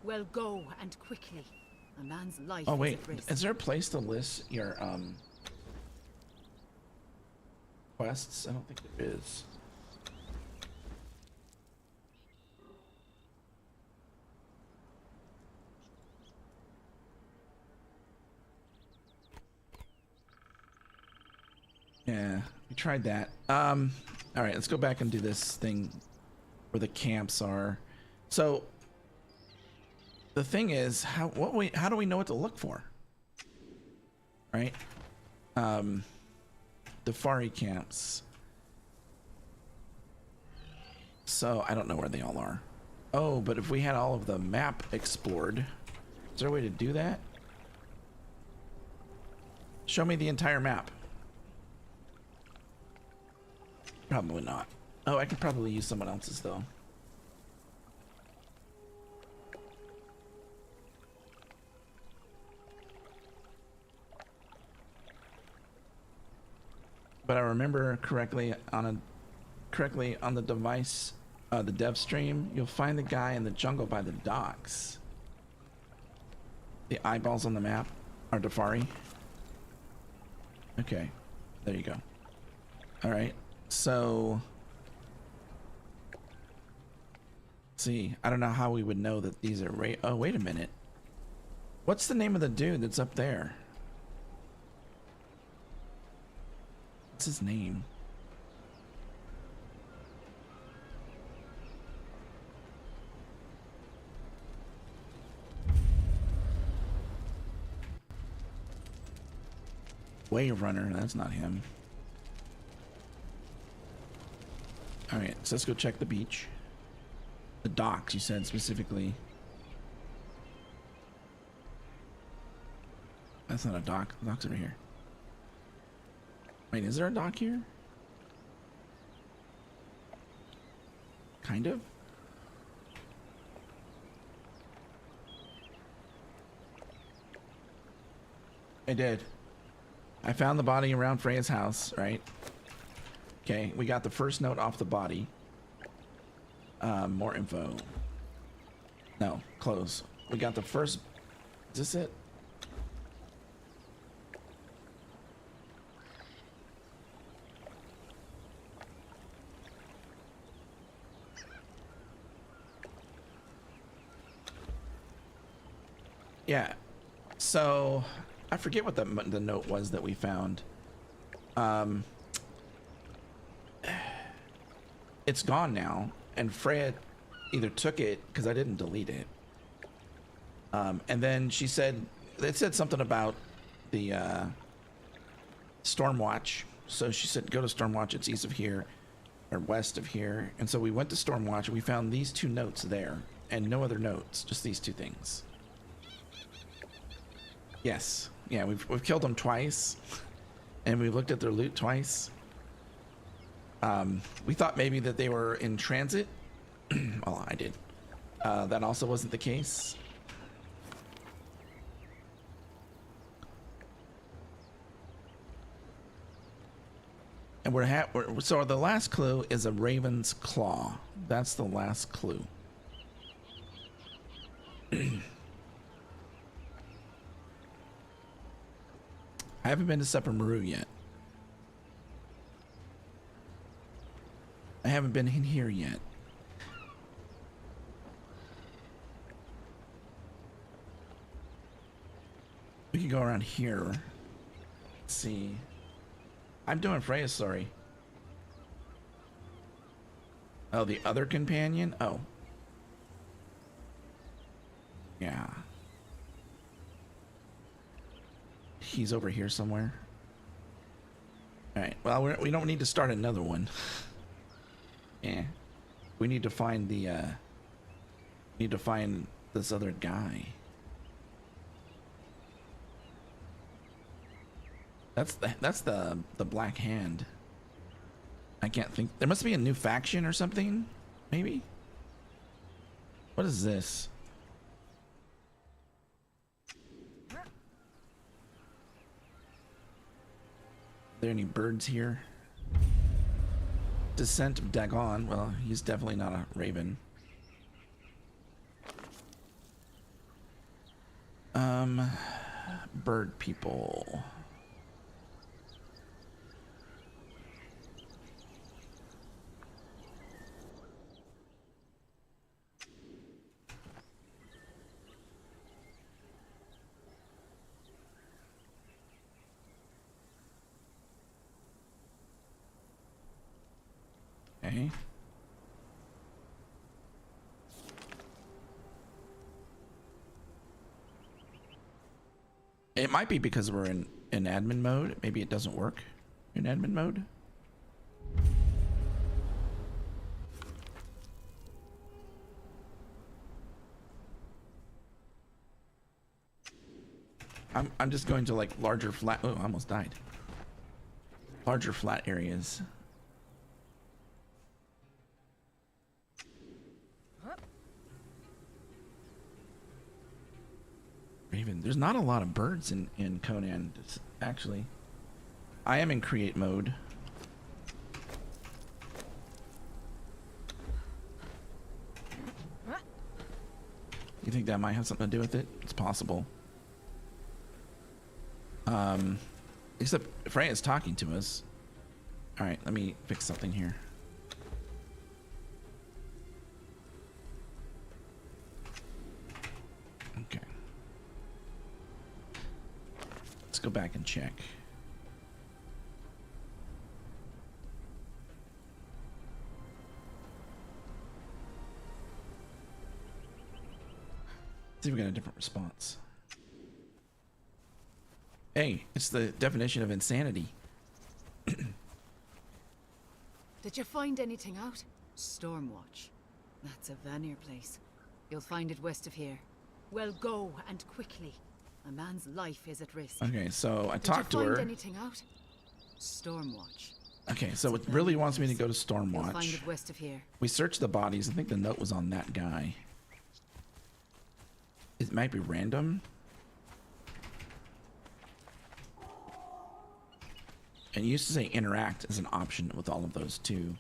Well, go, and quickly. A man's life oh wait, is at risk. is there a place to list your quests? I don't think there is. Yeah, we tried that. All right, let's go back and do this thing where the camps are. So the thing is, how do we know what to look for? Right? Dafari camps. So I don't know where they all are. Oh, but if we had all of the map explored, is there a way to do that? Show me the entire map. Probably not. Oh, I could probably use someone else's though. But I remember correctly on the device, the dev stream, you'll find the guy in the jungle by the docks. The eyeballs on the map are Dafari. Okay, there you go. All right, so see, I don't know how we would know that these are oh, wait a minute. What's the name of the dude that's up there? What's his name? Wave Runner, that's not him. Alright, so let's go check the beach. The docks, you said specifically. That's not a dock. The dock's over here. Wait, is there a dock here? Kind of. I did. I found the body around Freya's house, right? Okay, we got the first note off the body. More info. No, close. We got the first... Is this it? Yeah. So, I forget what the note was that we found. It's gone now, and Freya either took it because I didn't delete it. And then she said, it said something about the Stormwatch. So she said, go to Stormwatch, it's east of here, or west of here. And so we went to Stormwatch and we found these two notes there, and no other notes, just these two things. Yes, yeah, we've killed them twice, and we looked at their loot twice. We thought maybe that they were in transit. Well, I did. That also wasn't the case. And so the last clue is a raven's claw. That's the last clue. I haven't been to Supper Maru yet. I haven't been in here yet. We can go around here. Let's see. I'm doing Freya's story. Oh, the other companion? Oh. Yeah. He's over here somewhere. Alright, well, we don't need to start another one. Yeah. We need to find the, need to find this other guy. That's the Black Hand. I can't think. There must be a new faction or something, maybe? What is this? Are there any birds here? Descent of Dagon. Well, he's definitely not a raven. Bird people. Okay. It might be because we're in admin mode. Maybe it doesn't work in admin mode. I'm just going to like larger flat. Oh, I almost died. Larger flat areas. Raven. There's not a lot of birds in Conan, actually. I am in create mode. You think that might have something to do with it? It's possible. Except Freya's talking to us. All right, let me fix something here. Okay. Let's go back and check. See if we got a different response. Hey, it's the definition of insanity. Did you find anything out? Stormwatch. That's a Vanir place. You'll find it west of here. Well, go, and quickly. A man's life is at risk. Okay, so I talked to her. Did you find anything out? Stormwatch. Okay, so it really wants me to go to You'll find Stormwatch. it west of here. We searched the bodies. I think the note was on that guy. It might be random. And it used to say interact as an option with all of those too.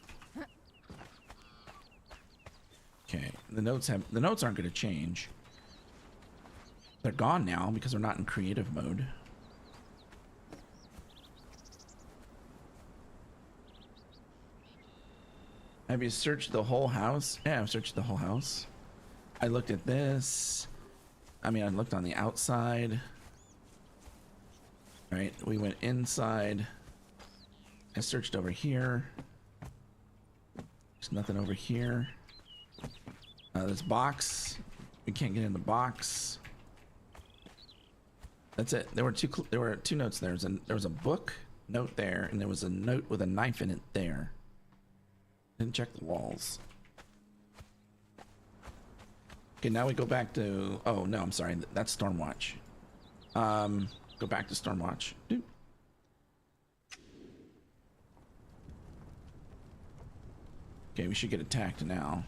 Okay, the notes aren't going to change. They're gone now because we're not in creative mode. Have you searched the whole house? Yeah, I've searched the whole house. I looked at this. I mean, I looked on the outside. Right, we went inside. I searched over here. There's nothing over here. This box. We can't get in the box. That's it. There were two notes there. There was a book note there, and there was a note with a knife in it there. Didn't check the walls. Okay, now we go back to... Oh, no, I'm sorry. That's Stormwatch. Go back to Stormwatch. Doop. Okay, we should get attacked now.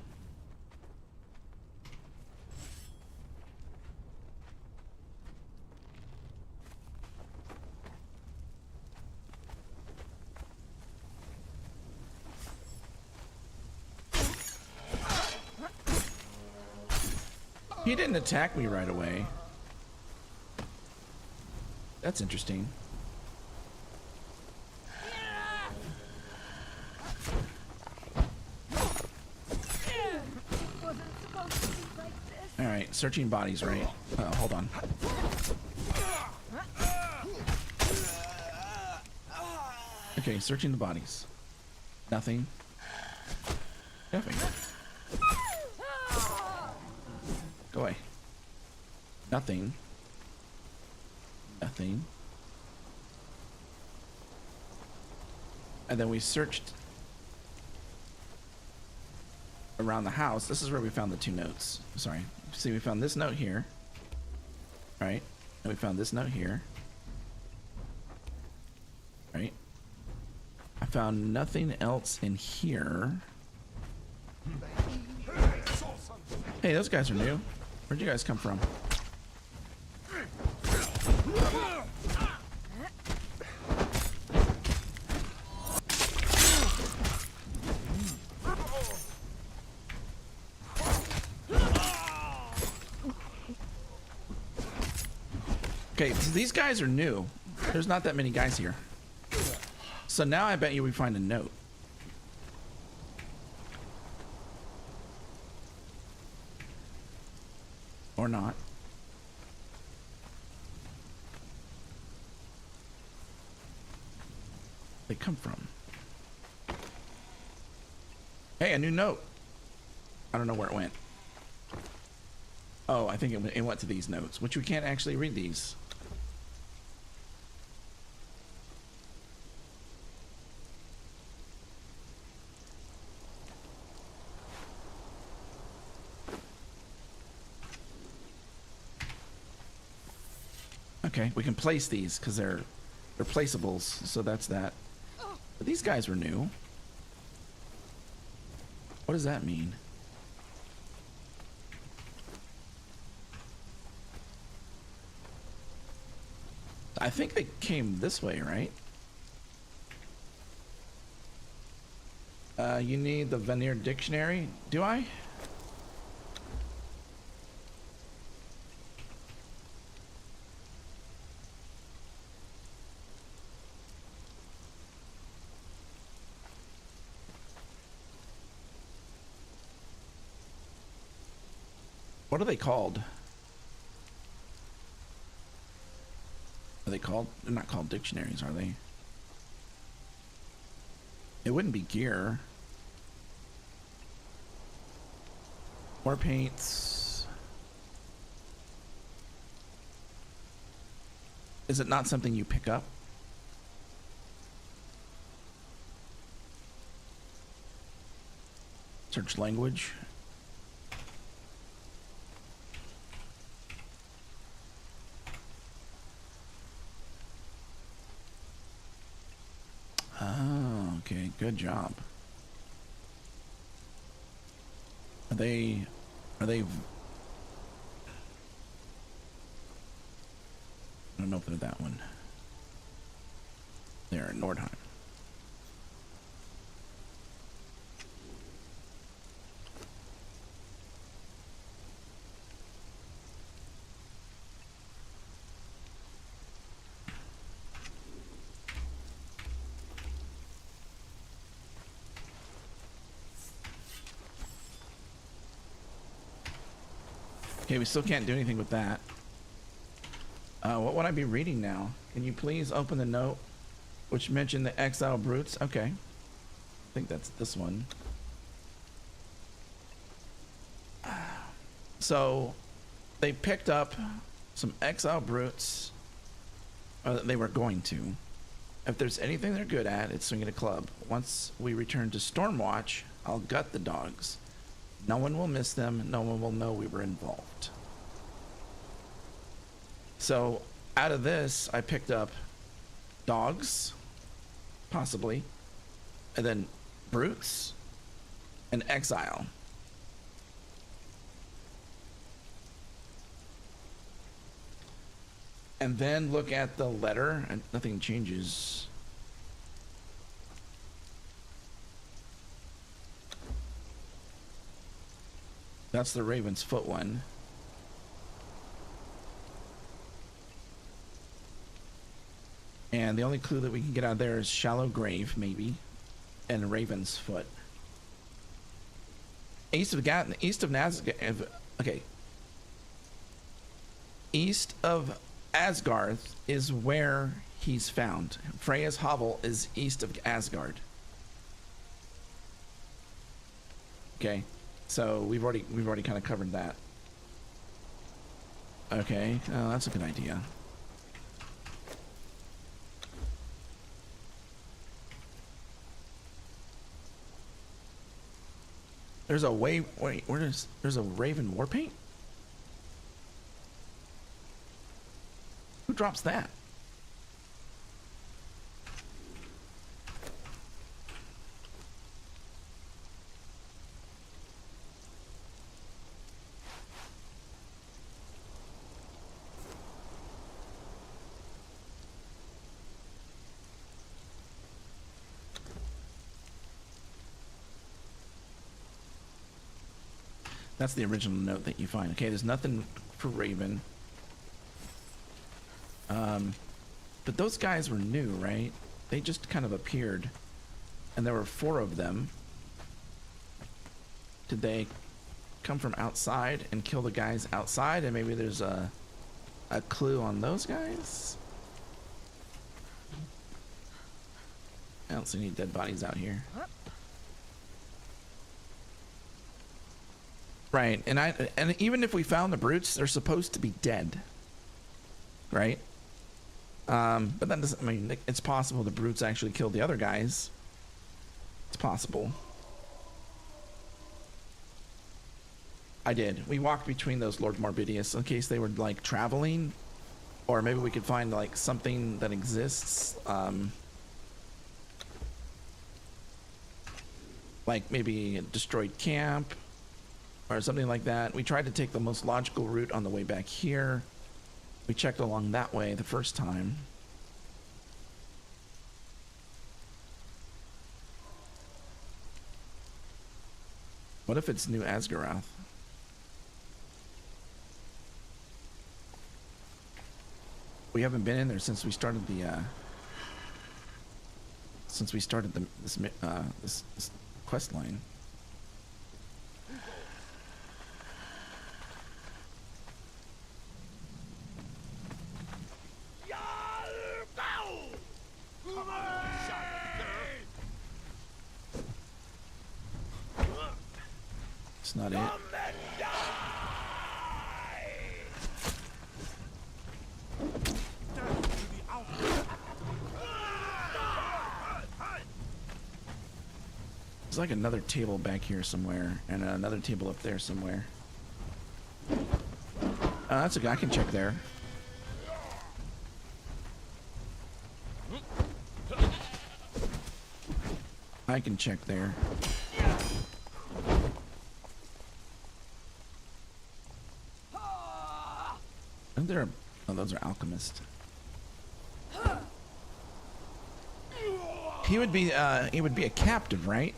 He didn't attack me right away. That's interesting. Alright, searching bodies, right? Hold on. Okay, searching the bodies. Nothing. Nothing. Go away. Nothing. Nothing. And then we searched around the house. This is where we found the two notes. Sorry. See, we found this note here. Right? And we found this note here. Right? I found nothing else in here. Hey, those guys are new. Where'd you guys come from? Okay, so these guys are new. There's not that many guys here. So now I bet you we find a note. Or not. They come from. Hey, a new note. I don't know where it went. Oh, I think it went to these notes, which we can't actually read these. Okay, we can place these because they're placeables, so that's that. But these guys were new. What does that mean? I think they came this way, right? You need the Veneer Dictionary. Do I? What are they called? Are they called? They're not called dictionaries, are they? It wouldn't be gear. War paints. Is it not something you pick up? Search language. Okay, good job. Are they I don't know if they're that one. They're in Nordheim. Okay, we still can't do anything with that. What would I be reading now? Can you please open the note which mentioned the exile brutes? Okay. I think that's this one. So they picked up some exile brutes, or they were going to. If there's anything they're good at, it's swinging a club. Once we return to Stormwatch, I'll gut the dogs. No one will miss them. No one will know we were involved. So out of this, I picked up dogs, possibly, and then brutes and exile. And then look at the letter, and nothing changes. That's the Raven's Foot one. And the only clue that we can get out of there is Shallow Grave, maybe, and Raven's Foot. East of Nazgûl. Okay. East of Asgarth is where he's found. Freya's hovel is east of Asgard. Okay, so we've already kind of covered that. Okay, that's a good idea. There's a there's a Raven Warpaint? Who drops that? That's the original note that you find. Okay, there's nothing for Raven. But those guys were new, right? They just kind of appeared. And there were 4 of them. Did they come from outside and kill the guys outside? And maybe there's a clue on those guys? I don't see any dead bodies out here. Right, and even if we found the brutes, they're supposed to be dead, right? But that doesn't mean it's possible the brutes actually killed the other guys. It's possible. I did. We walked between those Lord Morbidius in case they were like traveling, or maybe we could find like something that exists, like maybe a destroyed camp or something like that. We tried to take the most logical route on the way back here. We checked along that way the first time. What if it's New Asgaroth? We haven't been in there since we started the this quest line. It's not it. There's like another table back here somewhere, and another table up there somewhere. That's a guy. I can check there. I can check there. And there are, oh, those are alchemists. He would be a captive, right?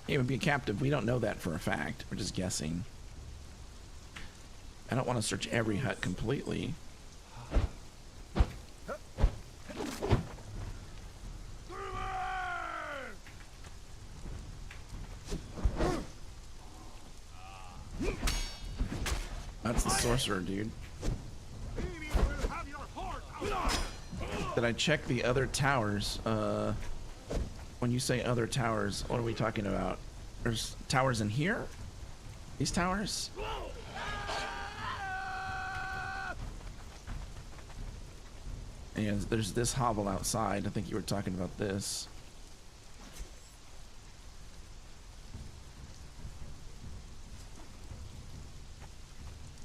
He would be a captive. We don't know that for a fact. We're just guessing. I don't want to search every hut completely. That's the sorcerer, dude. Did I check the other towers? When you say other towers, what are we talking about? There's towers in here? These towers? And there's this hovel outside. I think you were talking about this.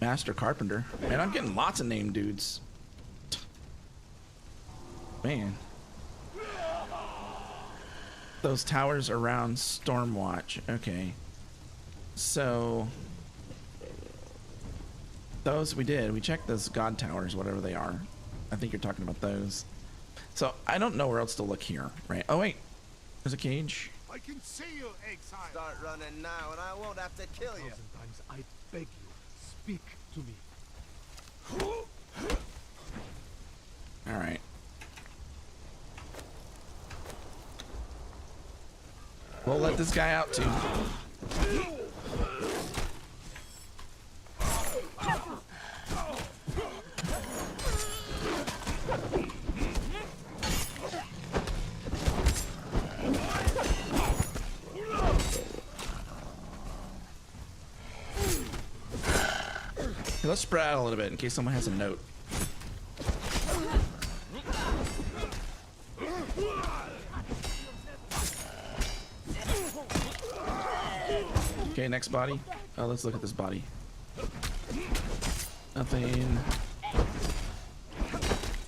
Master Carpenter. Man, I'm getting lots of name dudes. Man. Those towers around Stormwatch. Okay. So those we did. We checked those god towers, whatever they are. I think you're talking about those. So I don't know where else to look here, right? Oh wait, there's a cage. I can see you, Exile. Start running now, and I won't have to kill you. 1,000 times I beg you, speak to me. All right. We'll let this guy out too. Let's spread out a little bit in case someone has a note. Okay, next body. Oh, let's look at this body. Nothing.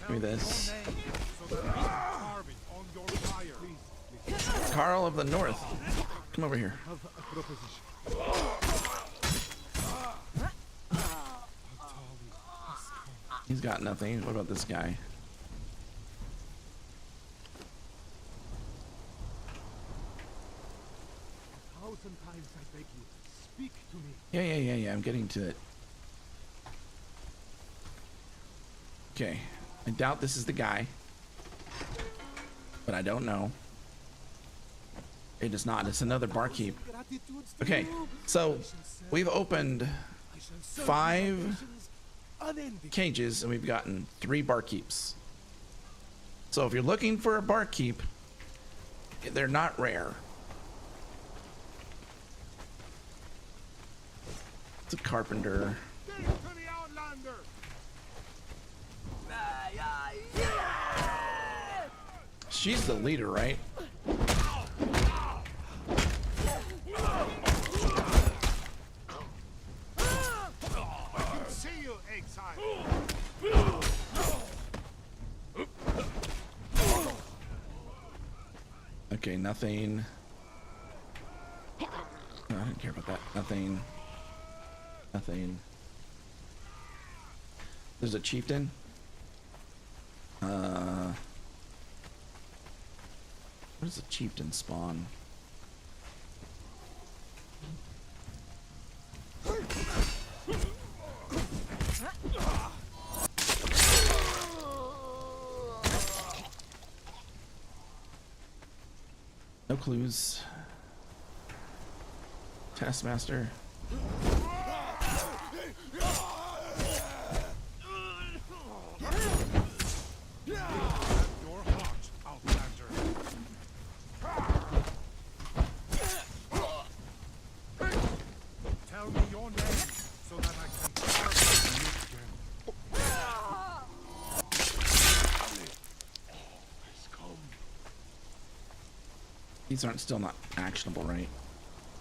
Give me this. Carl of the North. Come over here. He's got nothing. What about this guy? Times I beg you, speak to me. Yeah. I'm getting to it. Okay. I doubt this is the guy. But I don't know. It is not. It's another barkeep. Okay. So we've opened 5 cages and we've gotten 3 barkeeps. So if you're looking for a barkeep, they're not rare. It's a carpenter. She's the leader, right? Okay, nothing. No, I didn't care about that. Nothing. There's a chieftain. Where does a chieftain spawn? No clues. Taskmaster. These aren't still not actionable, right?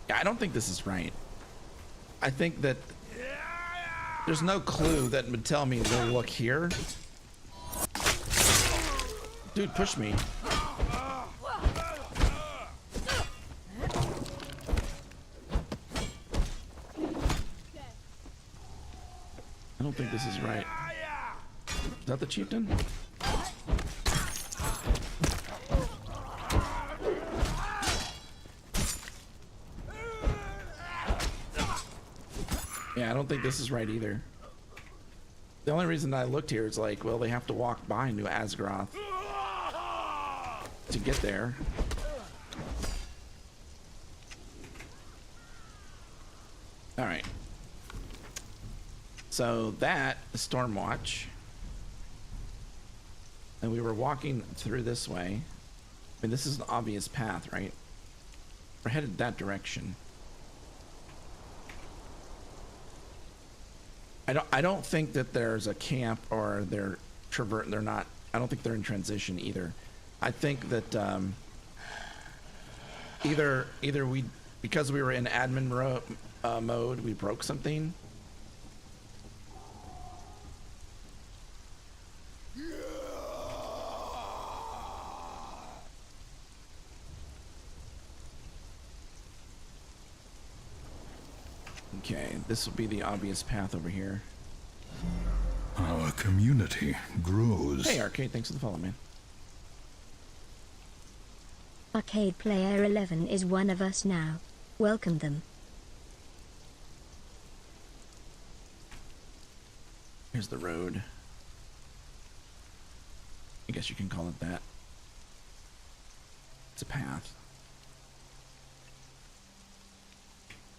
Yeah, I don't think this is right. I think that there's no clue that would tell me to look here. Dude, push me. this is right. Is that the chieftain? Yeah, I don't think this is right either. The only reason I looked here is like, well, they have to walk by New Asgaroth to get there. All right. So that is Stormwatch. And we were walking through this way. I mean, this is an obvious path, right? We're headed that direction. I don't think that there's a camp or they're not. I don't think they're in transition either. I think that either we, because we were in admin mode, we broke something. Okay, this will be the obvious path over here. Our community grows. Hey, Arcade, thanks for the follow, man. Arcade Player 11 is one of us now. Welcome them. Here's the road. I guess you can call it that. It's a path.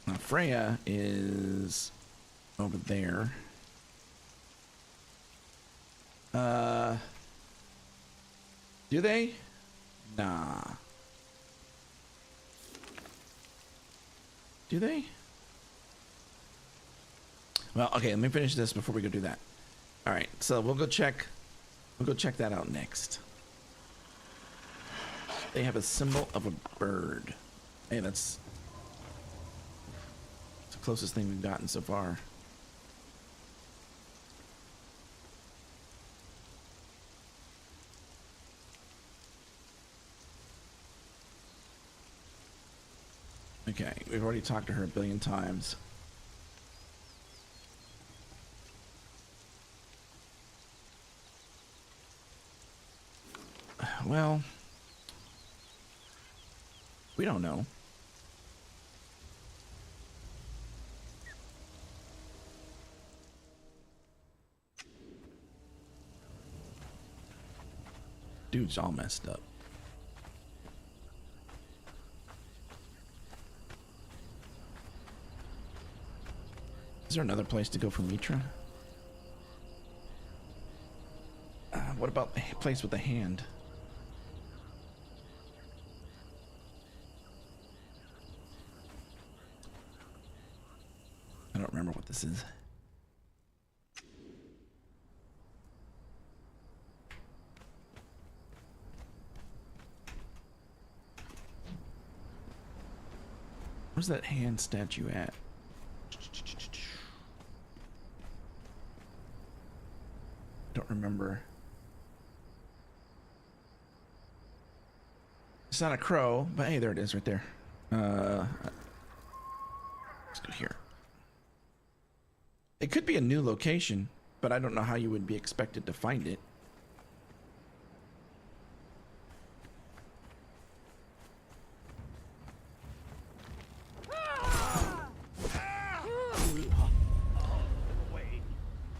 Now Freya is over there. Do they? Nah. Do they? Well, okay, let me finish this before we go do that. All right, so we'll go check that out next. They have a symbol of a bird. Hey, that's the closest thing we've gotten so far. Okay, we've already talked to her a billion times. Well, we don't know. Dude's all messed up. Is there another place to go for Mitra? What about the place with the hand? I don't remember what this is. Where's that hand statue at? Don't remember. It's not a crow, but hey, there it is right there. Let's go here. It could be a new location, but I don't know how you would be expected to find it.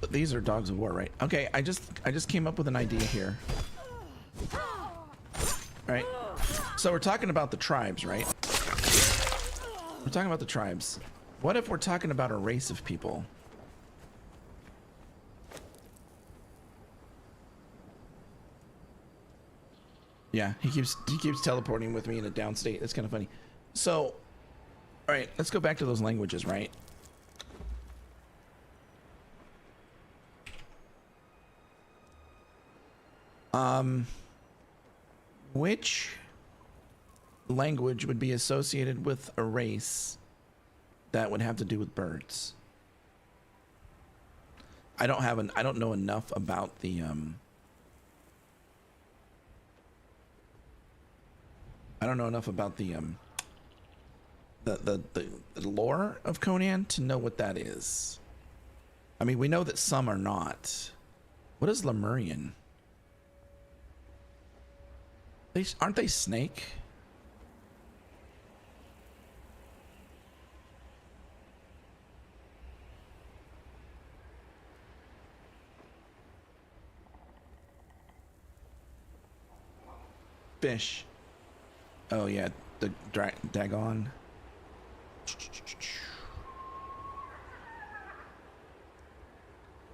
But these are dogs of war, right? Okay, I just came up with an idea here. Right? So we're talking about the tribes, right? We're talking about the tribes. What if we're talking about a race of people? Yeah, he keeps teleporting with me in a downstate. That's kind of funny. So, all right, let's go back to those languages, right? Which language would be associated with a race that would have to do with birds? I don't know enough about the I don't know enough about the lore of Conan to know what that is. I mean, we know that some are not. What is Lemurian? Aren't they snake? Fish. Oh yeah, the Dagon.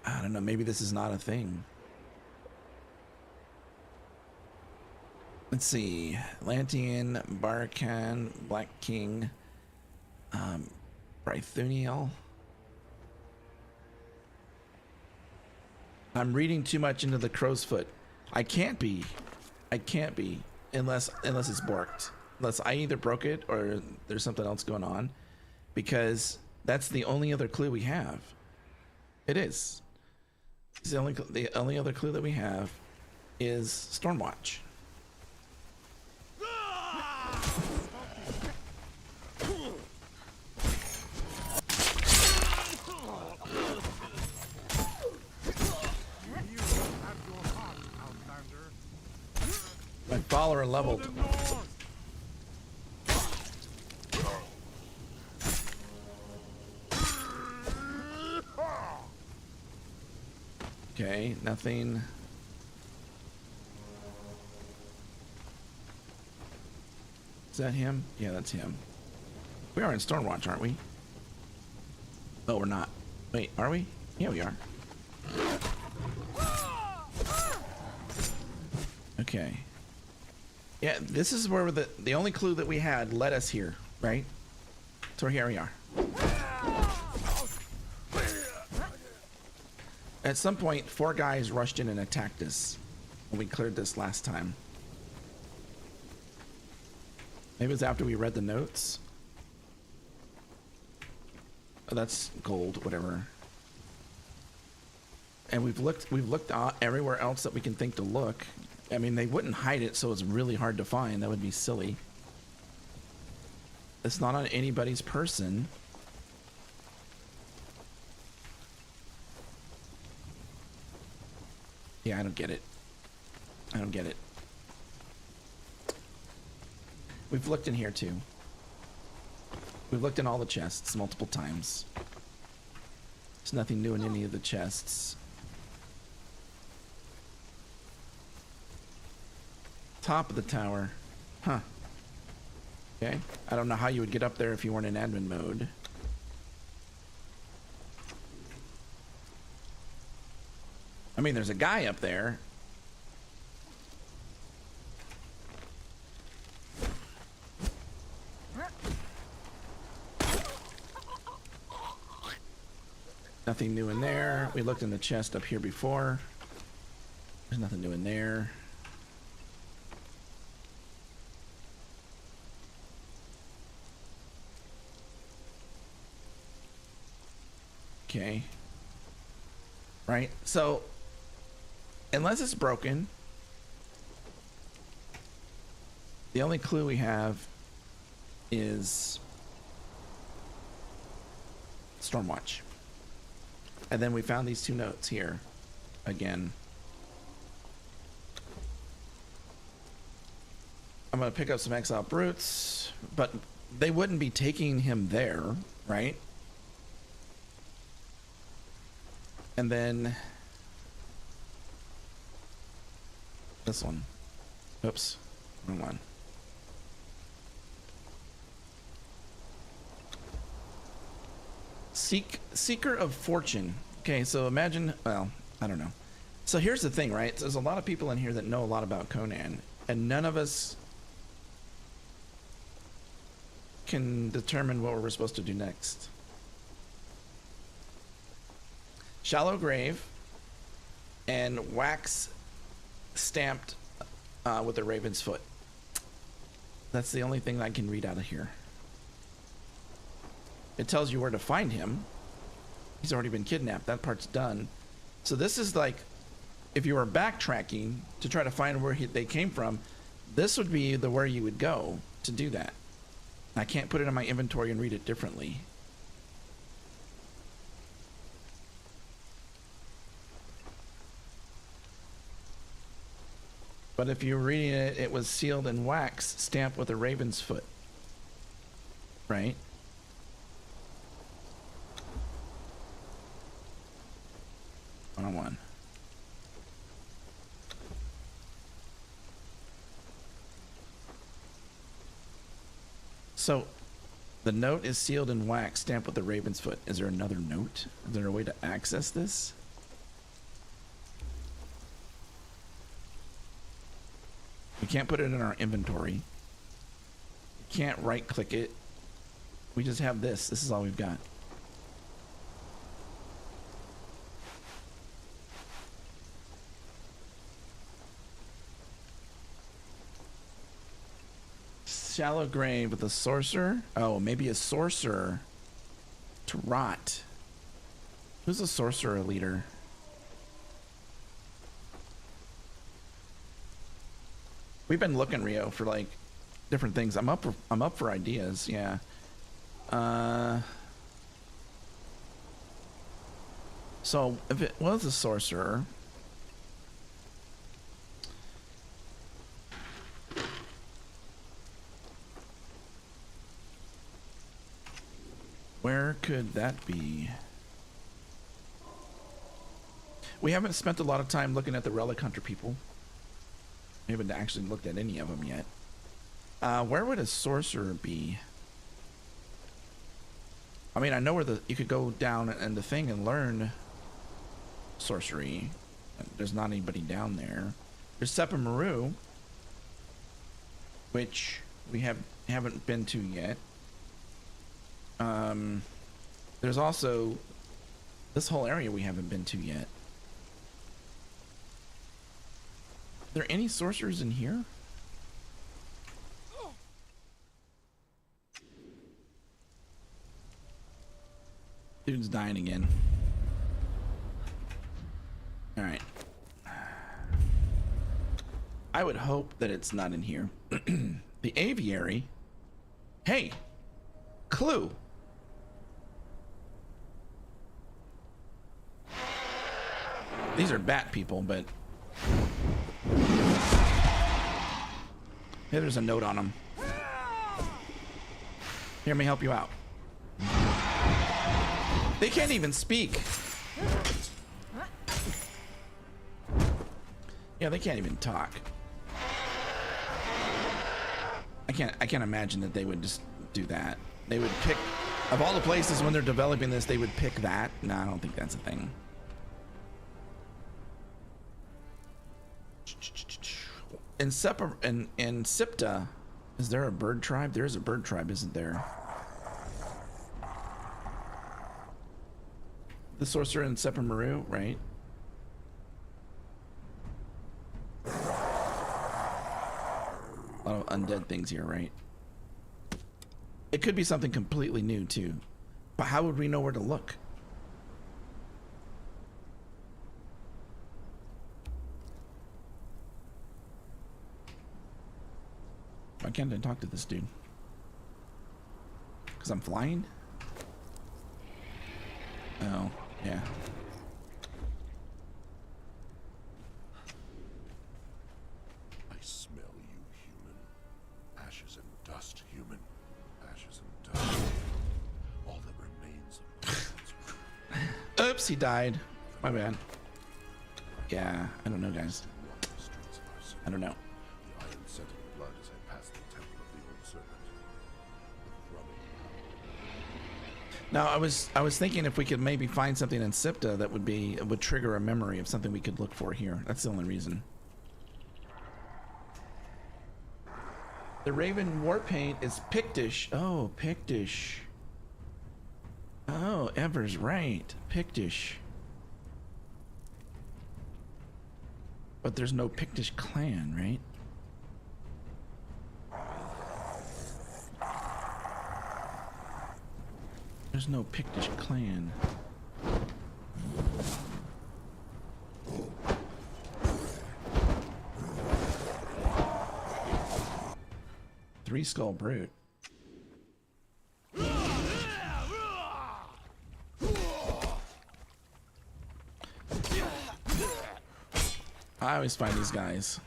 I don't know, maybe this is not a thing. Let's see. Lantian, Barkan, Black King, Brythuniel. I'm reading too much into the crow's foot. I can't be. Unless it's borked. Unless I either broke it or there's something else going on. Because that's the only other clue we have. It is. It's the only other clue that we have is Stormwatch. My follower leveled. Okay, nothing. Is that him? Yeah, that's him. We are in Stormwatch, aren't we? Oh, we're not. Wait, are we? Yeah, we are. Okay. Yeah, this is where the only clue that we had led us here, right? So here we are. At some point, 4 guys rushed in and attacked us when we cleared this last time. Maybe it was after we read the notes. Oh, that's gold, whatever. And we've looked everywhere else that we can think to look. I mean, they wouldn't hide it, so it's really hard to find. That would be silly. It's not on anybody's person. Yeah, I don't get it. I don't get it. We've looked in here too. We've looked in all the chests multiple times. There's nothing new in any of the chests. Top of the tower. Huh. Okay. I don't know how you would get up there if you weren't in admin mode. I mean, there's a guy up there. Nothing new in there. We looked in the chest up here before. There's nothing new in there. Okay. Right? So, unless it's broken, the only clue we have is Stormwatch. And then we found these 2 notes here again. I'm going to pick up some exile brutes, but they wouldn't be taking him there, right? And then this one. Oops, wrong one. Seeker of Fortune. Okay, so imagine, well, I don't know. So here's the thing, right? There's a lot of people in here that know a lot about Conan, and none of us can determine what we're supposed to do next. Shallow grave and wax stamped with a raven's foot. That's the only thing I can read out of here. It tells you where to find him. He's already been kidnapped. That part's done. So this is like, if you were backtracking to try to find where they came from, this would be the where you would go to do that. I can't put it in my inventory and read it differently. But if you're reading it, it was sealed in wax, stamped with a raven's foot. Right? One-on-one. So, the note is sealed in wax, stamped with the raven's foot. Is there another note? Is there a way to access this? We can't put it in our inventory. We can't right-click it. We just have this. This is all we've got. Shallow grave with a sorcerer. Oh, maybe a sorcerer to rot. Who's a sorcerer leader? We've been looking, Rio, for like different things. I'm up for ideas. Yeah. So if it was a sorcerer, where could that be? We haven't spent a lot of time looking at the Relic Hunter people. We haven't actually looked at any of them yet. Where would a sorcerer be? I mean, I know where you could go down and the thing and learn sorcery. There's not anybody down there. There's Sepa Maru, which we haven't been to yet. There's also this whole area we haven't been to yet. Are there any sorcerers in here? Dude's dying again. All right. I would hope that it's not in here. The aviary. Hey, clue. These are bat people, but hey, there's a note on them. Here, let me help you out. They can't even speak. Yeah, they can't even talk. I can't imagine that they would just do that. They would pick, of all the places when they're developing this, they would pick that. No, I don't think that's a thing. In Sipta, is there a bird tribe? There is a bird tribe, isn't there? The sorcerer in Sepa Maru, right? A lot of undead things here, right? It could be something completely new too, but how would we know where to look? Why can't I talk to this dude? Because I'm flying? Oh, yeah. I smell you, human. Ashes and dust, human. Ashes and dust. All that remains of Oops, he died. My bad. Yeah, I don't know, guys. I don't know. The iron scent of blood as I pass the temple of the old serpent. The thrumming. Now, I was thinking if we could maybe find something in Sipta that would trigger a memory of something we could look for here. That's the only reason. The Raven war paint is Pictish. Oh, Pictish. Oh, Ever's right. Pictish. But there's no Pictish clan, right? There's no Pictish clan. Three Skull Brute. I always find these guys.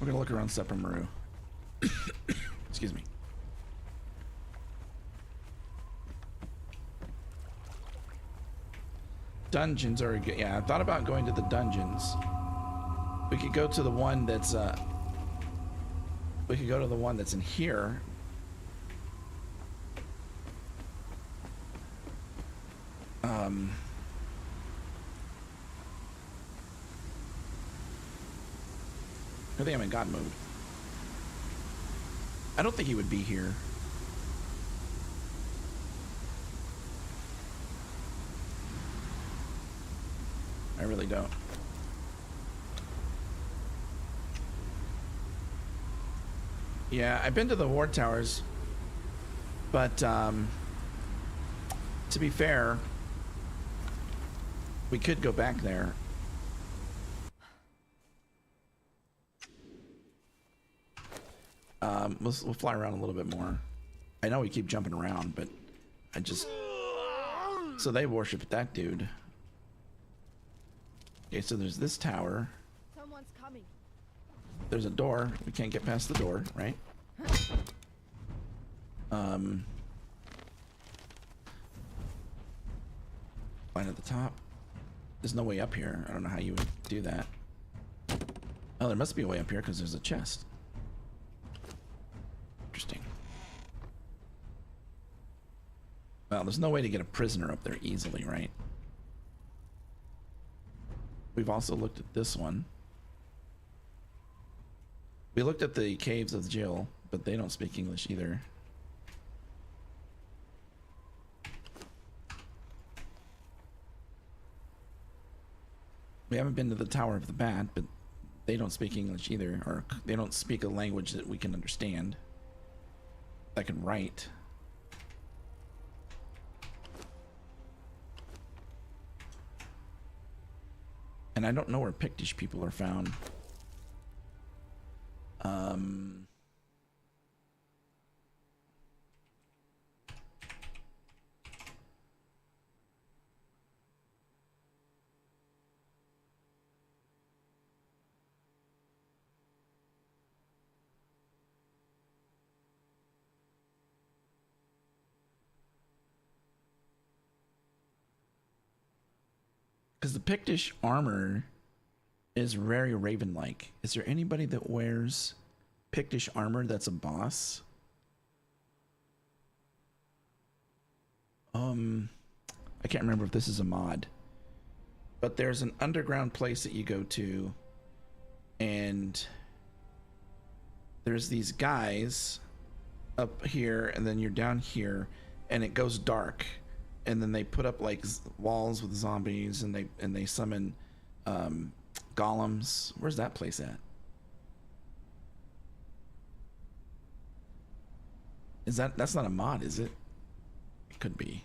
We're gonna look around Sepamaru. Excuse me. Dungeons are good. Yeah, I thought about going to the dungeons. We could go to the one that's we could go to the one that's in here. I think I'm in God mode. I don't think he would be here. I really don't. Yeah, I've been to the ward towers, but to be fair, we could go back there. We'll fly around a little bit more. I know we keep jumping around, but I just... So they worship that dude. Okay, so there's this tower. Someone's coming. There's a door. We can't get past the door, right? Line at the top. There's no way up here. I don't know how you would do that. Oh, there must be a way up here because there's a chest. Interesting. Well, there's no way to get a prisoner up there easily, right? We've also looked at this one. We looked at the caves of Jill, but they don't speak English either. We haven't been to the Tower of the Bat, but they don't speak English either, or they don't speak a language that we can understand. I can write. And I don't know where Pictish people are found. Because the Pictish armor is very Raven-like. Is there anybody that wears Pictish armor that's a boss? I can't remember if this is a mod. But there's an underground place that you go to, and there's these guys up here, and then you're down here, and it goes dark. And then they put up like walls with zombies, and they summon golems. Where's that place at? Is that's not a mod, is it? It could be.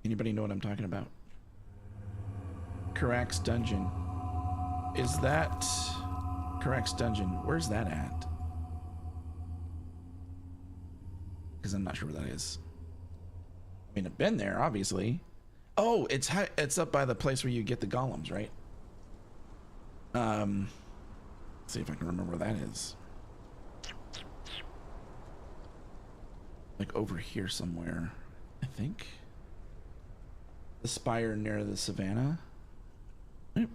Anybody know what I'm talking about? Karak's dungeon. Is that Karak's dungeon? Where's that at? Because I'm not sure where that is. I mean, I've been there, obviously. Oh, it's up by the place where you get the golems, right? Let's see if I can remember where that is. Like over here somewhere, I think. The spire near the savannah. Yep.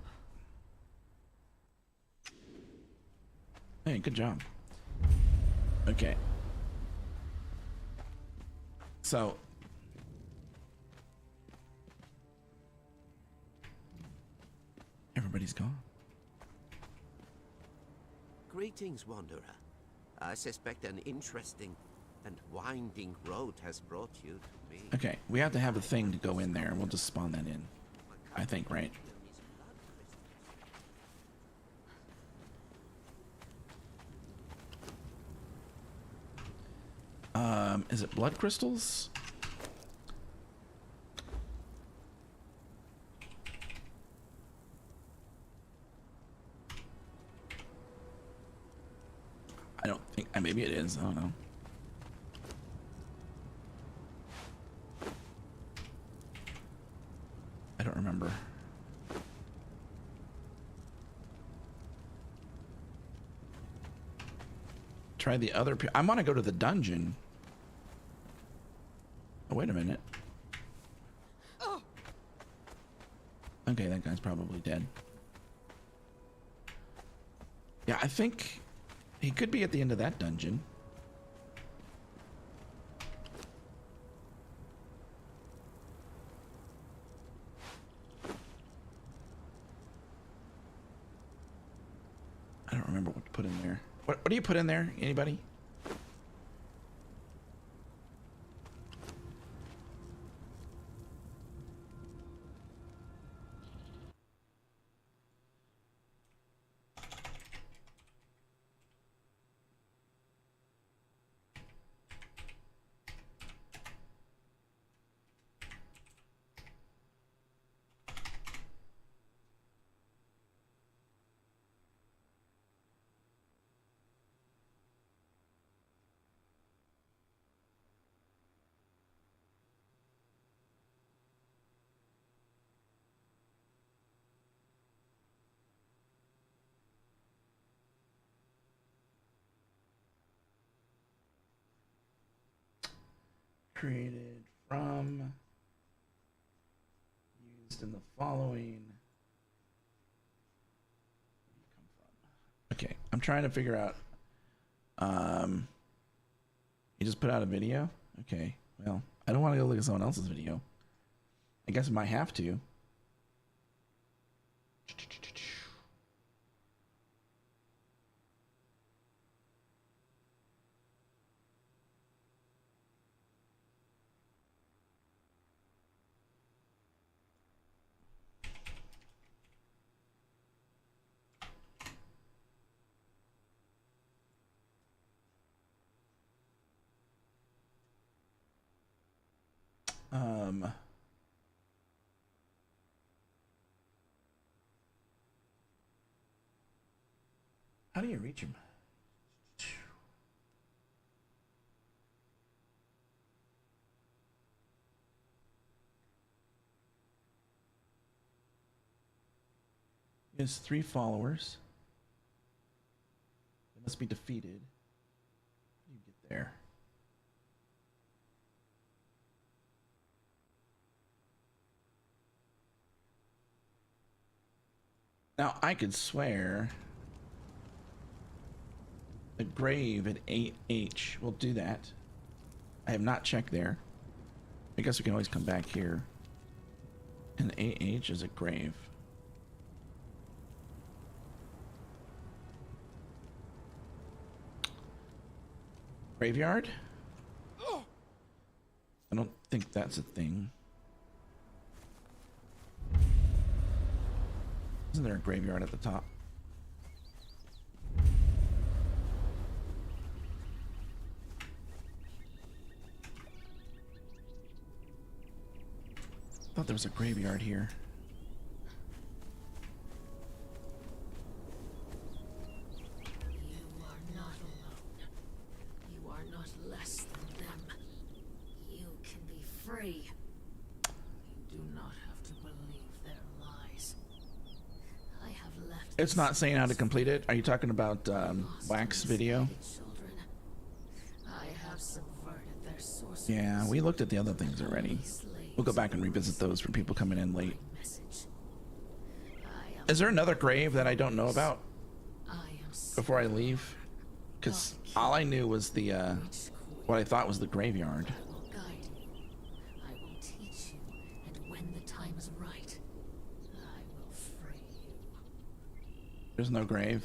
Hey, good job. Okay. So, everybody's gone. Greetings, Wanderer. I suspect an interesting and winding road has brought you to me. Okay, we have to have a thing to go in there, and we'll just spawn that in. I think, right? Is it blood crystals? I don't think, maybe it is, I don't know. I don't remember. try the other. I want to go to the dungeon. Oh, wait a minute. Okay, that guy's probably dead. Yeah, I think he could be at the end of that dungeon. I don't remember what to put in there. What do you put in there? Anybody? Created from, used in the following. Okay, I'm trying to figure out. You just put out a video? Okay, well, I don't want to go look at someone else's video. I guess I might have to. How do you reach him? He has 3 followers. They must be defeated. You get there. Now I could swear the grave at 8H. We'll do that. I have not checked there. I guess we can always come back here. And 8H is a grave. Graveyard? I don't think that's a thing. Isn't there a graveyard at the top? I thought there was a graveyard here. You are not alone. You are not less than them. You can be free. You do not have to believe their lies. I have left. It's not saying how to complete it. Are you talking about Wax video? I have subverted their sorcery. Yeah, we looked at the other things already. We'll go back and revisit those for people coming in late. Is there another grave that I don't know about before I leave? Because all I knew was the what I thought was the graveyard. I will guide you. I will teach you, and when the time is right, I will free you. There's no grave.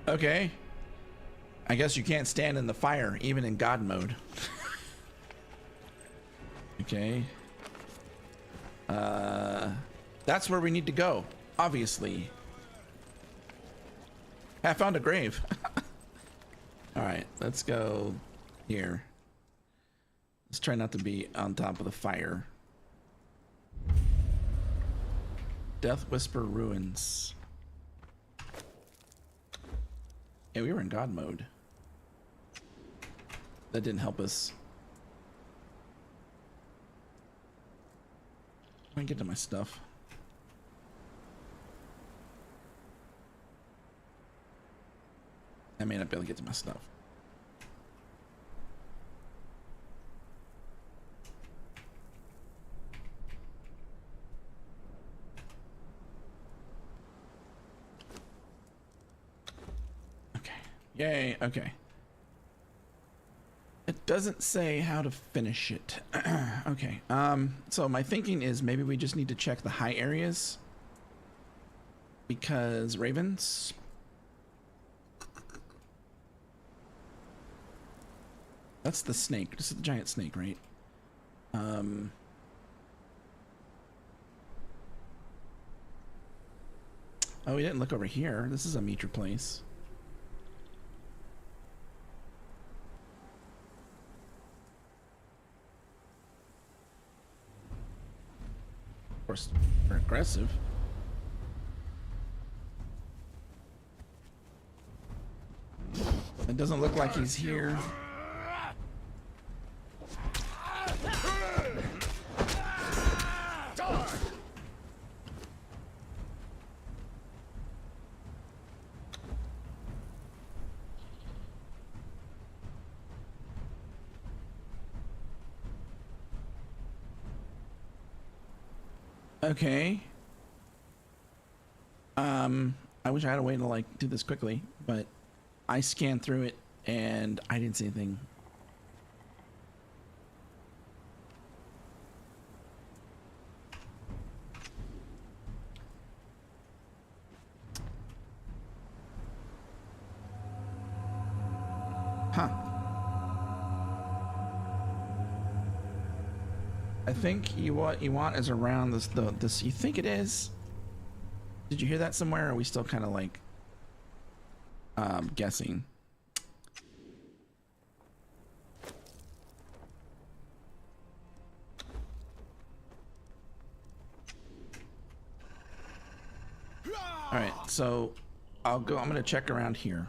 Okay. I guess you can't stand in the fire, even in God mode. Okay. That's where we need to go, obviously. I found a grave. Alright, let's go here. Let's try not to be on top of the fire. Death Whisper Ruins. Yeah, we were in God mode. That didn't help us. Let me get to my stuff. I may not be able to get to my stuff. Okay. Yay. Okay. It doesn't say how to finish it. Okay. So my thinking is maybe we just need to check the high areas because ravens. That's the snake. This is the giant snake, right? Oh, we didn't look over here. This is a Mitra place. Of course, we're aggressive. It doesn't look like he's here. Okay. I wish I had a way to like do this quickly, but I scanned through it and I didn't see anything. Huh. I think what you want is around this. This you think it is? Did you hear that somewhere? Or are we still kind of like guessing? All right, so I'll go. I'm gonna check around here.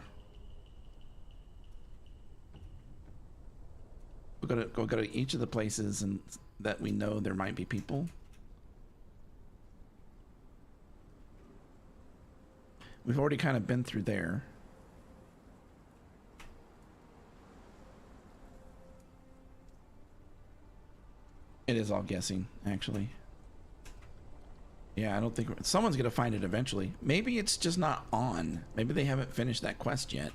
We're gonna go to each of the places and that we know there might be people. We've already kind of been through there. It is all guessing, actually. Yeah, I don't think someone's gonna find it eventually. Maybe it's just not on. Maybe they haven't finished that quest yet.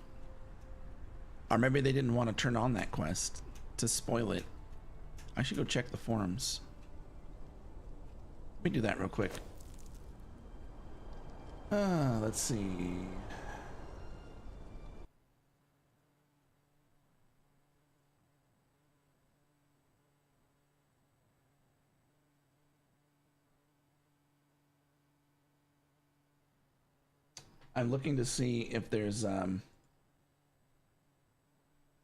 Or maybe they didn't want to turn on that quest to spoil it. I should go check the forums. Let me do that real quick. Let's see. I'm looking to see if there's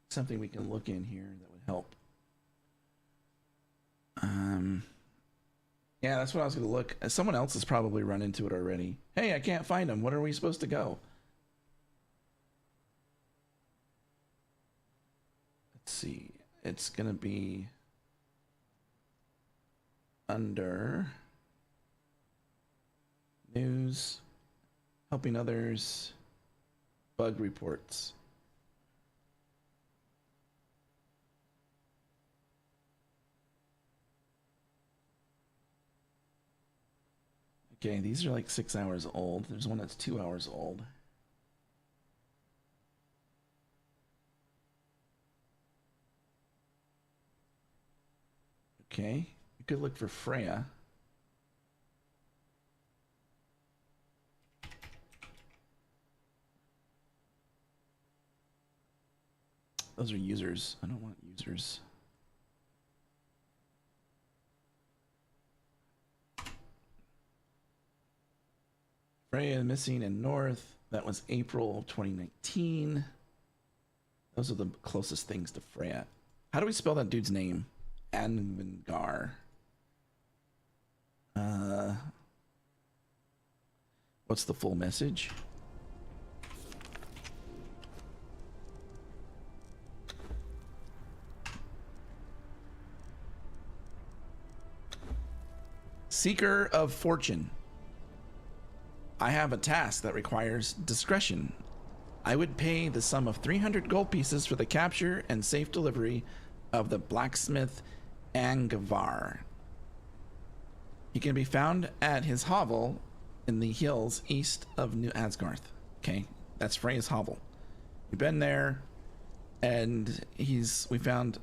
something we can look in here that would help. Yeah, that's what I was going to look. Someone else has probably run into it already. Hey, I can't find him. What are we supposed to go? Let's see. It's going to be under news, helping others, bug reports. Okay, these are like 6 hours old. There's one that's 2 hours old. Okay, you could look for Freya. Those are users. I don't want users. Freya missing in North. That was April 2019. Those are the closest things to Freya. How do we spell that dude's name? Anvingar. What's the full message? Seeker of Fortune. I have a task that requires discretion. I would pay the sum of 300 gold pieces for the capture and safe delivery of the blacksmith Angvar. He can be found at his hovel in the hills east of New Asgarth. Okay, that's Freya's hovel. We've been there, and we found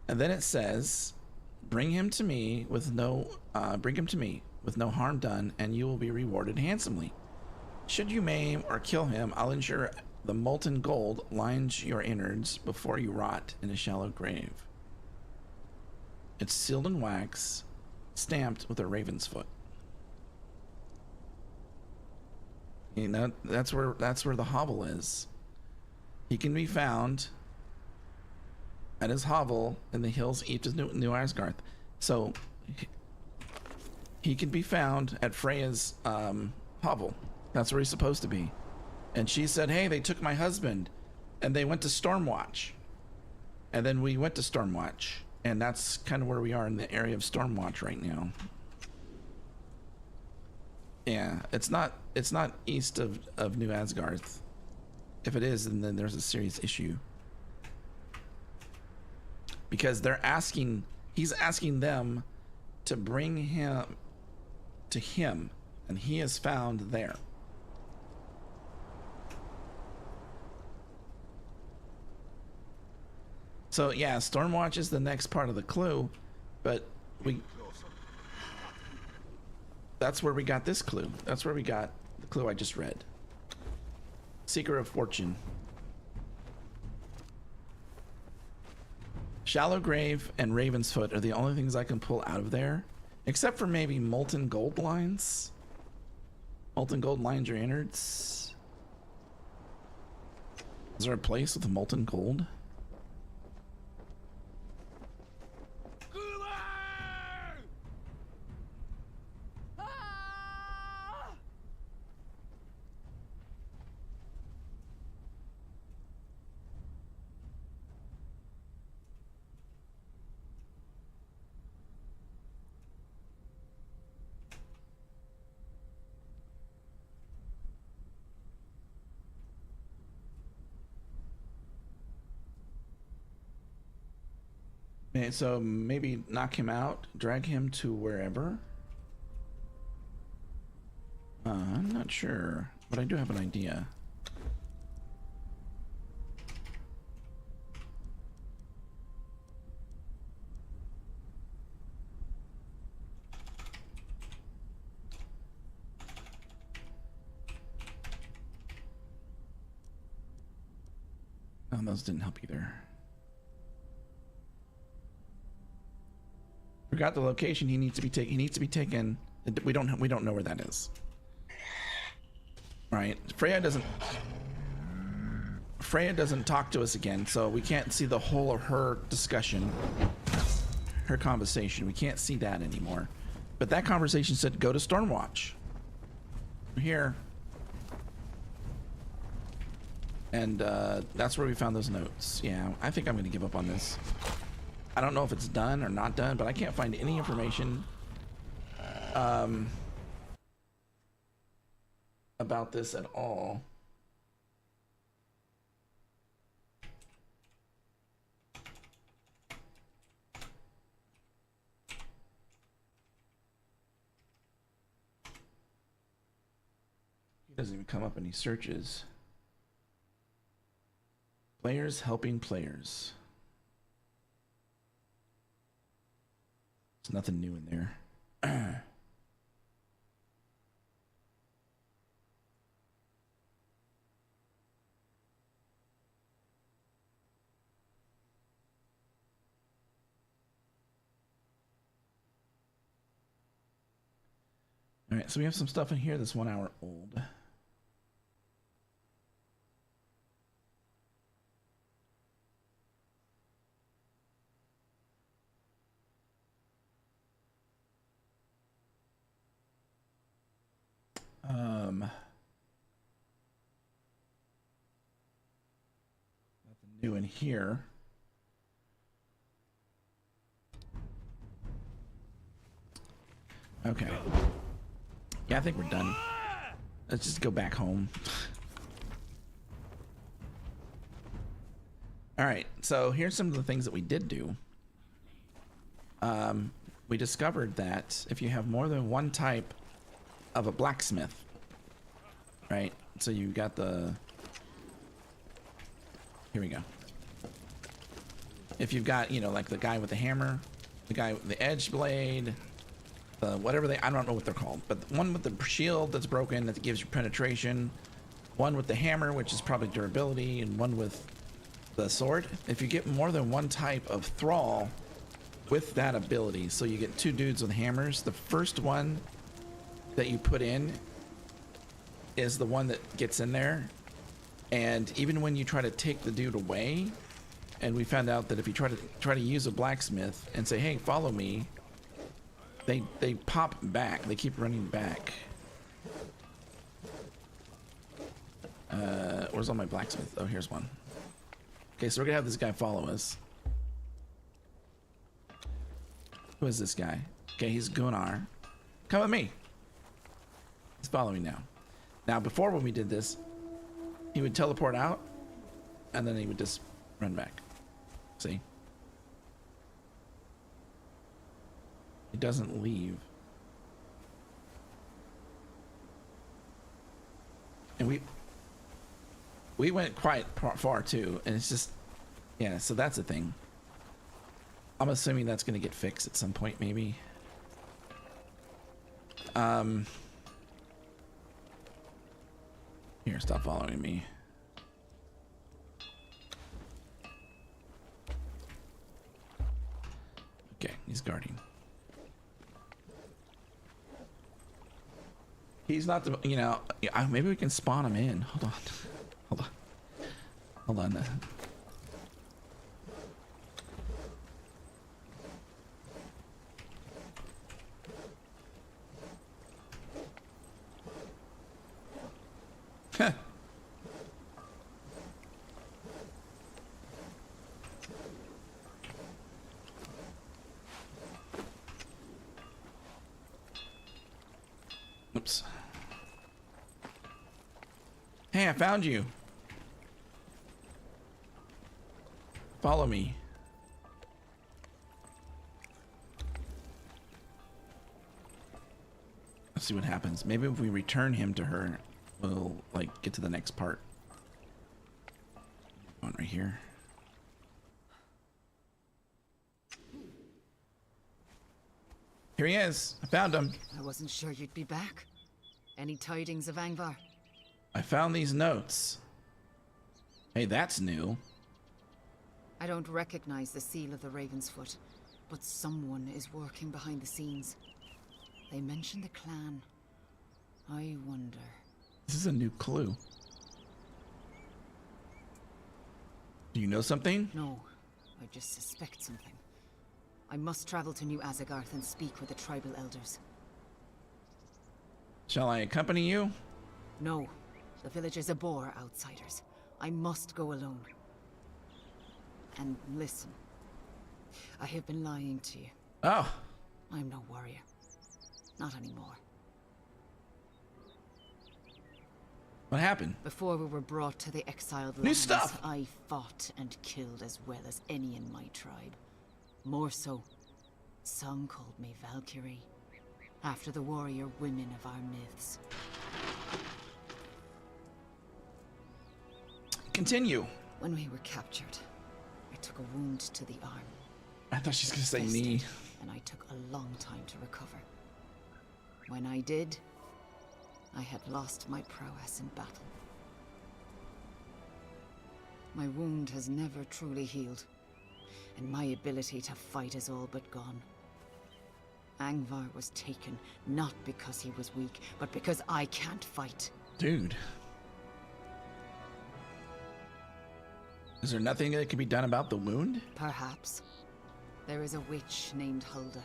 and then it says, bring him to me with no harm done, and you will be rewarded handsomely. Should you maim or kill him, I'll ensure the molten gold lines your innards before you rot in a shallow grave. It's sealed in wax, stamped with a raven's foot. You know, that's where the hovel is. He can be found at his hovel in the hills east of New Asgarth. So he can be found at Freya's hovel. That's where he's supposed to be. And she said, hey, they took my husband and they went to Stormwatch. And then we went to Stormwatch, and that's kind of where we are in the area of Stormwatch right now. Yeah, it's not east of New Asgarth. If it is, then there's a serious issue. Because he's asking them to bring him to him, and he is found there. So yeah, Stormwatch is the next part of the clue, but that's where we got this clue. That's where we got the clue I just read. Seeker of Fortune. Shallow Grave and Ravensfoot are the only things I can pull out of there, except for maybe molten gold lines. Molten gold lines your innards. Is there a place with molten gold? So maybe knock him out, drag him to wherever. I'm not sure, but I do have an idea. Oh, those didn't help either. Forgot the location. He needs to be taken. He needs to be taken. We don't know where that is. Right. Freya doesn't talk to us again, so we can't see the whole of her discussion, her conversation. We can't see that anymore. But that conversation said, go to Stormwatch. We're here. And that's where we found those notes. Yeah, I think I'm going to give up on this. I don't know if it's done or not done, but I can't find any information about this at all. He doesn't even come up in any searches. Players helping players. There's nothing new in there. All right, so we have some stuff in here that's 1 hour old. Nothing new in here. Okay. Yeah, I think we're done. Let's just go back home. All right, so here's some of the things that we did do. We discovered that if you have more than one type of a blacksmith, right? So you got the... Here we go. If you've got, you know, like the guy with the hammer, the guy with the edge blade, whatever I don't know what they're called, but one with the shield that's broken that gives you penetration, one with the hammer, which is probably durability, and one with the sword. If you get more than one type of thrall with that ability, so you get two dudes with hammers, the first one that you put in is the one that gets in there. And even when you try to take the dude away, and we found out that if you try to use a blacksmith and say, hey, follow me, they pop back. They keep running back. Where's all my blacksmith? Oh, here's one. Okay, so we're gonna have this guy follow us. Who is this guy? Okay, he's Gunnar. Come with me. He's following now. Now, before when we did this, he would teleport out, and then he would just run back. See? He doesn't leave. And we went quite far too, and it's just, yeah, so that's the thing. I'm assuming that's going to get fixed at some point, maybe. Here, stop following me. Okay, he's guarding. He's not the, you know, maybe we can spawn him in. Hold on. Hold on. Hold on. Huh. Oops. Hey, I found you. Follow me. Let's see what happens. Maybe if we return him to her, we'll like get to the next part. One right here. Here he is. I found him. I wasn't sure you'd be back. Any tidings of Angvar? I found these notes. Hey, that's new. I don't recognize the seal of the Raven's Foot, but someone is working behind the scenes. They mention the clan. I wonder. This is a new clue. Do you know something? No, I just suspect something. I must travel to New Azagarth and speak with the tribal elders. Shall I accompany you? No, the villagers abhor outsiders. I must go alone. And listen, I have been lying to you. Oh. I'm no warrior. Not anymore. What happened? Before we were brought to the exiled New lands, stuff. I fought and killed as well as any in my tribe. More so, some called me Valkyrie, after the warrior women of our myths. Continue. When we were captured, I took a wound to the arm. I thought she was gonna say knee. And I took a long time to recover. When I did, I had lost my prowess in battle. My wound has never truly healed, and my ability to fight is all but gone. Angvar was taken, not because he was weak, but because I can't fight. Dude. Is there nothing that can be done about the wound? Perhaps. There is a witch named Hulda.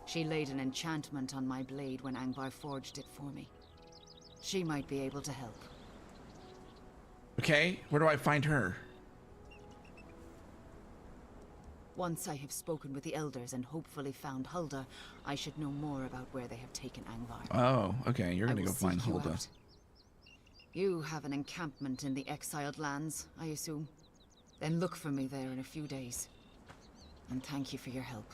She laid an enchantment on my blade when Angvar forged it for me. She might be able to help. Okay, where do I find her? Once I have spoken with the elders and hopefully found Hulda, I should know more about where they have taken Angvar. Oh, okay. You're I gonna will go find seek you Hulda. out. You have an encampment in the exiled lands, I assume. Then look for me there in a few days. And thank you for your help.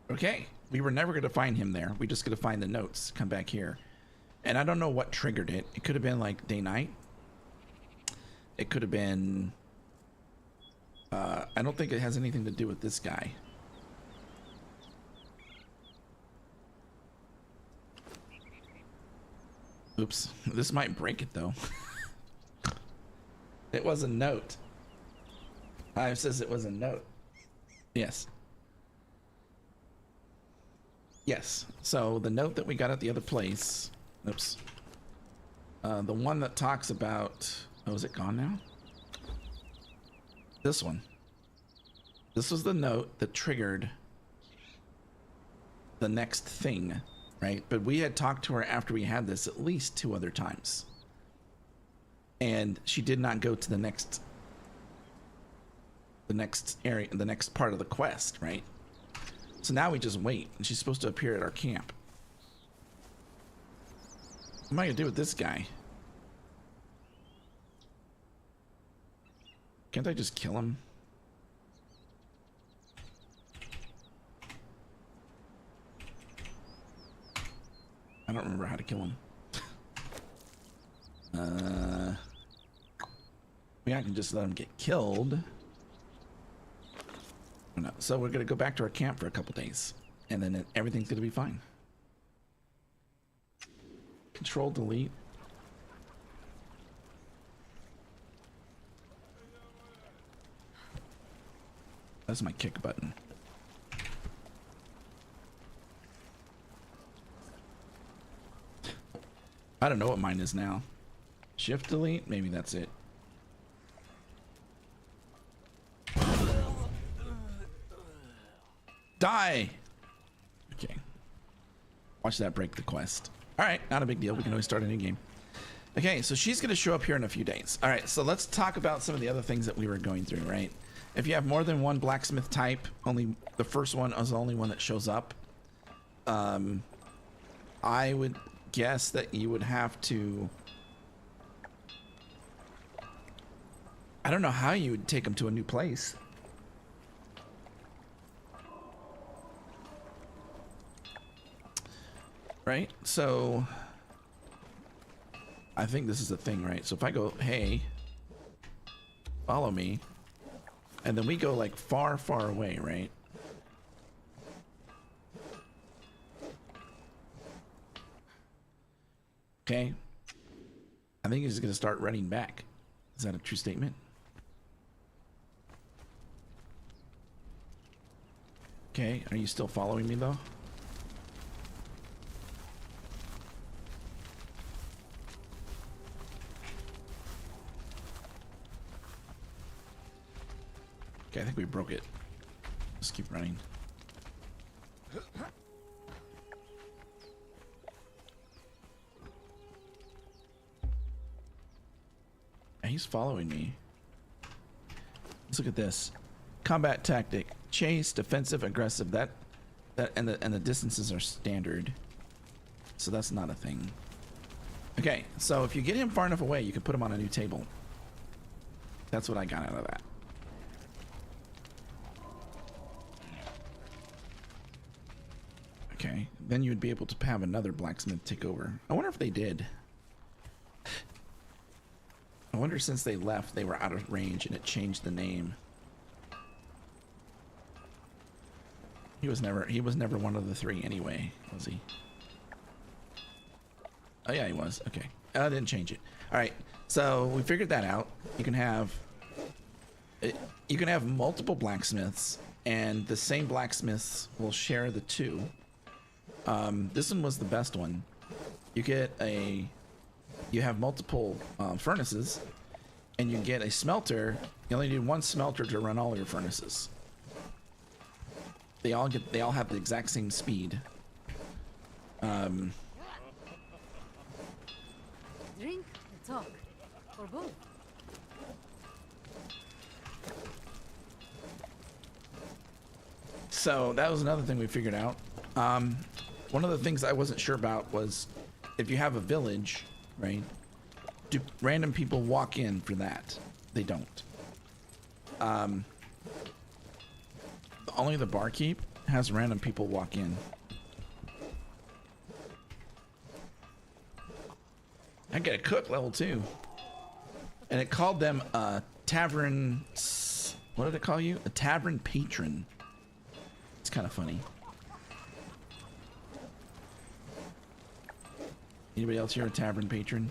Okay. We were never gonna find him there. We just gonna find the notes. Come back here. And I don't know what triggered it. It could have been like day-night. It could have been... I don't think it has anything to do with this guy. Oops. This might break it, though. It was a note. It says it was a note. Yes. Yes. So the note that we got at the other place... Oops. The one that talks about... Oh, is it gone now? This one. This was the note that triggered the next thing, right? But we had talked to her after we had this at least 2 other times. And she did not go to the next area, the next part of the quest, right? So now we just wait, and she's supposed to appear at our camp. What am I gonna do with this guy? Can't I just kill him? I don't remember how to kill him. Maybe I can just let him get killed. Oh, no. So we're gonna go back to our camp for a couple days, and then everything's gonna be fine. Control delete. That's my kick button. I don't know what mine is now. Shift delete? Maybe that's it. Die! Okay. Watch that break the quest. Alright, not a big deal. We can always start a new game. Okay, so she's going to show up here in a few days. Alright, so let's talk about some of the other things that we were going through, right? If you have more than one blacksmith type, only the first one is the only one that shows up. I would guess that you would have to... I don't know how you would take them to a new place. Right? So... I think this is the thing, right? So if I go, hey, follow me, and then we go like far, far away, right? Okay. I think he's going to start running back. Is that a true statement? Okay. Are you still following me though? Okay, I think we broke it. Let's keep running. He's following me. Let's look at this. Combat tactic: chase, defensive, aggressive. That and the distances are standard. So that's not a thing. Okay, so if you get him far enough away, you can put him on a new table. That's what I got out of that. Okay, then you would be able to have another blacksmith take over. I wonder if they did. I wonder since they left, they were out of range and it changed the name. He was never one of the 3 anyway, was he? Oh yeah, he was. Okay. I didn't change it. All right. So we figured that out. You can have multiple blacksmiths, and the same blacksmiths will share the 2. This one was the best one. You have multiple furnaces, and you get a smelter. You only need 1 smelter to run all your furnaces. They all have the exact same speed. Drink and talk, or both. So that was another thing we figured out. One of the things I wasn't sure about was if you have a village, right? Do random people walk in for that? They don't. Only the barkeep has random people walk in. I get a cook level 2. And it called them a tavern. What did it call you? A tavern patron. It's kind of funny. Anybody else here a tavern patron?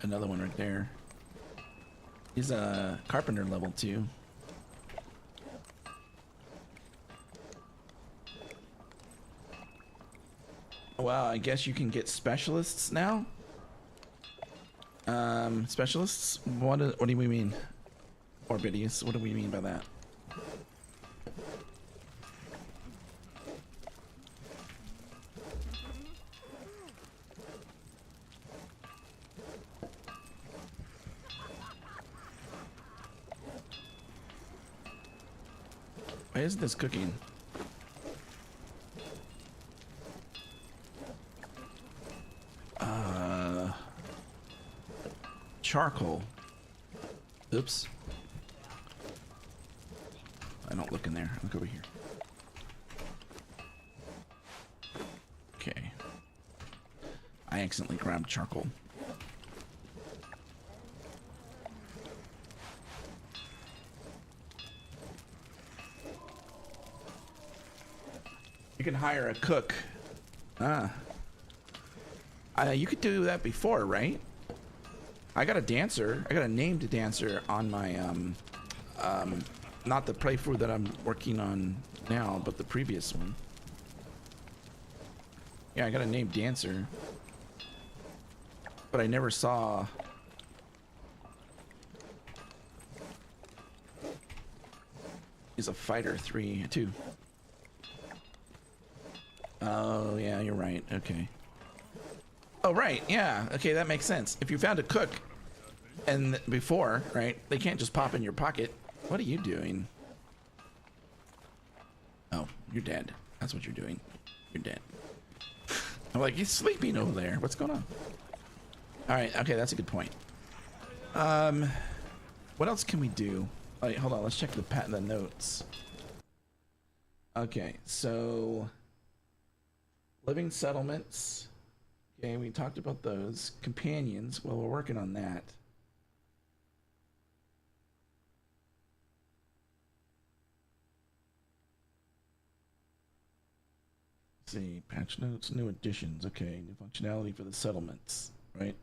Another one right there. He's a carpenter level 2. Wow, I guess you can get specialists now? Specialists? What do we mean? Orbidius, what do we mean by that? Why is this cooking? Charcoal. Oops. I don't look in there. Look over here. Okay. I accidentally grabbed charcoal. You can hire a cook. You could do that before, right? I got a dancer. I got a named dancer on my not the playthrough that I'm working on now, but the previous one. Yeah, I got a named dancer, but I never saw. He's a fighter 2. Oh yeah, you're right. Okay. Oh right, yeah. Okay, that makes sense. If you found a cook and before, right, they can't just pop in your pocket. What are you doing? Oh, you're dead. That's what you're doing. You're dead. I'm like, he's sleeping over there. What's going on? All right, okay, that's a good point. What else can we do? Oh, wait, hold on, let's check the notes. Okay, so living settlements. Okay, we talked about those. Companions, well, we're working on that. Let's see, patch notes, new additions. Okay, new functionality for the settlements, right?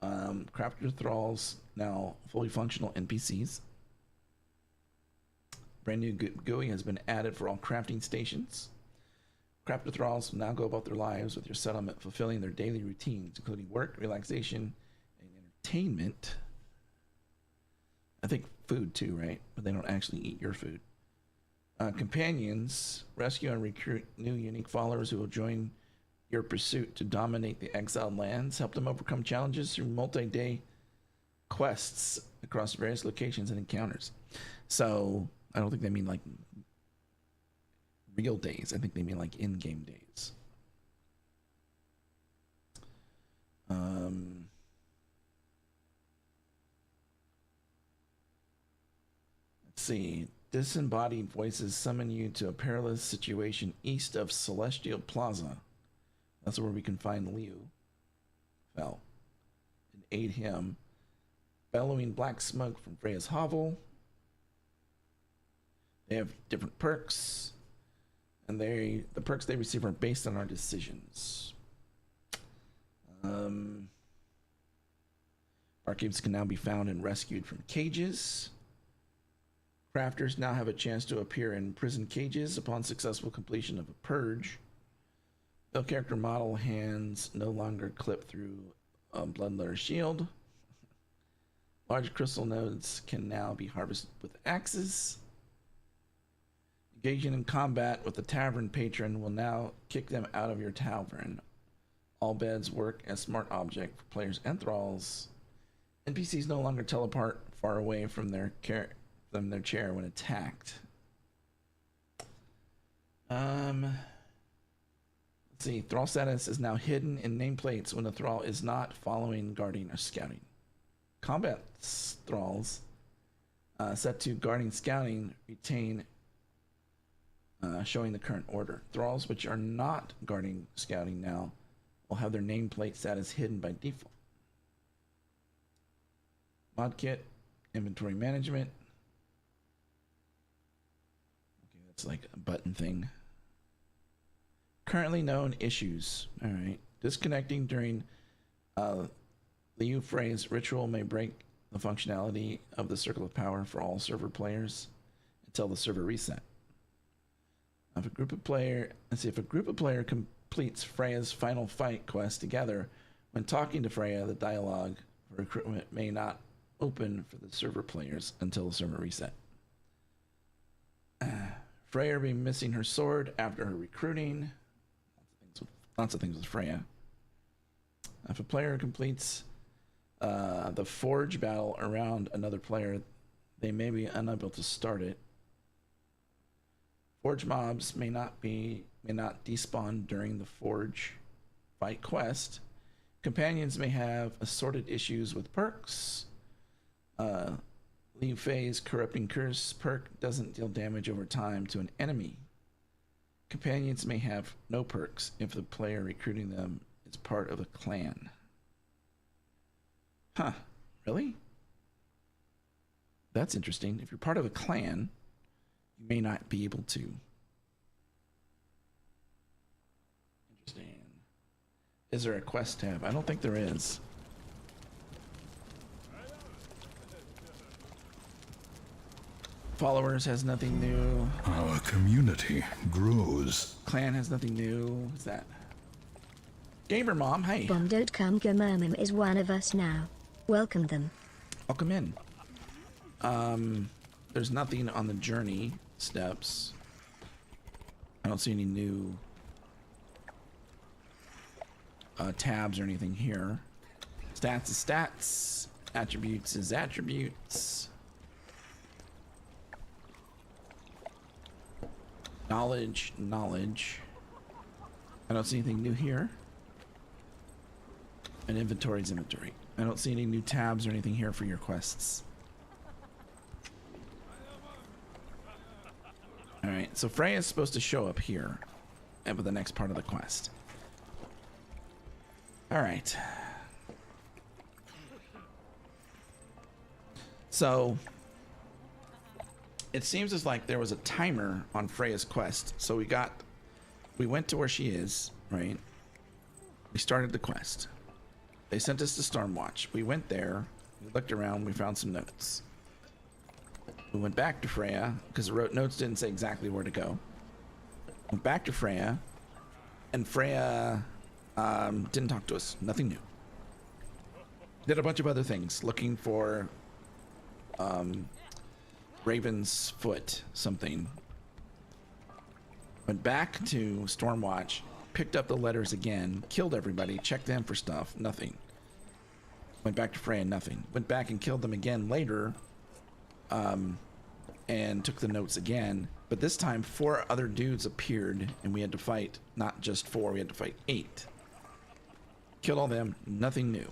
Crafter thralls, now fully functional NPCs. Brand new GUI has been added for all crafting stations. Crafter thralls will now go about their lives with your settlement, fulfilling their daily routines, including work, relaxation, and entertainment. I think food too, right? But they don't actually eat your food. Companions, rescue and recruit new unique followers who will join your pursuit to dominate the exiled lands. Help them overcome challenges through multi-day quests across various locations and encounters. So I don't think they mean like real days. I think they mean like in-game days. Let's see. Disembodied voices summon you to a perilous situation east of Celestial Plaza. That's where we can find Liu Fel and aid him. Bellowing black smoke from Freya's hovel. They have different perks, and the perks they receive are based on our decisions. Barkeeps can now be found and rescued from cages. Crafters now have a chance to appear in prison cages upon successful completion of a purge. No character model hands no longer clip through a blood-letter shield. Large crystal nodes can now be harvested with axes. Engaging in combat with the tavern patron will now kick them out of your tavern. All beds work as smart object for players and thralls. NPCs no longer teleport far away from their from their chair when attacked. Let's see. Thrall status is now hidden in nameplates when the thrall is not following, guarding, or scouting. Combat thralls set to guarding, scouting retain showing the current order. Thralls which are not guarding, scouting now will have their nameplate status hidden by default. Mod kit, inventory management. Okay, that's like a button thing. Currently known issues. All right. Disconnecting during Liu Frey's ritual may break the functionality of the Circle of Power for all server players until the server reset. If a group of player completes Freya's final fight quest together, when talking to Freya, the dialogue for recruitment may not open for the server players until the server reset. Freya will be missing her sword after her recruiting. Lots of things with Freya. If a player completes the forge battle around another player, they may be unable to start it. Forge mobs may not despawn during the forge fight quest. Companions may have assorted issues with perks. Liu Fei's Corrupting Curse perk doesn't deal damage over time to an enemy. Companions may have no perks if the player recruiting them is part of a clan. Huh, really? That's interesting. If you're part of a clan, you may not be able to. Interesting. Is there a quest tab? I don't think there is. Followers has nothing new. Our community grows. Clan has nothing new. What's that? Gamer Mom, hey. Bomb.com Gamurmum is one of us now. Welcome them. Welcome in. There's nothing on the journey steps. I don't see any new tabs or anything here. Stats is stats. Attributes is attributes. Knowledge. I don't see anything new here. And inventory is inventory. I don't see any new tabs or anything here for your quests. Alright, so Freya is supposed to show up here for the next part of the quest. Alright. So it seems as like there was a timer on Freya's quest. So we went to where she is, right? We started the quest. They sent us to Stormwatch. We went there, we looked around, we found some notes. We went back to Freya, because the notes didn't say exactly where to go. Went back to Freya, and Freya didn't talk to us. Nothing new. Did a bunch of other things, looking for Raven's Foot something. Went back to Stormwatch, picked up the letters again, killed everybody, checked them for stuff, nothing. Went back to Freya, nothing. Went back and killed them again later, and took the notes again. But this time, 4 other dudes appeared, and we had to fight not just 4, we had to fight 8. Killed all them, nothing new.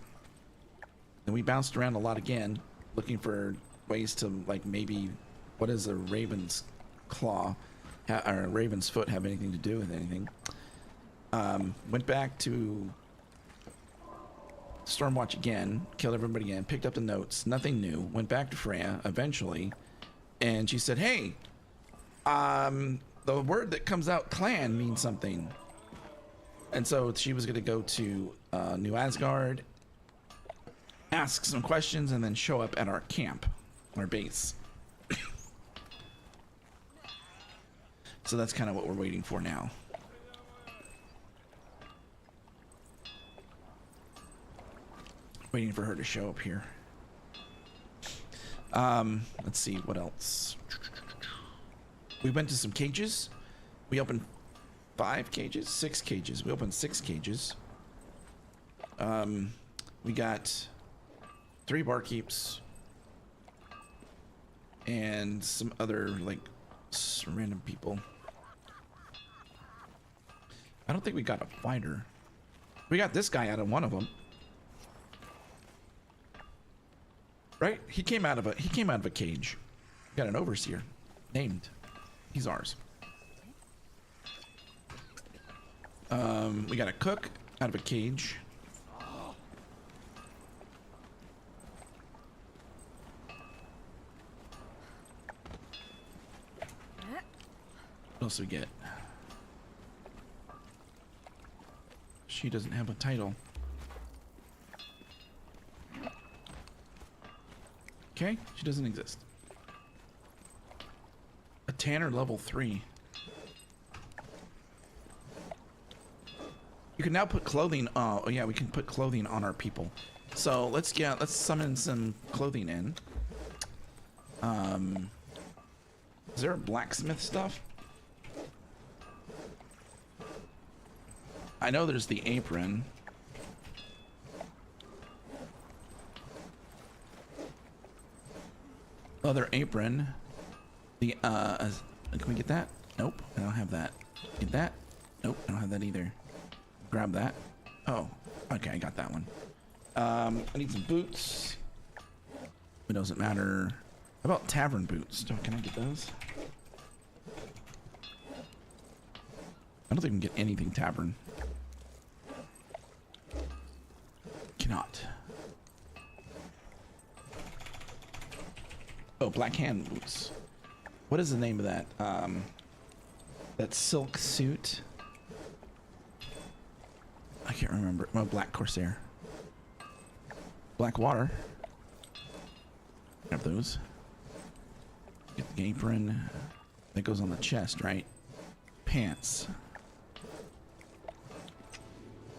Then we bounced around a lot again, looking for ways to, like, maybe, what does a Raven's Claw or a Raven's Foot have anything to do with anything? Went back to Stormwatch again, killed everybody again, picked up the notes, nothing new. Went back to Freya eventually, and she said, hey, the word that comes out clan means something. And so she was going to go to New Asgard, ask some questions, and then show up at our camp, our base. So that's kind of what we're waiting for now. Waiting for her to show up here. Let's see what else. We went to some cages. We opened 5 cages, 6 cages. We opened 6 cages. We got 3 barkeeps and some other like random people. I don't think we got a fighter. We got this guy out of one of them, right? He came out of a cage. We got an overseer named. He's ours. We got a cook out of a cage. What else do we get? She doesn't have a title. Okay, she doesn't exist. A tanner level 3. You can now put clothing. Oh yeah, we can put clothing on our people. So let's summon some clothing in. Is there a blacksmith stuff? I know there's the apron. Leather apron. The can we get that? Nope, I don't have that. Get that? Nope, I don't have that either. Grab that. Oh, okay, I got that one. I need some boots. It doesn't matter. How about tavern boots? Can I get those? I don't think we can get anything tavern. Cannot. Oh, black hand boots. What is the name of that? That silk suit. I can't remember. Well, black corsair. Black water. Have those. Get the apron. That goes on the chest, right? Pants.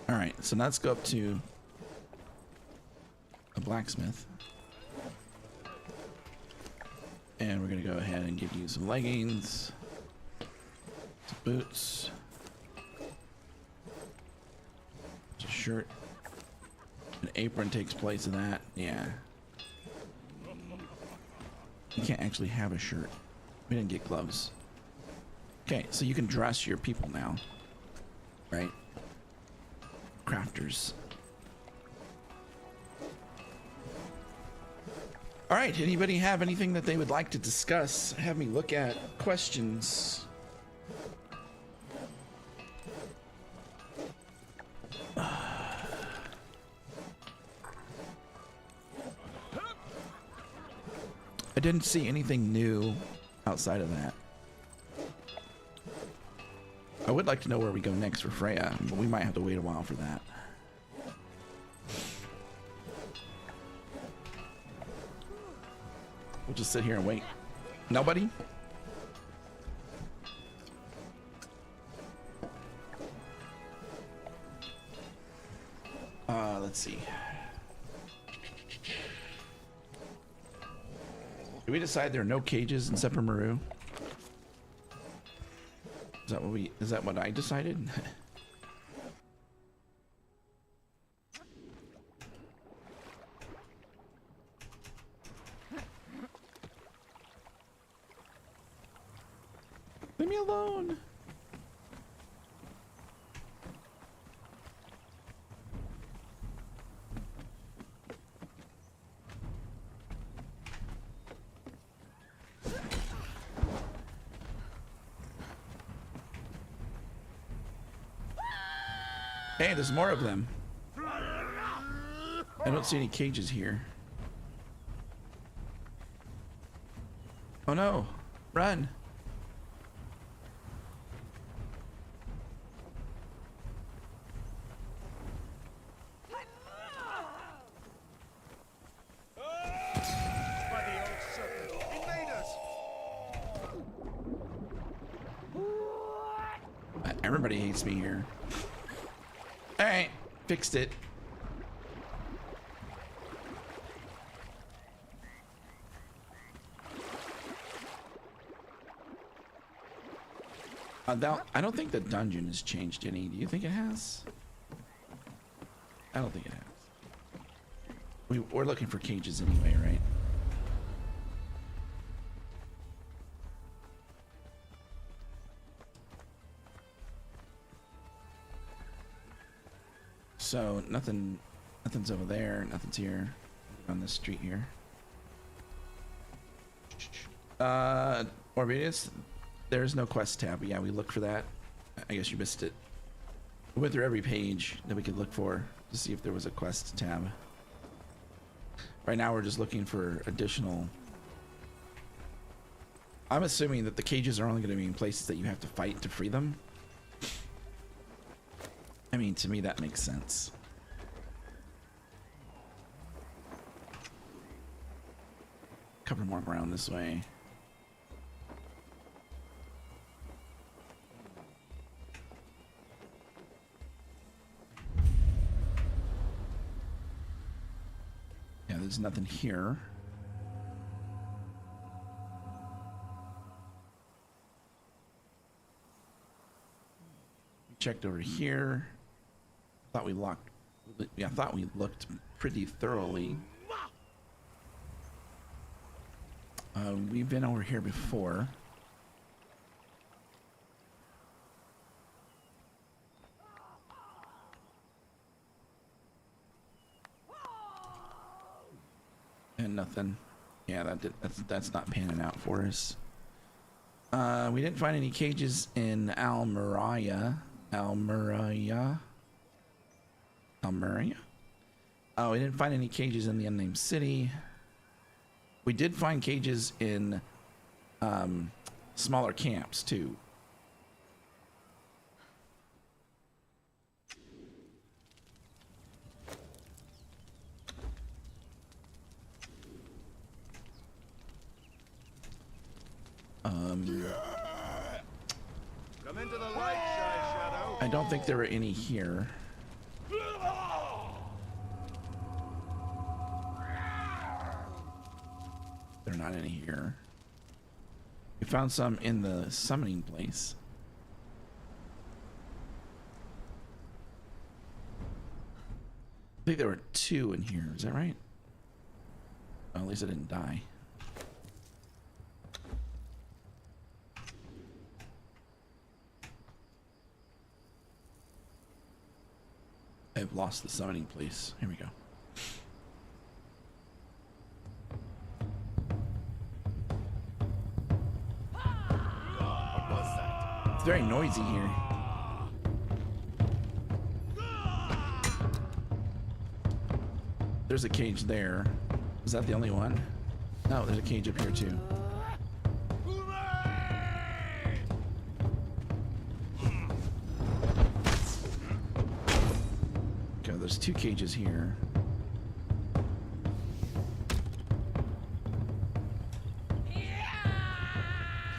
All right, so now let's go up to a blacksmith. And we're gonna go ahead and give you some leggings, some boots, a shirt. An apron takes place of that. Yeah. You can't actually have a shirt. We didn't get gloves. Okay, so you can dress your people now, right? Crafters. All right, anybody have anything that they would like to discuss? Have me look at questions. I didn't see anything new outside of that. I would like to know where we go next for Freya, but we might have to wait a while for that. We'll just sit here and wait. Nobody? Let's see. Did we decide there are no cages in Sepper Maru? Is that what I decided? Leave me alone. Hey, there's more of them. I don't see any cages here. Oh no, run. Everybody hates me here. All right, fixed it. I don't think the dungeon has changed any. Do you think it has? I don't think it has. We're looking for cages anyway, right? So nothing's over there. Nothing's here on this street here. Orbidius, there's no quest tab. Yeah, we looked for that. I guess you missed it. We went through every page that we could look for to see if there was a quest tab. Right now we're just looking for additional. I'm assuming that the cages are only going to be in places that you have to fight to free them. I mean, to me that makes sense. Cover more ground this way. Yeah, there's nothing here. We checked over here. Thought we locked. Yeah, I thought we looked pretty thoroughly. We've been over here before. And nothing. Yeah, that's not panning out for us. We didn't find any cages in Almeria. Almeria. Oh, we didn't find any cages in the unnamed city. We did find cages in smaller camps too. Come into the light, Shy Shadow. I don't think there were any here. There are not any here. We found some in the summoning place. I think there were 2 in here. Is that right? Well, at least I didn't die. I've lost the summoning place. Here we go. What was that? It's very noisy here. There's a cage there. Is that the only one? No, there's a cage up here too. Okay, there's 2 cages here.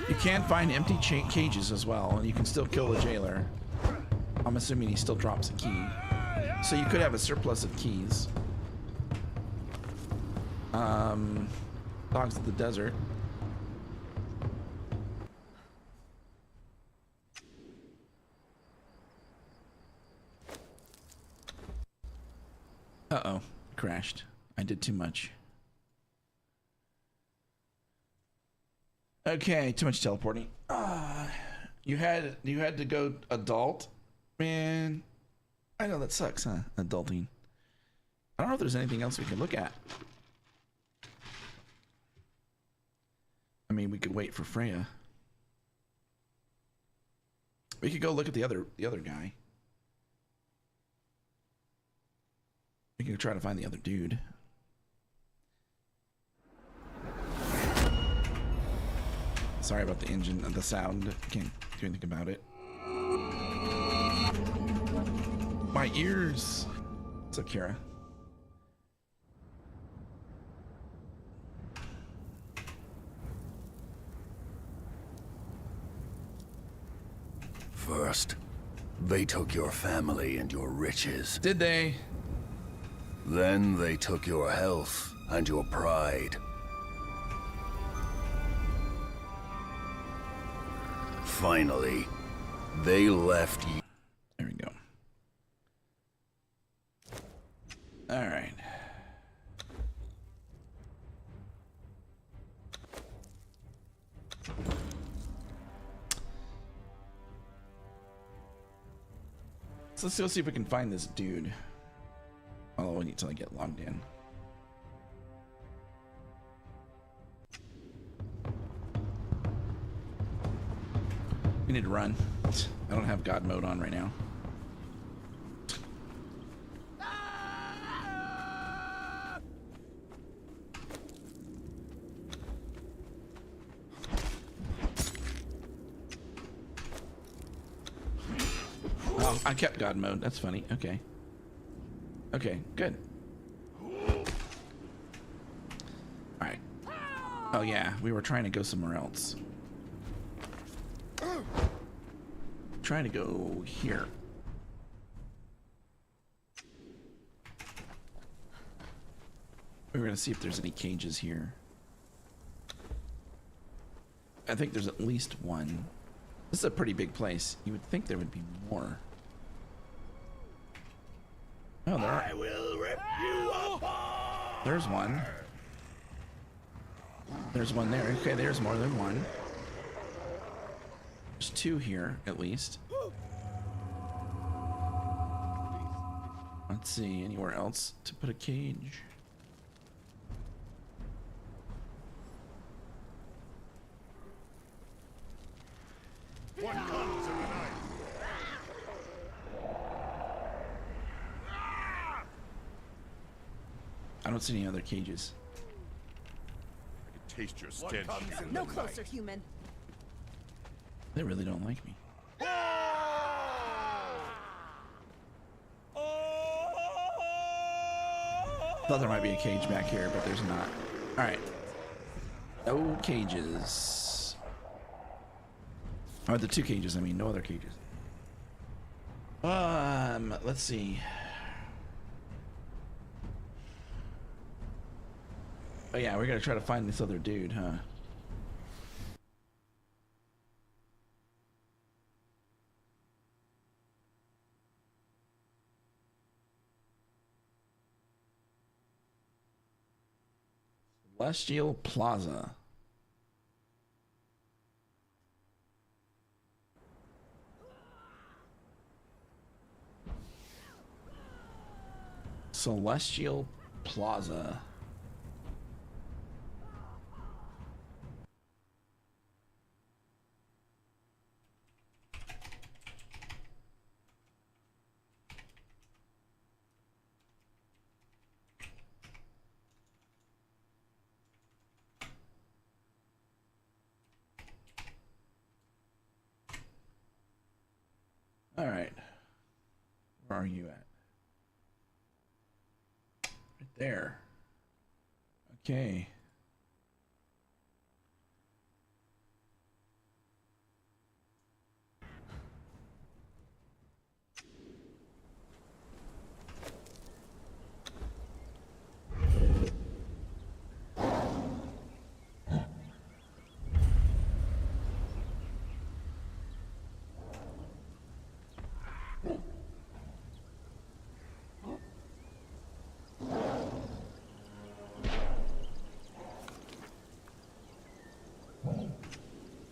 You can find empty cages as well, and you can still kill the jailer. I'm assuming he still drops a key. So you could have a surplus of keys. Dogs of the desert. Uh-oh, crashed. I did too much. Okay, too much teleporting. You had to go adult? Man, I know that sucks, huh? Adulting. I don't know if there's anything else we can look at. I mean, we could wait for Freya. We could go look at the other guy. We can try to find the other dude. Sorry about the engine and the sound. Can't do anything about it. My ears. What's up, Kira? First, they took your family and your riches. Did they? Then they took your health and your pride. Finally, they left you. There we go. All right. So let's go see if we can find this dude. wait until I get logged in. We need to run. I don't have God mode on right now. Oh, I kept God mode. That's funny. Okay. Okay, good. Alright. Oh yeah, we were trying to go somewhere else. Trying to go here. We're gonna see if there's any cages here. I think there's at least one. This is a pretty big place. You would think there would be more. Oh, there are. I will rip you apart. There's one. There's one there. Okay, there's more than one. There's two here, at least. Let's see, anywhere else to put a cage? What comes in the night? I don't see any other cages. I can taste your stench. No closer, human. They really don't like me. Thought there might be a cage back here, but there's not. All right. No cages. Or the two cages, I mean, no other cages. Let's see. Oh yeah, we're gonna try to find this other dude, huh? Celestial Plaza. Celestial Plaza. All right. Where are you at? Right there. Okay.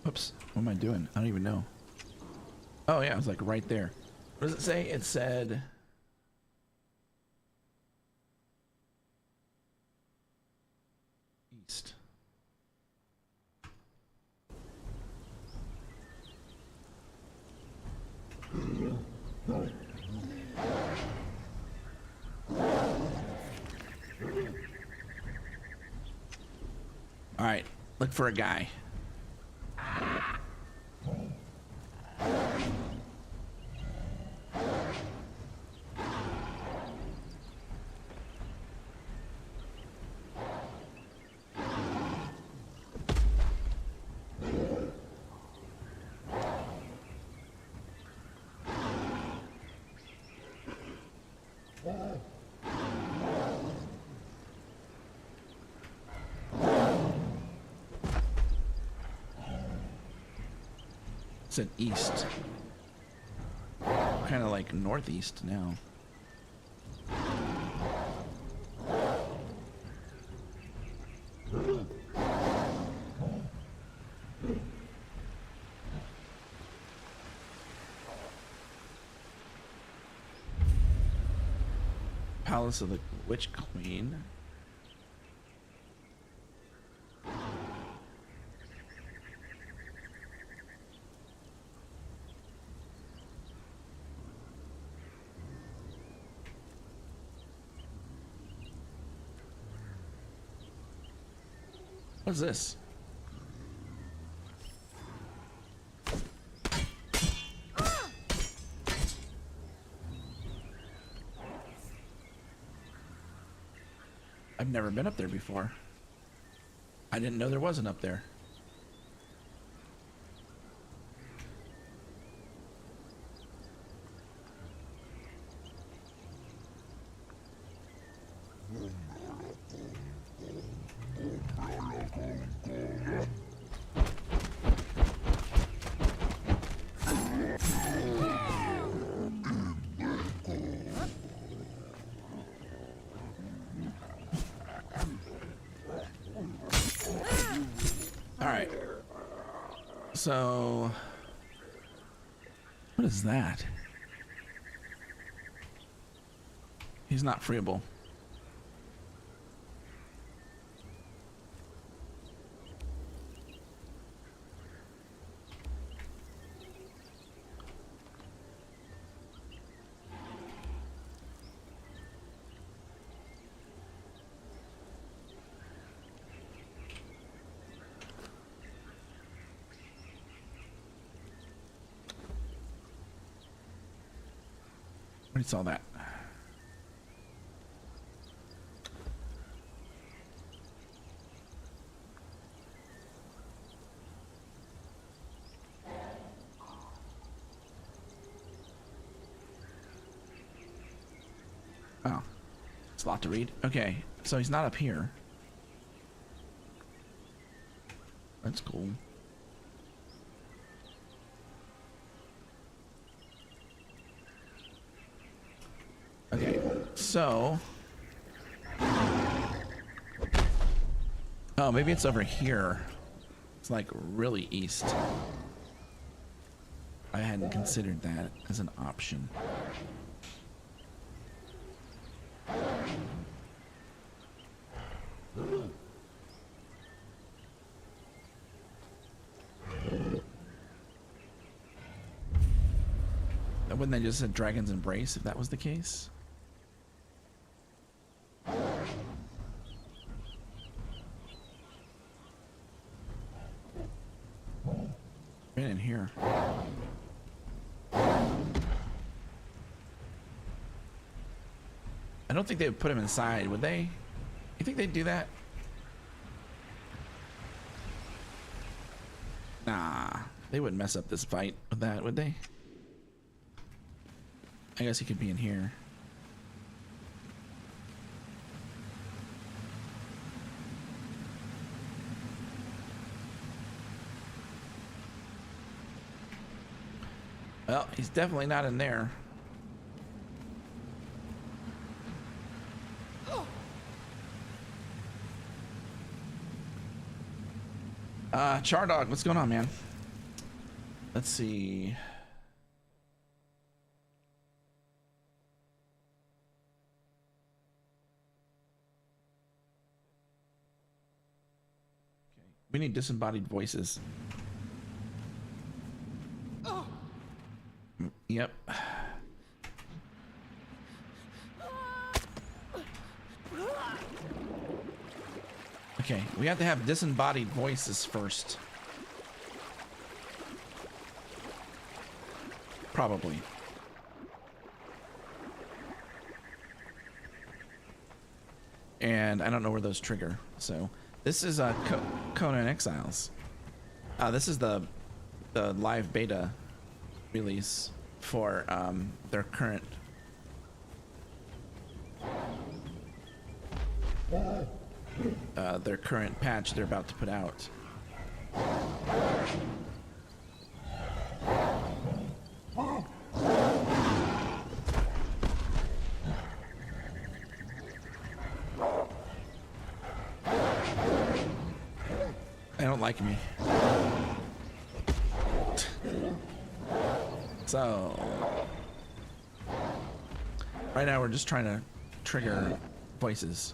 Oops, what am I doing? I don't even know. Oh yeah, I was like right there. What does it say? It said... East. All right, look for a guy. It's an east. Kind of like northeast now. Palace of the Witch Queen. What's this? I've never been up there before. I didn't know there was an up there. Alright. So... what is that? He's not freeable. What is all that? Oh, it's a lot to read. Okay, so he's not up here. That's cool. Okay, so... oh, maybe it's over here. It's like really east. I hadn't considered that as an option. Wouldn't they just said Dragon's Embrace if that was the case? Right in here. I don't think they would put him inside, would they? You think they'd do that? Nah, they wouldn't mess up this fight with that, would they? I guess he could be in here. Well, he's definitely not in there. Chardog, what's going on, man? Let's see. Okay. We need disembodied voices. Yep. Okay, we have to have disembodied voices first. Probably. And I don't know where those trigger. So this is Conan Exiles. This is the live beta release for their current patch they're about to put out. They don't like me. So right now we're just trying trigger voices.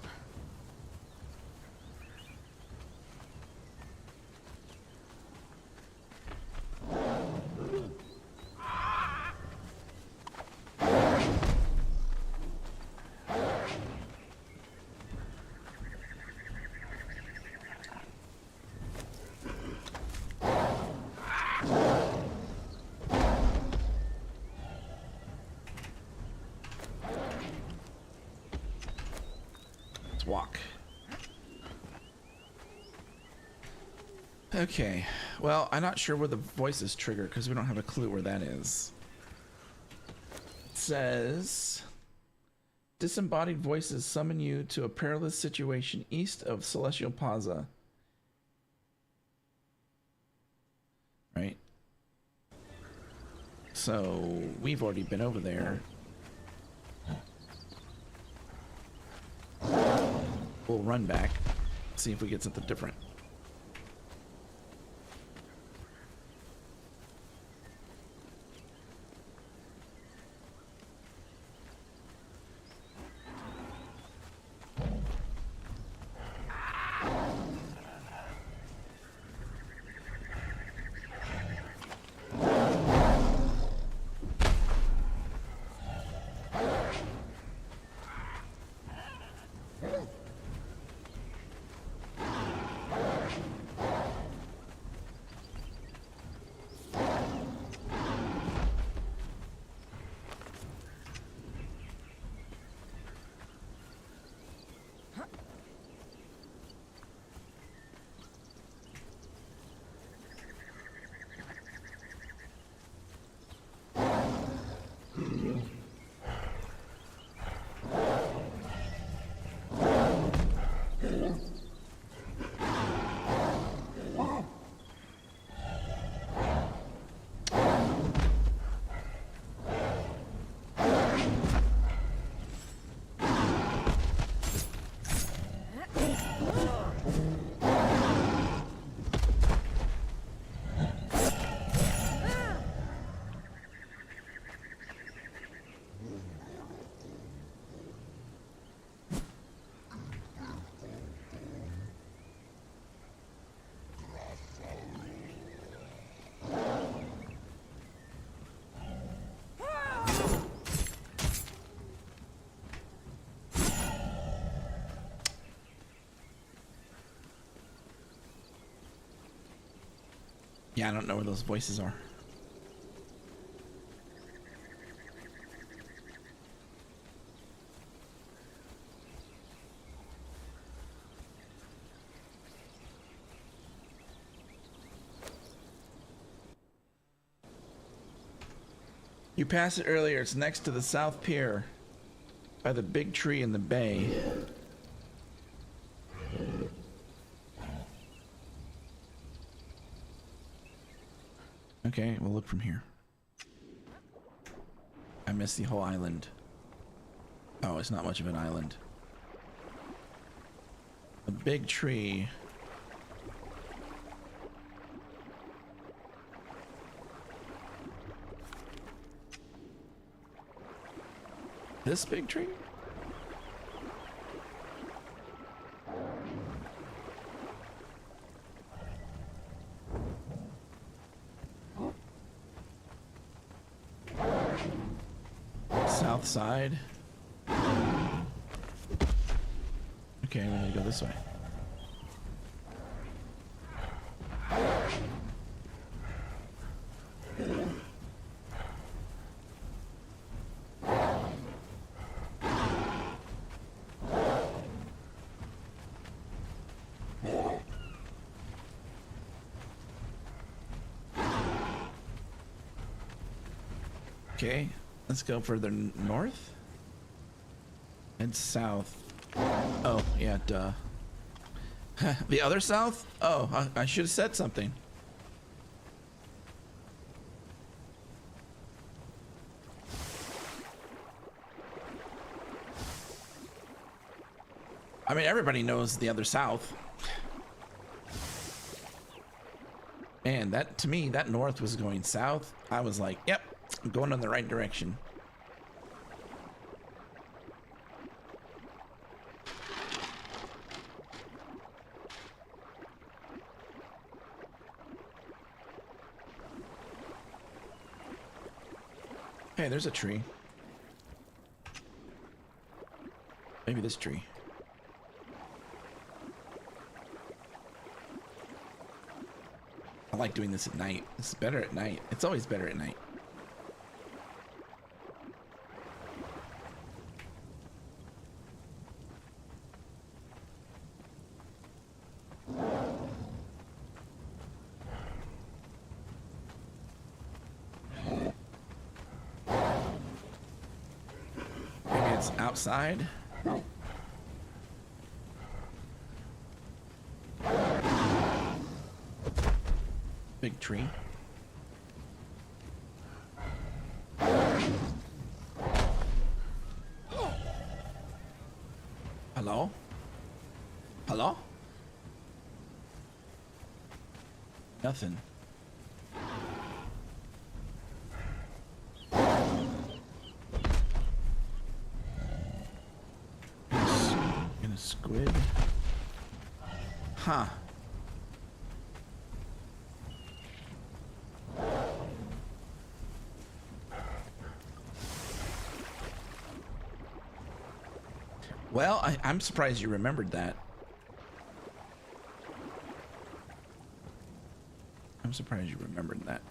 Walk. Okay, well, I'm not sure where the voices trigger because we don't have a clue where that is. It says disembodied voices summon you to a perilous situation east of Celestial Plaza. Right? So we've already been over there. We'll run back, see if we get something different. Yeah, I don't know where those voices are. You passed it earlier. It's next to the South Pier by the big tree in the bay. Okay, we'll look from here. I missed the whole island. Oh, it's not much of an island. A big tree. This big tree? South side. Okay, we need to go this way. Okay, let's go further north and south. Oh, yeah, duh. The other south? Oh, I should have said something. I mean, everybody knows the other south. Man, that, to me, that north was going south. I was like, yep, I'm going in the right direction. Hey, there's a tree. Maybe this tree. I like doing this at night. It's better at night. It's always better at night. Maybe it's outside. Big tree. Hello? Hello? Nothing. In a squid. Huh. Well, I'm surprised you remembered that. I'm surprised you remembered that.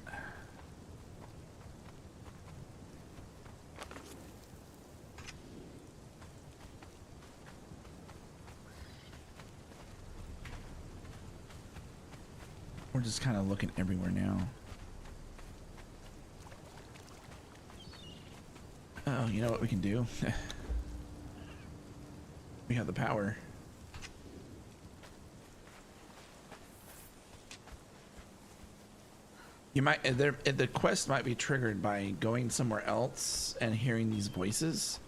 We're just kind of looking everywhere now. Oh, you know what we can do? We have the power. You might the quest might be triggered by going somewhere else and hearing these voices.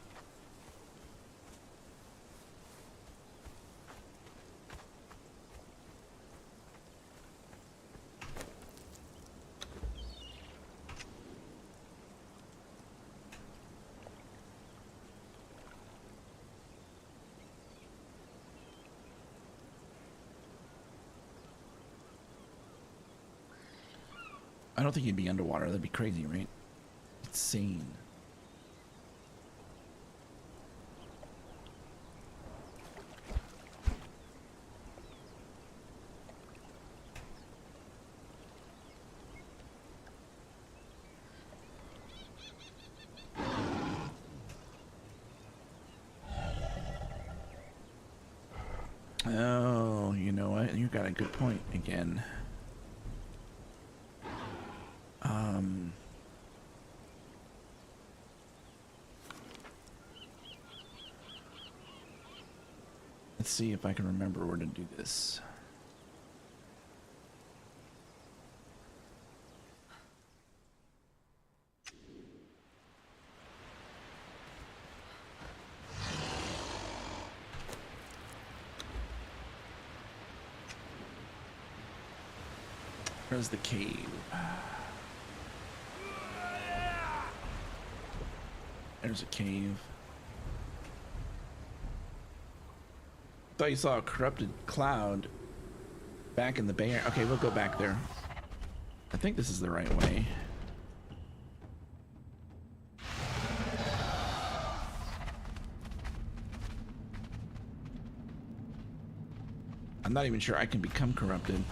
I don't think you'd be underwater. That'd be crazy, right? Insane. Oh, you know what? You got a good point again. Let's see if I can remember where to do this. Where's the cave? There's a cave. Thought you saw a corrupted cloud back in the Bay Area. Okay, we'll go back there. I think this is the right way. I'm not even sure I can become corrupted.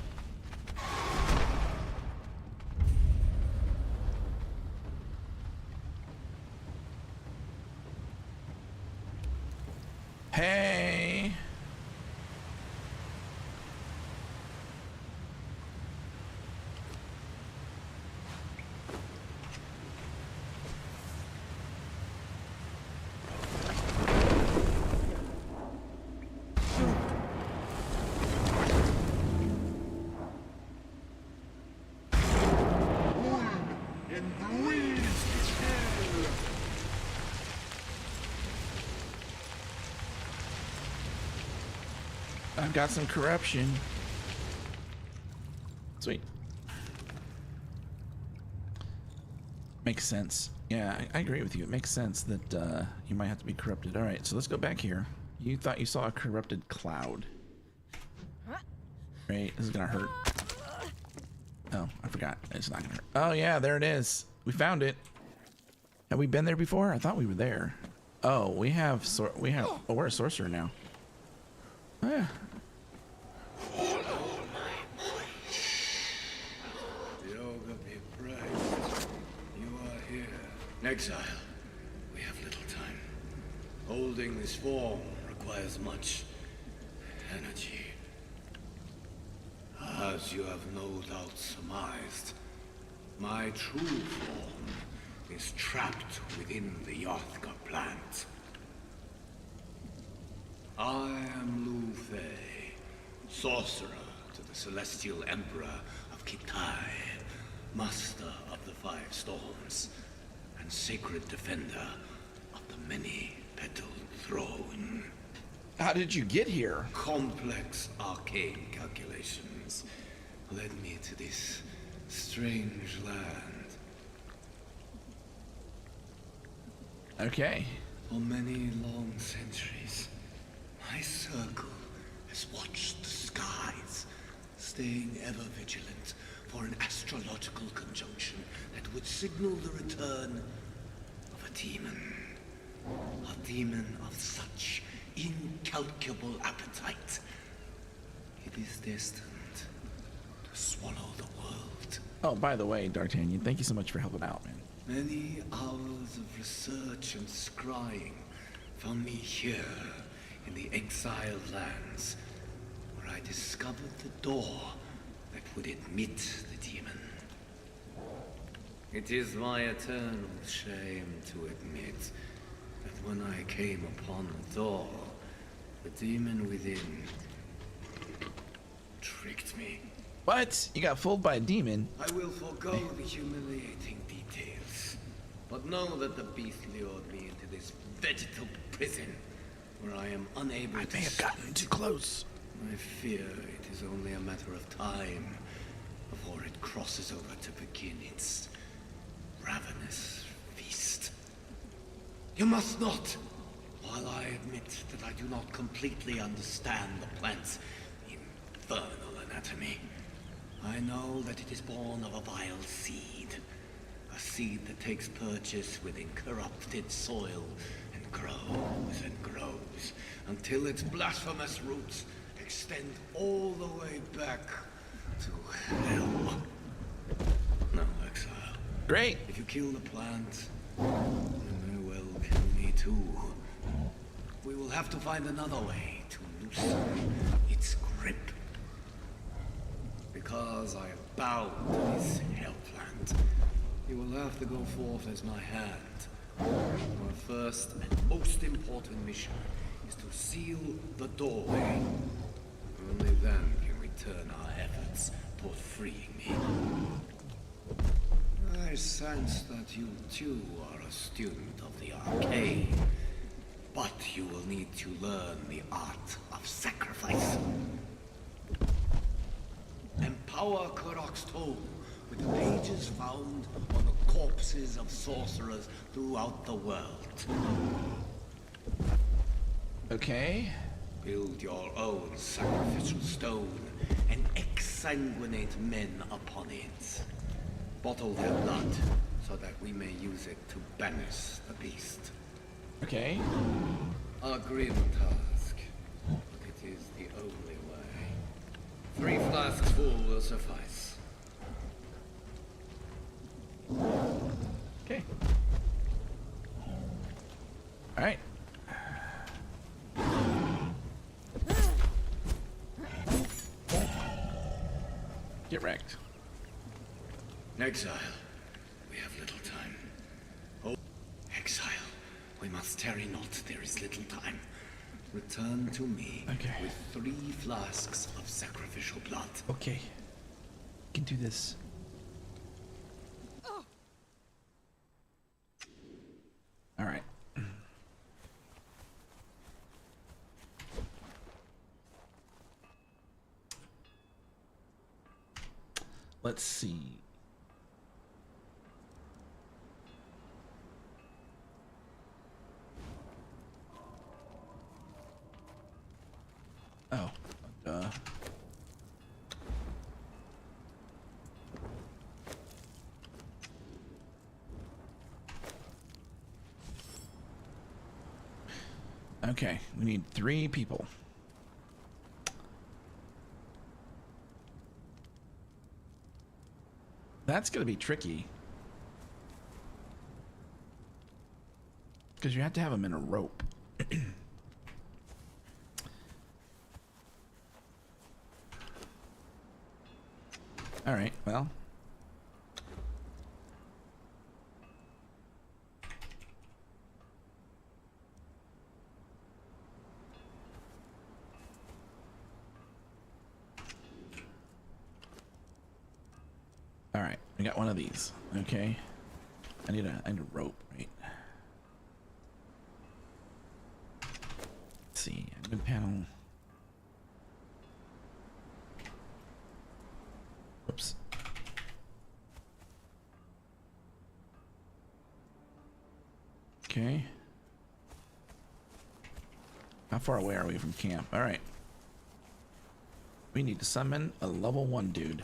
Hey! I've got some corruption. Sweet. Makes sense. Yeah, I agree with you. It makes sense that you might have to be corrupted. All right, so let's go back here. You thought you saw a corrupted cloud. Right, this is gonna hurt. Oh, I forgot. It's not gonna hurt. Oh yeah, there it is. We found it. Have we been there before? I thought we were there. Oh, we have oh, we're a sorcerer now. Oh, yeah. Yoga be praised. You are here. Exile. We have little time. Holding this form requires much energy. As you have no doubt surmised, my true form is trapped within the Yothka plant. I am Lu Fei, sorcerer to the Celestial Emperor of Kitai, master of the Five Storms, and sacred defender of the many-petaled throne. How did you get here? Complex arcane calculations led me to this strange land. Okay. For many long centuries, my circle has watched the skies, staying ever vigilant for an astrological conjunction that would signal the return of a demon. A demon of such incalculable appetite. It is destined to swallow the world. Oh, by the way, D'Artagnan, thank you so much for helping out, man. Many hours of research and scrying found me here in the exiled lands, where I discovered the door that would admit the demon. It is my eternal shame to admit that when I came upon the door, the demon within tricked me. What? You got fooled by a demon? I will forego the humiliating details, but know that the beast lured me into this vegetal prison, where I am unable to... I may have gotten too close. I fear it is only a matter of time before it crosses over to begin its ravenous feast. You must not! While I admit that I do not completely understand the plant's infernal anatomy, I know that it is born of a vile seed. A seed that takes purchase within corrupted soil and grows until its blasphemous roots extend all the way back to hell. No, Exile. Great. If you kill the plant, then you will kill me too. We will have to find another way to loosen its grip. Because I have bowed to this hell plant, you will have to go forth as my hand. Our first and most important mission is to seal the doorway. Only then can we turn our efforts toward freeing me. I sense that you too are a student of the arcane, but you will need to learn the art of sacrifice. Empower Kurok's tome with the pages found on the corpses of sorcerers throughout the world. Okay. Build your own sacrificial stone and exsanguinate men upon it. Bottle their blood so that we may use it to banish the beast. Okay. A grim task, but it is the only way. 3 flasks full will suffice. Okay. All right. Get wrecked. Exile, we have little time. Oh, Exile, we must tarry not. There is little time. Return to me with 3 flasks of sacrificial blood. Okay. Can do this. All right. Let's see. Oh, Okay, we need 3 people. That's gonna be tricky. Because you have to have them in a rope. Alright, well. Alright, we got one of these. Okay. I need a rope, right? Let's see, admin panel. Whoops. Okay. How far away are we from camp? All right. We need to summon a level 1 dude.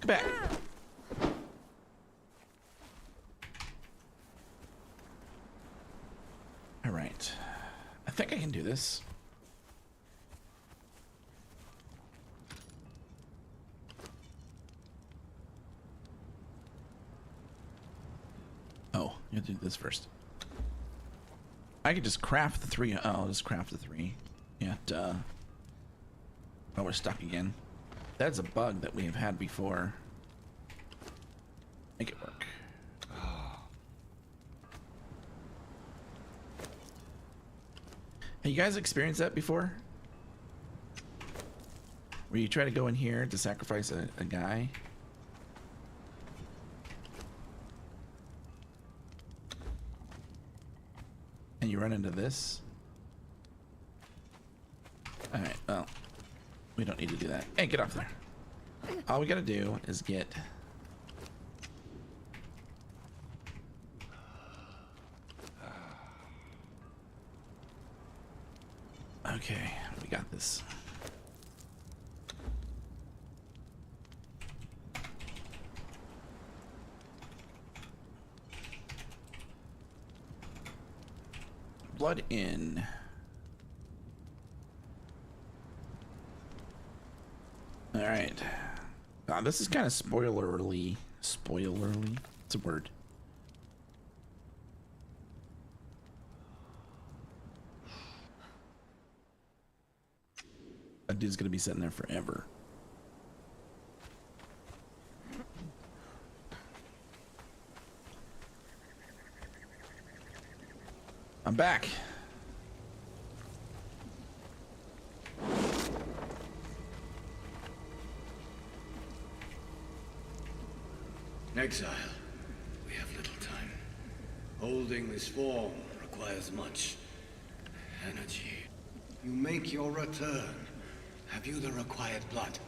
Come back. All right. I think I can do this. Oh, you have to do this first. I could just craft the 3. Oh, I'll just craft the 3. Yeah. Oh, we're stuck again. That's a bug that we have had before. Make it work. Have you guys experienced that before? Where you try to go in here to sacrifice a guy? And you run into this? Alright, well. We don't need to do that. Hey, get off there. All we gotta do is get... Okay, we got this. Blood in. All right. This is kind of spoilerly. Spoilerly? It's a word. That dude's gonna be sitting there forever. I'm back. Exile. We have little time. Holding this form requires much energy. You make your return. Have you the required blood?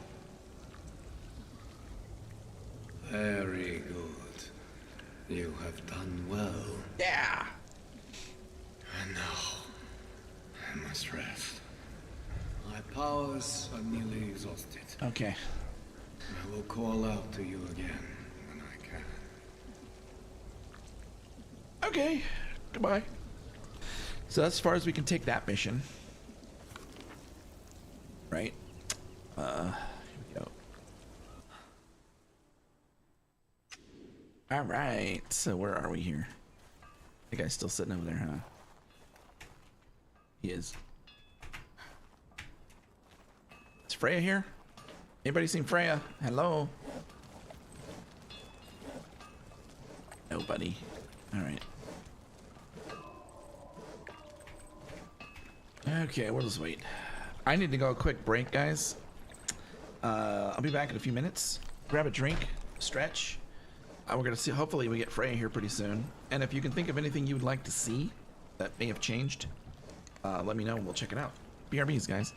Very good. You have done well. Yeah. And now, I must rest. My powers are nearly exhausted. Okay. I will call out to you again when I can. Okay. Goodbye. So that's as far as we can take that mission. Right? Here we go. Alright. So where are we here? The guy's still sitting over there, huh? He is. Is Freya here? Anybody seen Freya? Hello? Nobody. Alright. Okay, we'll just wait. I need to go a quick break, guys. I'll be back in a few minutes. Grab a drink, stretch. We're gonna see, hopefully we get Freya here pretty soon. And if you can think of anything you would like to see that may have changed, let me know and we'll check it out. BRBs, guys.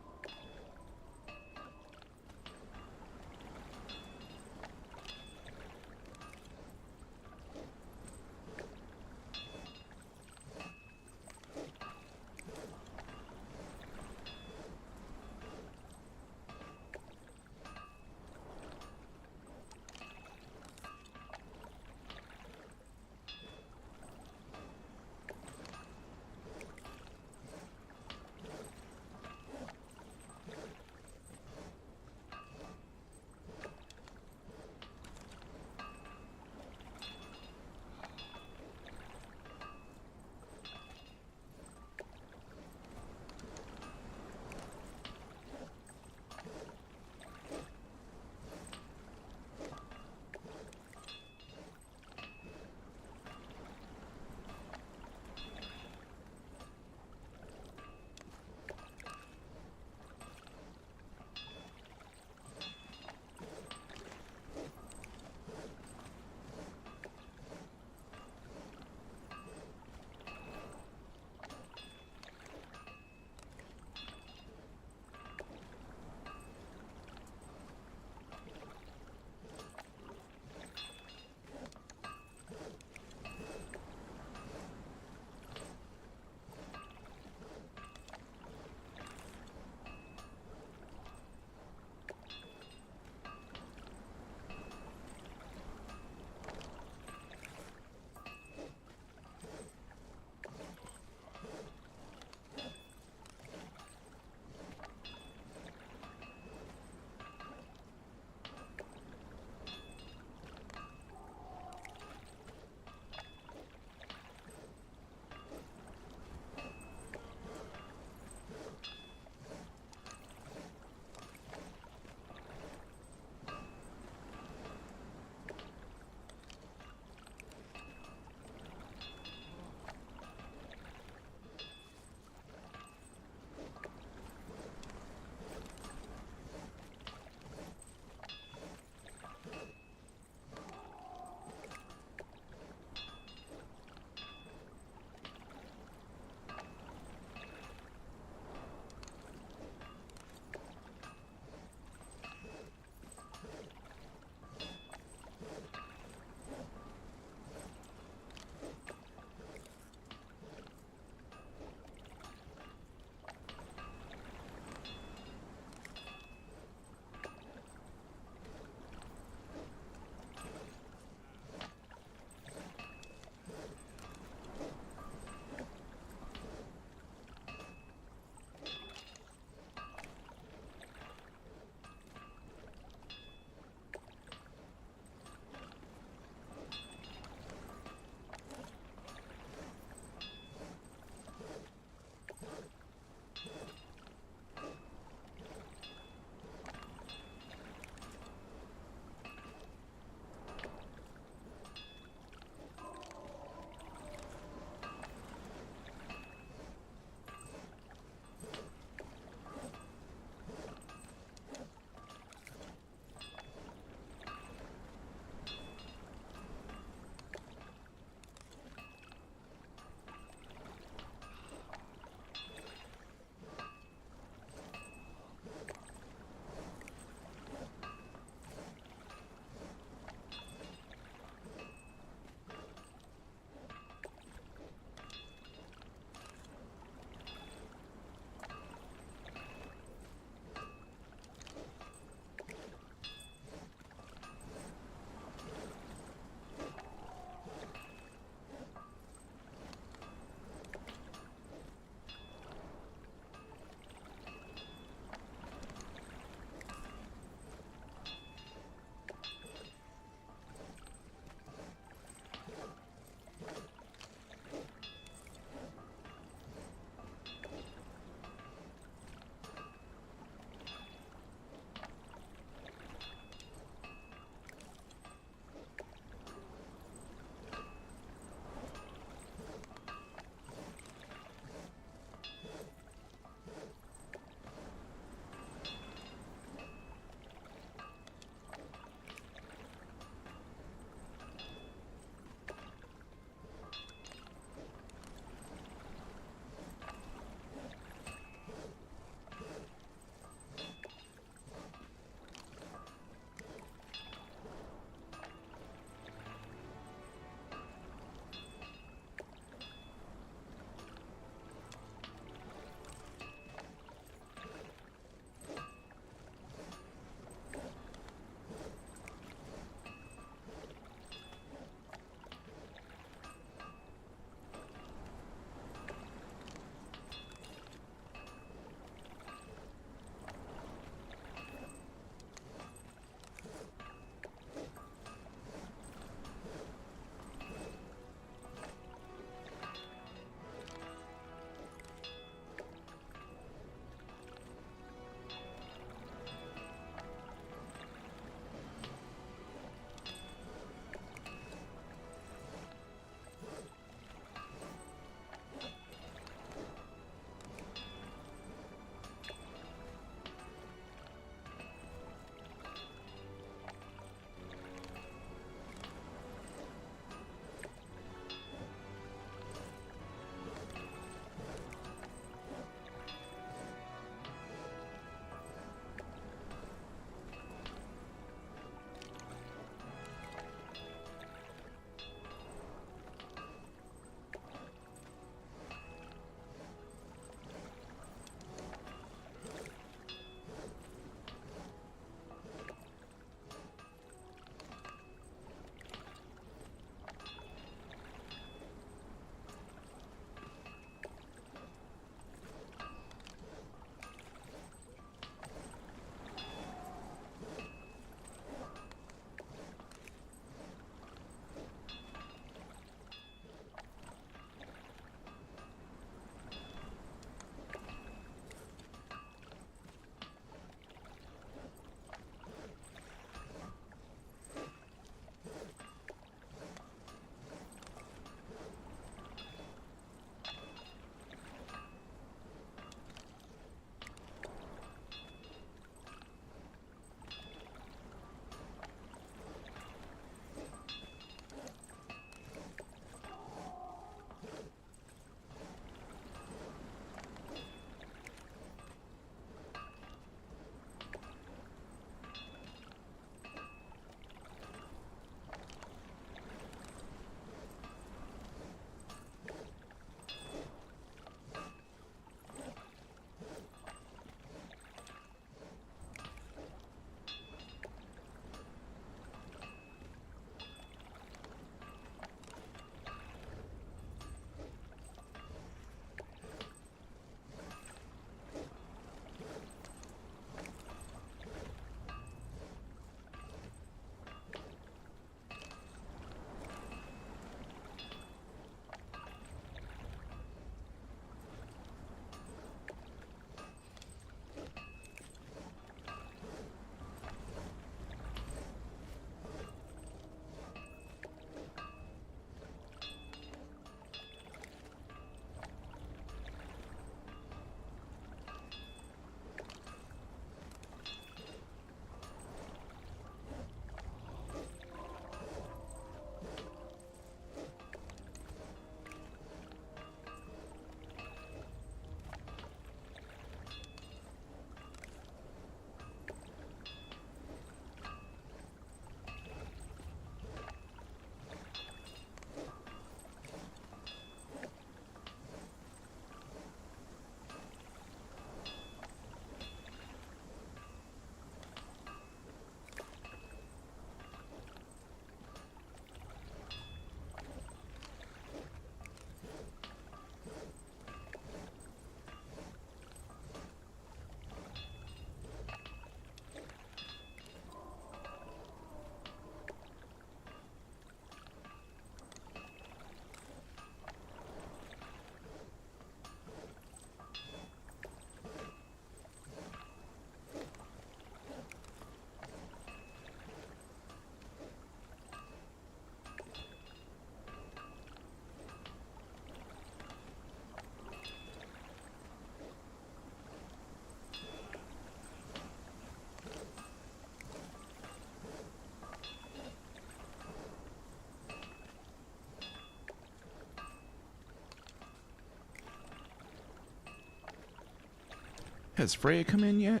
Has Freya come in yet?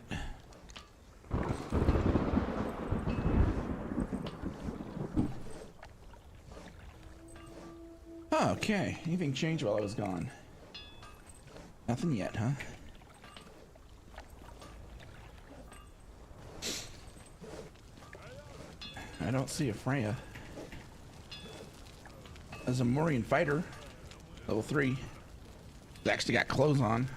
Oh, okay. Anything changed while I was gone? Nothing yet, huh? I don't see a Freya. There's a Morian fighter, level 3. He's actually got clothes on.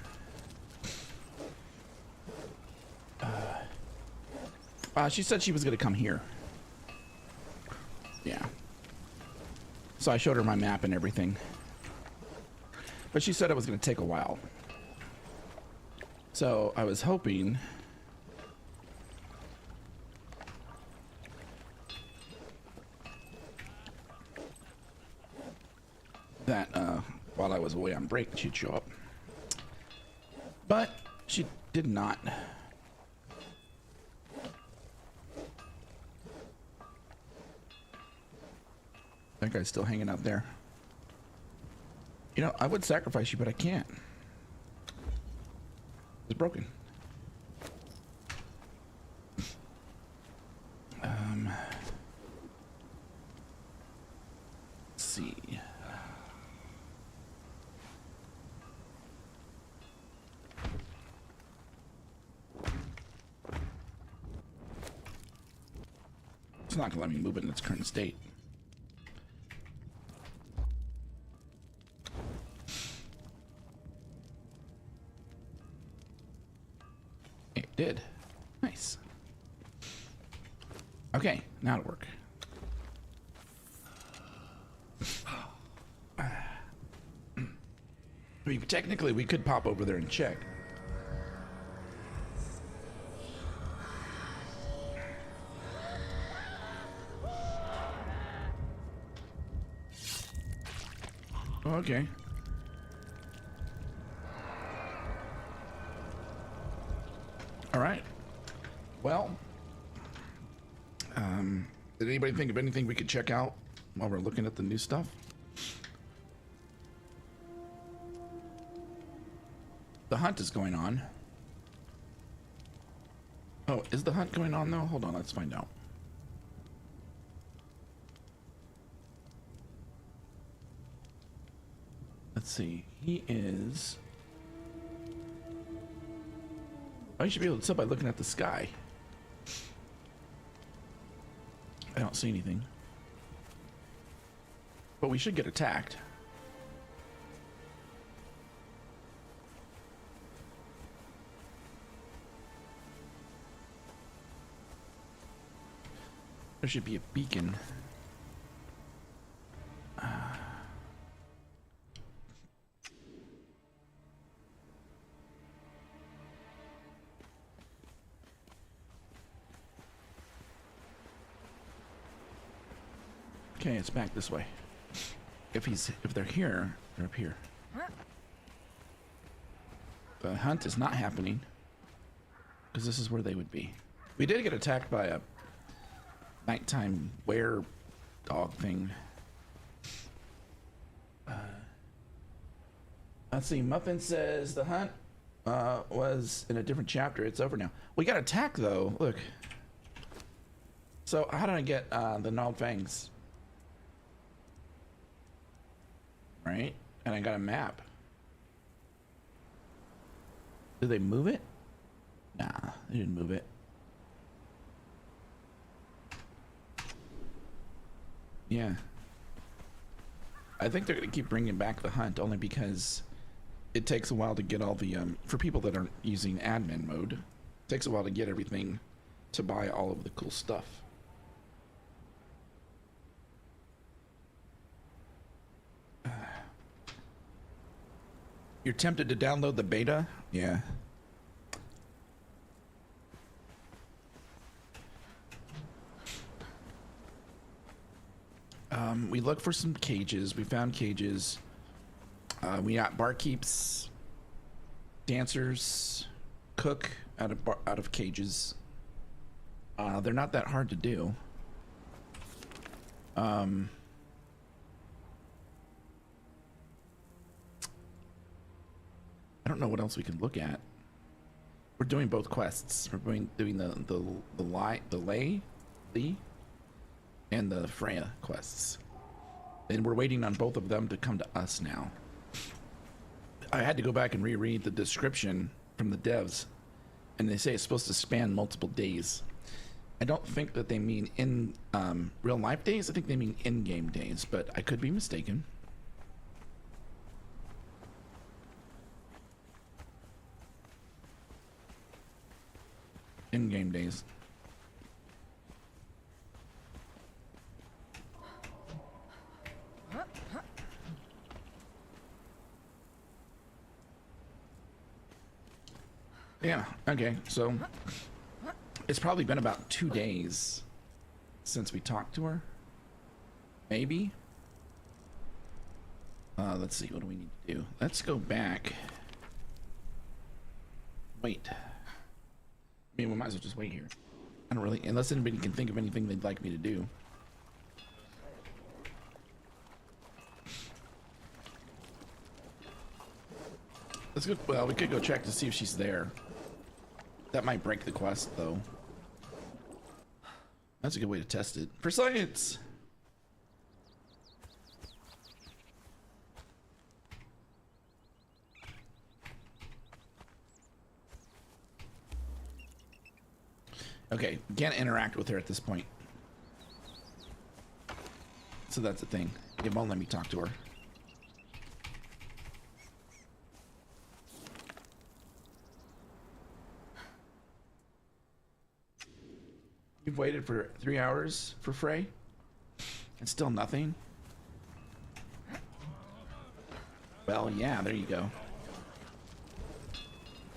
She said she was gonna come here. Yeah. So I showed her my map and everything. But she said it was gonna take a while. So I was hoping that while I was away on break she'd show up. But she did not. That guy's still hanging out there. You know, I would sacrifice you, but I can't. It's broken. Let's see. It's not gonna let me move it in its current state. It did. Nice. Okay, now it'll work. I mean, technically we could pop over there and check. Okay. All right. Well, did anybody think of anything we could check out while we're looking at the new stuff? The hunt is going on. Oh, is the hunt going on though? Hold on, let's find out. Let's see. He is... Oh, you should be able to tell by looking at the sky. I don't see anything. But we should get attacked. There should be a beacon. Okay, it's back this way. If they're here, they're up here. The hunt is not happening because this is where they would be. We did get attacked by a nighttime were dog thing. Let's see. Muffin says the hunt was in a different chapter. It's over now. We got attacked though. Look. So how did I get the gnarled fangs? Right? And I got a map. Did they move it? Nah, they didn't move it. Yeah. I think they're going to keep bringing back the hunt only because it takes a while to get all the, for people that aren't using admin mode, it takes a while to get everything to buy all of the cool stuff. You're tempted to download the beta? Yeah. We looked for some cages. We found cages. We got barkeeps, dancers, cook out of cages. They're not that hard to do. I don't know what else we can look at. We're doing both quests. We're doing the lay, and the Freya quests, and we're waiting on both of them to come to us now. I had to go back and reread the description from the devs, and they say it's supposed to span multiple days. I don't think that they mean in real life days. I think they mean in-game days, but I could be mistaken. In-game days. Yeah, okay, so it's probably been about 2 days since we talked to her. Maybe. Let's see, what do we need to do? Let's go back. Wait. I mean, we might as well just wait here. I don't really, unless anybody can think of anything they'd like me to do. Let's go, well, we could go check to see if she's there. That might break the quest, though. That's a good way to test it. For science! Okay, can't interact with her at this point. So that's the thing. It won't let me talk to her. You've waited for 3 hours for Frey? And still nothing? Well, yeah, there you go.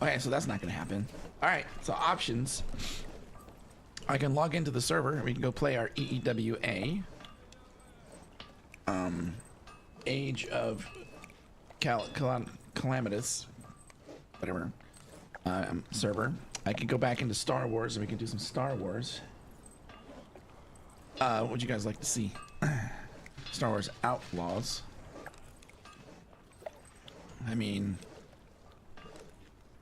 Okay, so that's not gonna happen. Alright, so options. I can log into the server and we can go play our EEWA. Age of Calamitous. Whatever. Server. I can go back into Star Wars and we can do some Star Wars. What would you guys like to see? Star Wars Outlaws. I mean,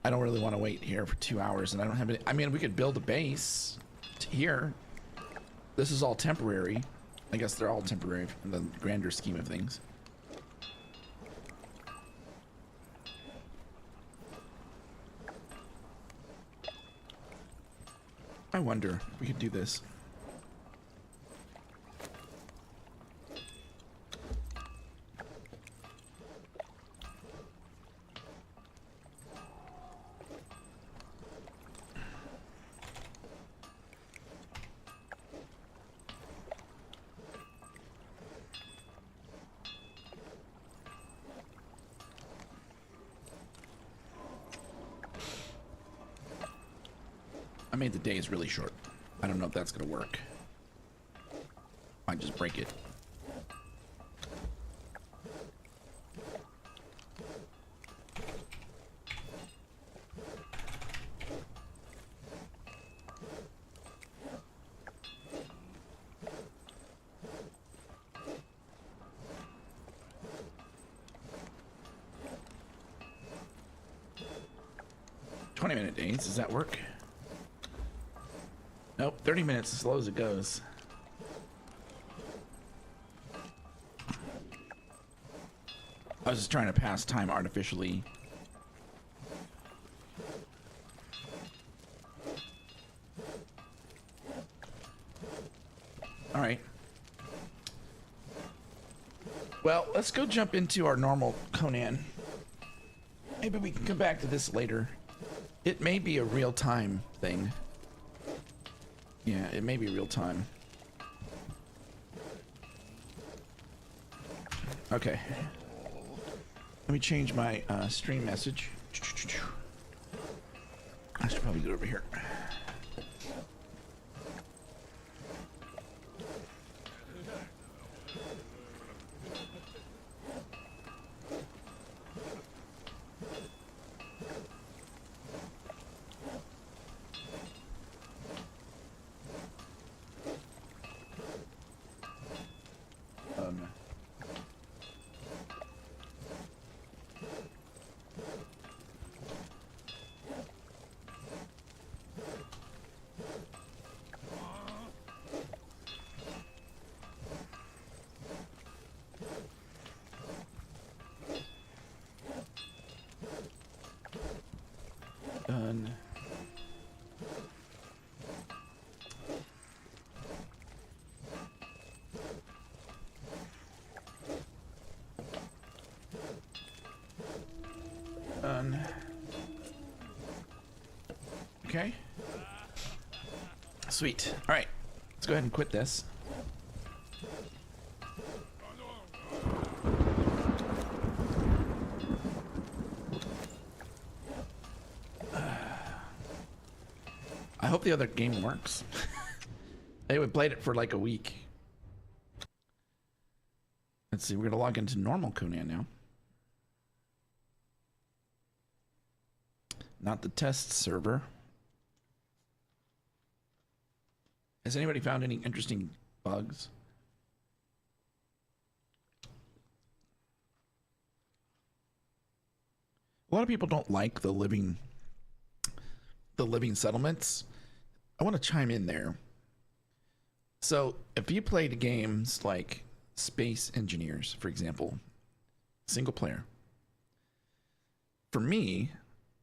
I don't really want to wait here for 2 hours, and I don't have any. I mean, we could build a base here. This is all temporary. I guess they're all temporary in the grander scheme of things. I wonder if we could do this. I made the days really short. I don't know if that's gonna work. Might just break it. "20-minute days, does that work?" Nope, 30 minutes, as slow as it goes. I was just trying to pass time artificially. All right. Well, let's go jump into our normal Conan. Maybe we can come back to this later. It may be a real-time thing. Yeah, it may be real time. Okay. Let me change my stream message. I should probably get over here. Okay. Sweet. All right. Let's go ahead and quit this. I hope the other game works. They would played it for like a week. Let's see, we're gonna log into normal Conan now. Not the test server. Has anybody found any interesting bugs? A lot of people don't like the living settlements. I want to chime in there. So if you played games like Space Engineers, for example, single player, for me,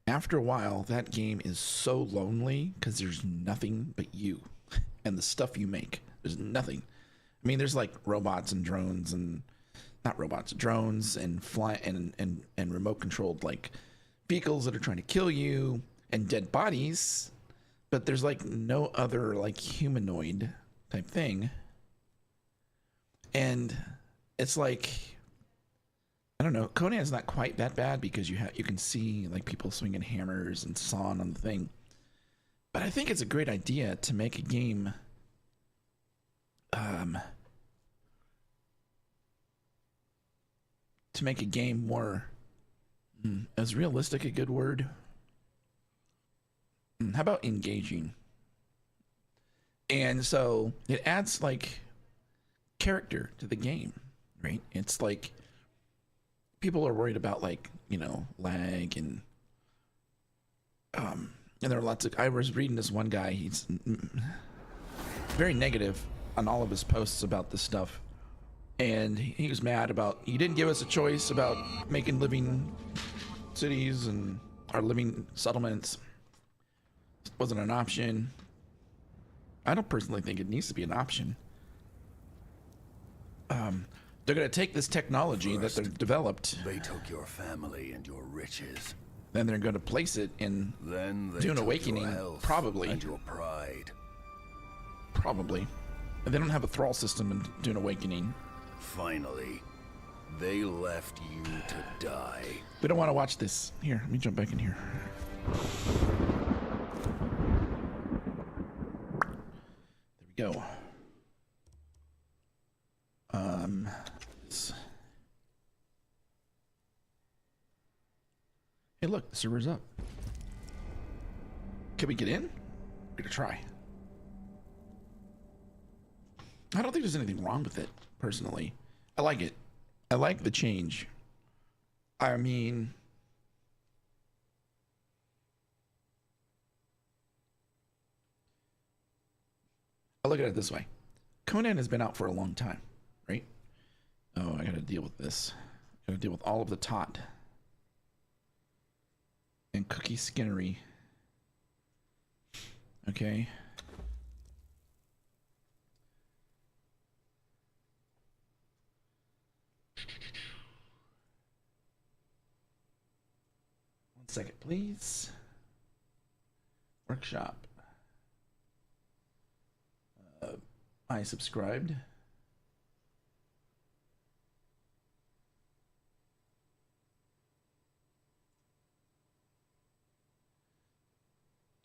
after a while, that game is so lonely because there's nothing but you and the stuff you make. There's nothing. I mean, there's like robots and drones and not robots, drones and fly and remote controlled like vehicles that are trying to kill you and dead bodies, but there's like no other like humanoid type thing. And it's like, I don't know, Conan's not quite that bad because you can see like people swinging hammers and sawing on the thing. But I think it's a great idea to make a game more is realistic a good word? How about engaging? And so it adds like character to the game, right? It's like people are worried about like, you know, lag and there are lots of, I was reading this one guy, he's very negative on all of his posts about this stuff. And he was mad about, you didn't give us a choice about making living cities and our living settlements. It wasn't an option. I don't personally think it needs to be an option. They're going to take this technology that they've developed. They took your family and your riches. Then they're going to place it in Dune Awakening, probably. And your pride. Probably. And they don't have a thrall system in Dune Awakening. Finally, they left you to die. We don't want to watch this. Here, let me jump back in here. There we go. Hey, look, the server's up. Can we get in? We're gonna try. I don't think there's anything wrong with it, personally. I like it. I like the change. I mean, I look at it this way. Conan has been out for a long time, right? Oh, I gotta deal with this. I gotta deal with all of the tot and cookie skinnery. Okay. One second, please. Workshop. I subscribed.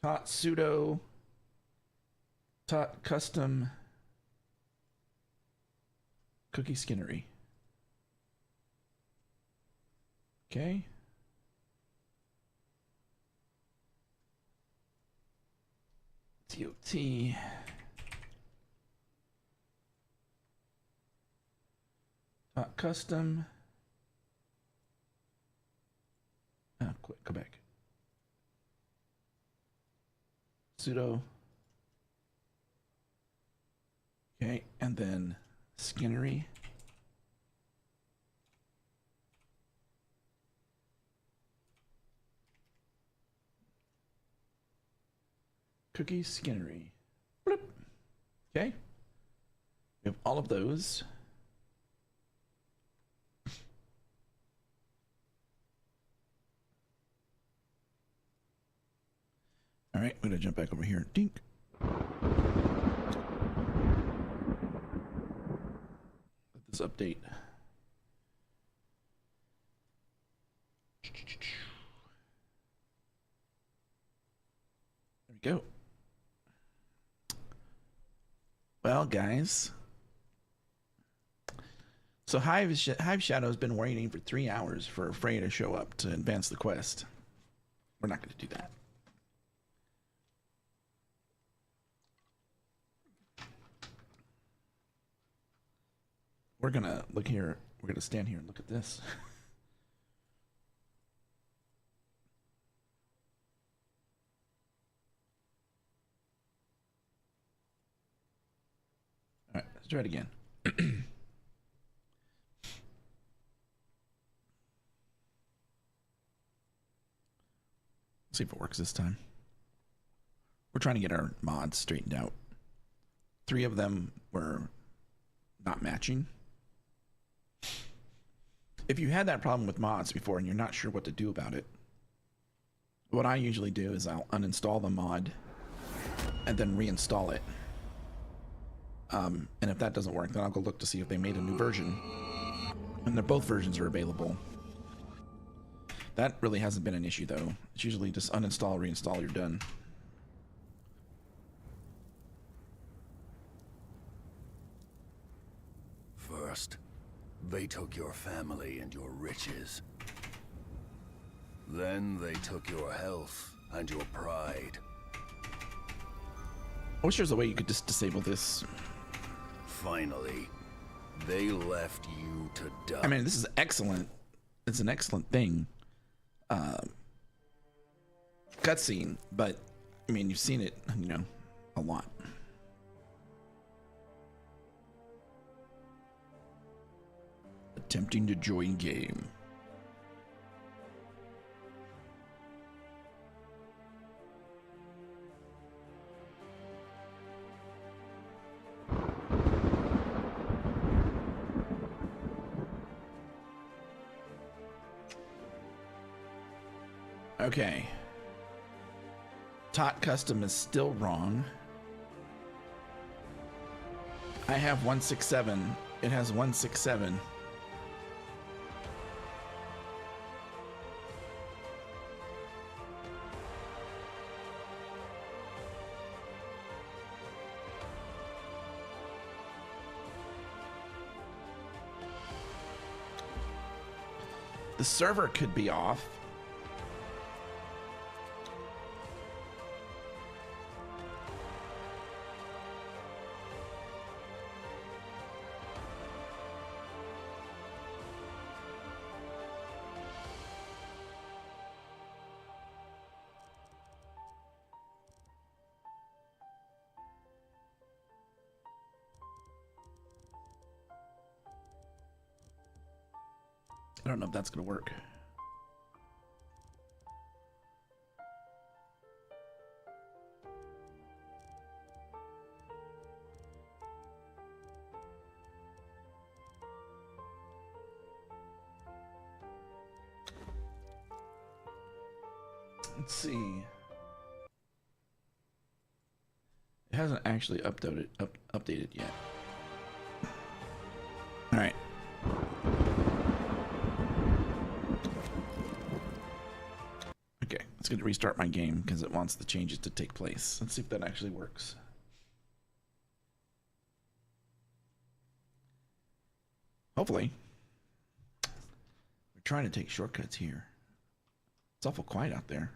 Tot pseudo. Tot custom. Cookie skinnery. Okay. TOT. Tot custom. Quick, go back. Pseudo. Okay, and then skinnery. Cookie skinnery. Bloop. Okay. We have all of those. All right, I'm gonna jump back over here. Dink. Let this update. There we go. Well, guys. So Hive Shadow's been waiting for 3 hours for Freya to show up to advance the quest. We're not going to do that. We're going to look here. We're going to stand here and look at this. All right, let's try it again. See if it works this time. We're trying to get our mods straightened out. 3 of them were not matching. If you had that problem with mods before and you're not sure what to do about it, what I usually do is I'll uninstall the mod and then reinstall it. And if that doesn't work, then I'll go look to see if they made a new version. And both versions are available. That really hasn't been an issue, though. It's usually just uninstall, reinstall, you're done. First, they took your family and your riches. Then they took your health and your pride. I wish there was a way you could just disable this. Finally, they left you to die. I mean, this is excellent. It's an excellent thing. Cutscene, but I mean, you've seen it, you know, a lot. Attempting to join game. Okay. Tot custom is still wrong. I have 167. It has 167. The server could be off. I don't know if that's going to work. Let's see. It hasn't actually updated yet. All right. Okay, it's going to restart my game because it wants the changes to take place. Let's see if that actually works. Hopefully. We're trying to take shortcuts here. It's awful quiet out there.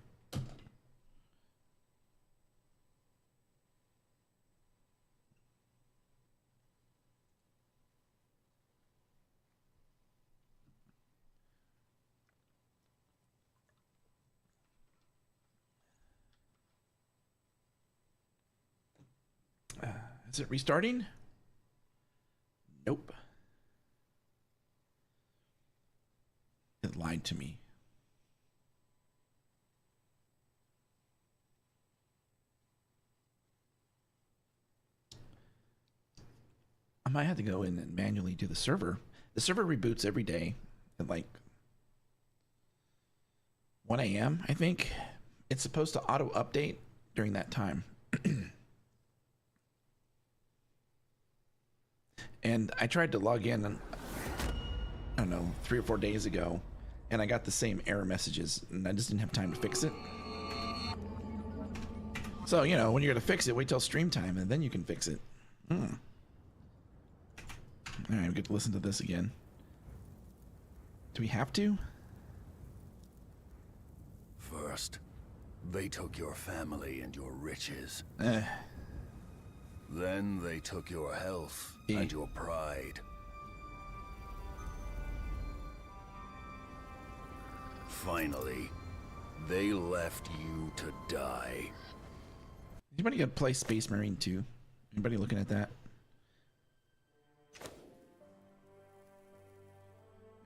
Is it restarting? Nope. It lied to me. I might have to go in and manually do the server. The server reboots every day at like 1 a.m. I think. It's supposed to auto update during that time. And I tried to log in, I don't know, 3 or 4 days ago, and I got the same error messages, and I just didn't have time to fix it. So, you know, when you're gonna fix it, wait till stream time, and then you can fix it. All right, we get to listen to this again. Do we have to? First, they took your family and your riches. Then they took your health and your pride. Finally, they left you to die. Anybody gonna play Space Marine 2? Anybody looking at that?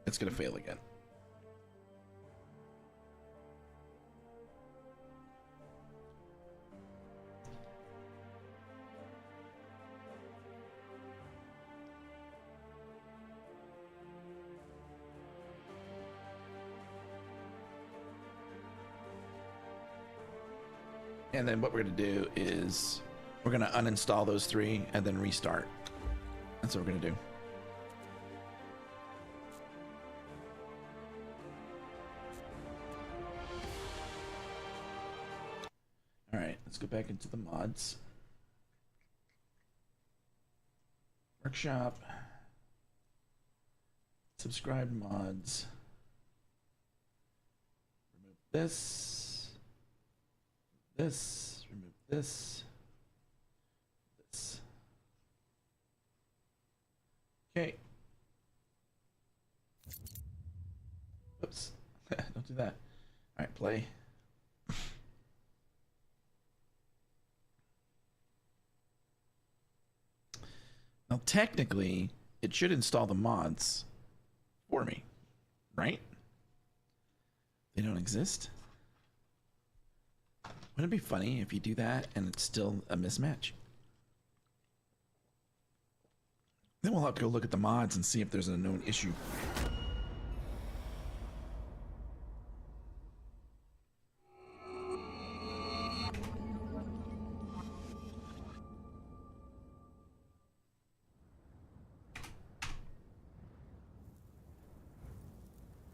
It's gonna fail again. And then what we're gonna do is we're gonna uninstall those 3 and then restart. That's what we're gonna do. All right, let's go back into the mods. Workshop. Subscribe mods. Remove this. This, remove this, this. Okay. Oops. Don't do that. All right, play. Now, technically, it should install the mods for me, right? They don't exist. Wouldn't it be funny if you do that and it's still a mismatch? Then we'll have to go look at the mods and see if there's a known issue.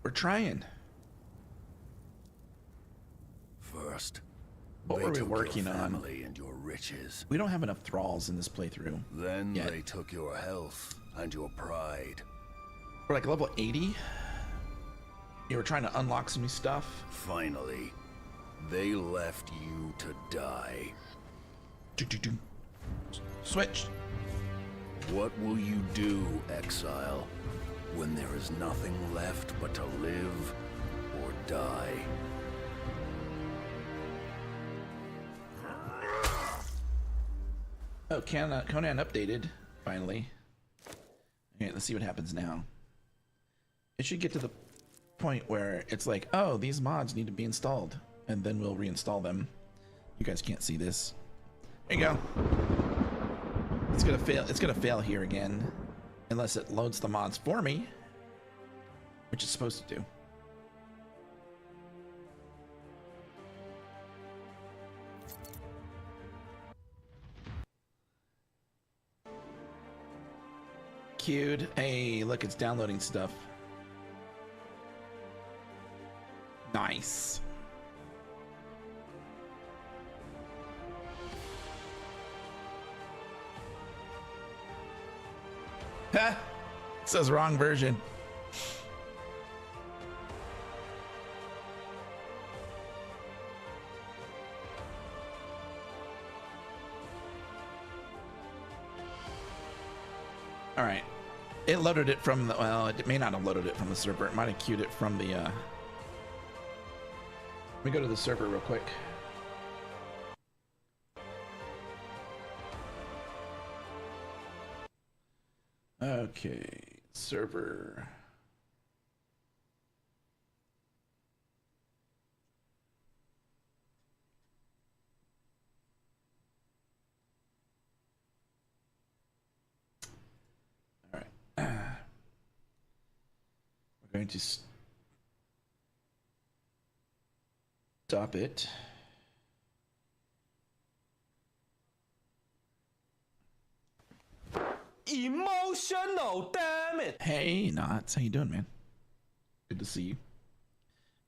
We're trying. First, what were we working on? And your riches. We don't have enough thralls in this playthrough. Then they took your health and your pride. We're like level 80. You were trying to unlock some new stuff. Finally, they left you to die. Switch. What will you do, exile, when there is nothing left but to live or die? Oh, Conan updated, finally. Okay, let's see what happens now. It should get to the point where it's like, oh, these mods need to be installed, and then we'll reinstall them. You guys can't see this. There you go. It's gonna fail. It's gonna fail here again, unless it loads the mods for me, which it's supposed to do. Queued. Hey, look, it's downloading stuff. Nice. Ha! It says wrong version. All right. It loaded it from the, well, it may not have loaded it from the server. It might have queued it from the, let me go to the server real quick. Okay, server. All right. We're going to stop it. Emotional, damn it! Hey, Knots. How you doing, man? Good to see you.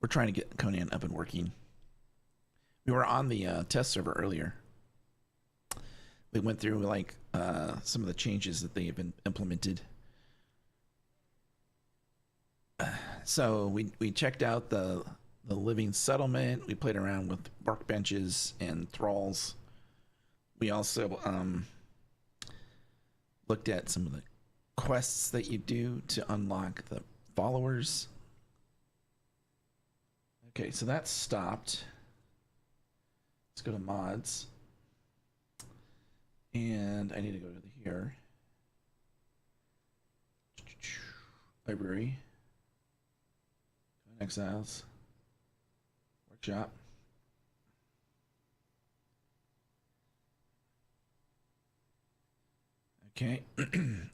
We're trying to get Conan up and working. We were on the test server earlier. We went through like some of the changes that they have been implemented. So we checked out the living settlement. We played around with bark benches and thralls. We also looked at some of the quests that you do to unlock the followers. Okay, so that stopped. Let's go to mods. And I need to go to here. Library. Conan Exiles. Workshop. Okay.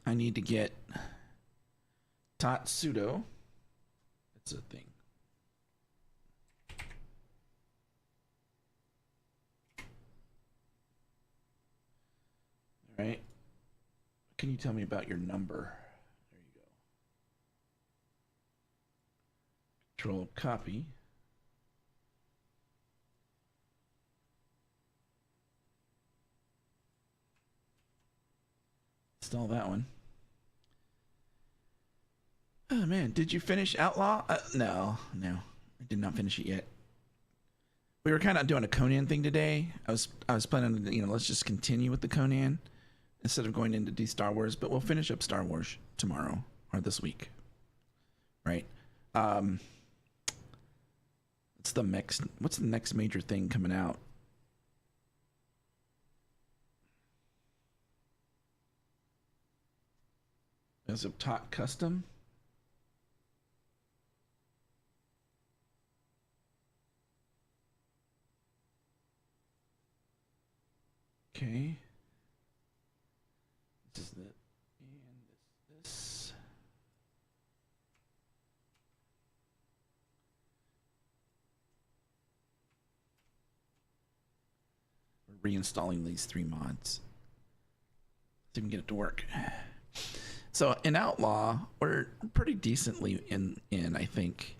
I need to get Tatsudo. That's a thing. All right. Can you tell me about your number? There you go. Control copy. Install that one. Oh man, did you finish Outlaw? No, I did not finish it yet. We were kind of doing a Conan thing today. I was planning to, let's just continue with the Conan instead of going into Star Wars, but we'll finish up Star Wars tomorrow or this week. Right? What's the next major thing coming out? Is it Tot Custom? Okay. This is it. And this. We're reinstalling these 3 mods. See if we can get it to work. So in Outlaw, we're pretty decently in I think.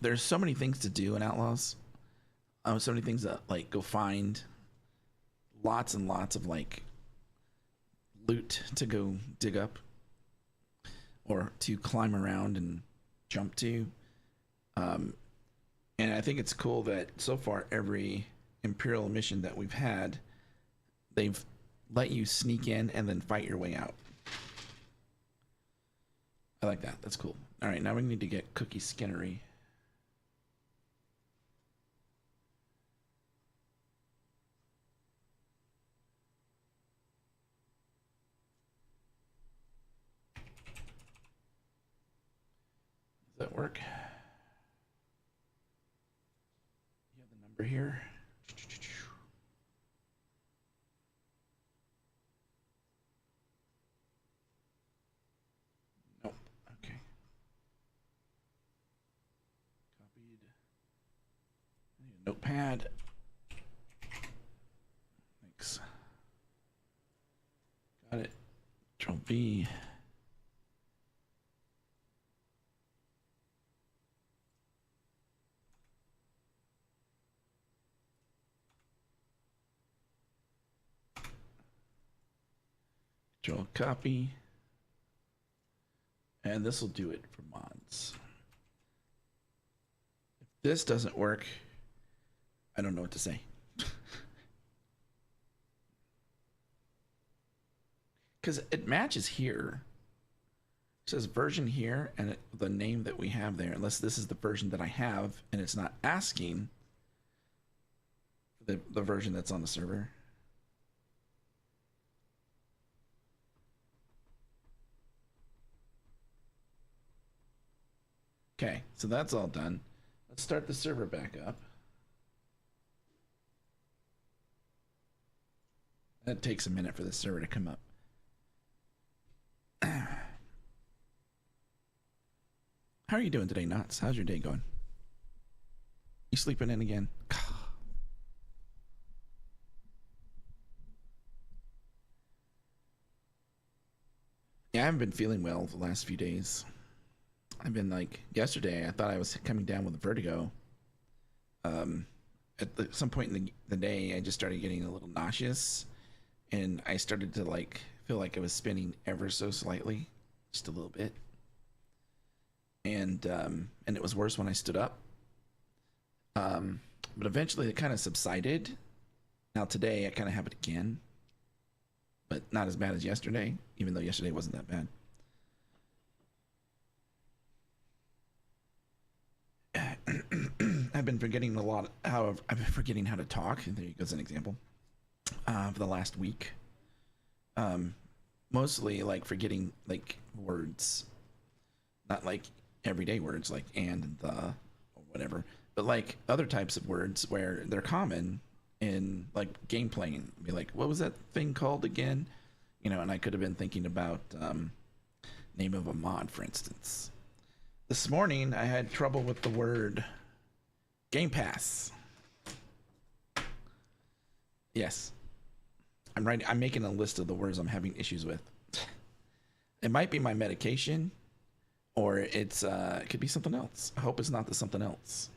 There's so many things to do in Outlaws. So many things that like go find. Lots and lots of like loot to go dig up or to climb around and jump to. And I think it's cool that so far every Imperial mission that we've had, they've let you sneak in and then fight your way out. I like that. That's cool. All right, now we need to get Cookie Skinnery. Does that work? You have the number here. Nope. Okay. Copied. I need a notepad. Thanks. Got it. Control V. Control copy. And this will do it for mods. If this doesn't work, I don't know what to say. Because it matches here. It says version here and the name that we have there, unless this is the version that I have and it's not asking the version that's on the server. Okay, so that's all done. Let's start the server back up. It takes a minute for the server to come up. How are you doing today, Knots? How's your day going? You sleeping in again? I haven't been feeling well the last few days. I've been like, yesterday I thought I was coming down with vertigo. Some point in the day, I just started getting a little nauseous, and I started to like feel like I was spinning ever so slightly, just a little bit. And it was worse when I stood up. But eventually it kind of subsided. Now today I kind of have it again, but not as bad as yesterday, even though yesterday wasn't that bad. I've been forgetting I've been forgetting how to talk. There goes an example. For the last week. Mostly like forgetting like words. Not like everyday words like and the or whatever, but like other types of words where they're common in like gameplay. Be like, what was that thing called again? You know, and I could have been thinking about name of a mod, for instance. This morning I had trouble with the word Game Pass. Yes. I'm making a list of the words I'm having issues with. It might be my medication, or it could be something else. I hope it's not the something else.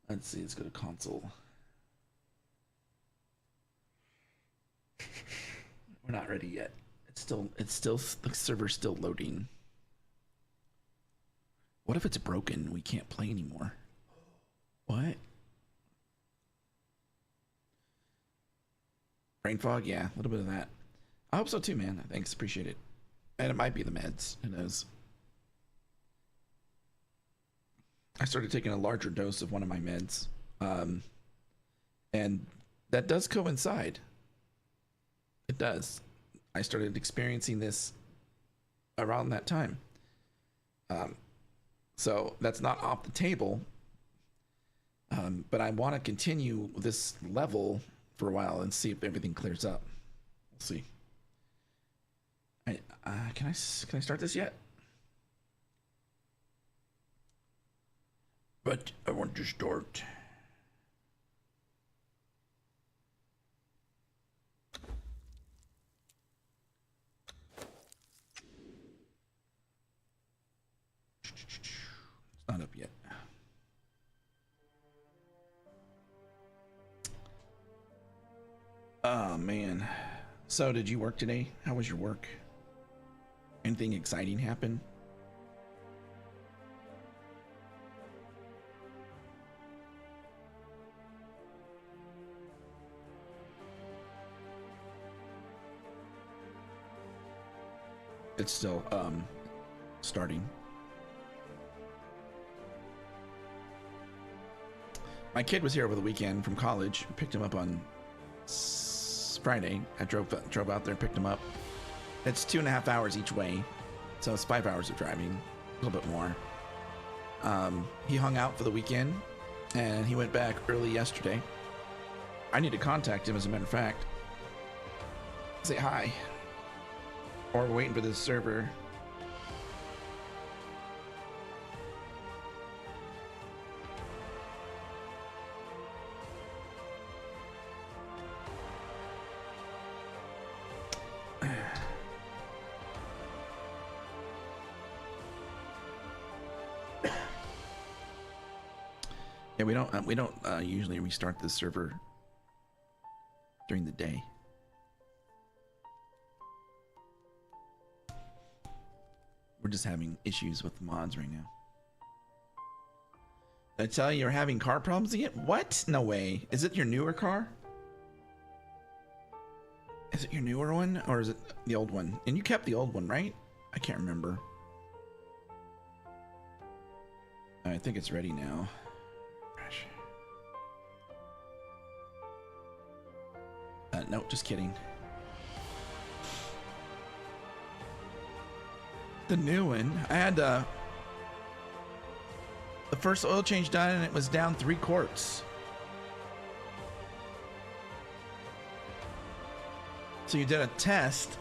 Let's see, let's go to console. We're not ready yet. It's still the server's still loading. What if it's broken? We can't play anymore. What? Brain fog? Yeah, a little bit of that. I hope so too, man. Thanks, appreciate it. And it might be the meds. Who knows? I started taking a larger dose of one of my meds, and that does coincide. It does. I started experiencing this around that time. So that's not off the table, but I want to continue this level for a while and see if everything clears up. We'll see. Can I start this yet? But I want to start. It's not up yet. Oh man. So did you work today? How was your work? Anything exciting happen? It's still starting. My kid was here over the weekend from college. Picked him up on Friday. I drove out there, picked him up. It's 2.5 hours each way, so it's 5 hours of driving, a little bit more. He hung out for the weekend, and he went back early yesterday. I need to contact him, as a matter of fact. Say hi. Or we're waiting for this server. Yeah, we don't usually restart this server during the day. We're just having issues with the mods right now. Did I tell you you're having car problems again? What? No way. Is it your newer car? Is it your newer one, or is it the old one? And you kept the old one, right? I can't remember. I think it's ready now. No, just kidding. The new one, I had the first oil change done, and it was down 3 quarts. So you did a test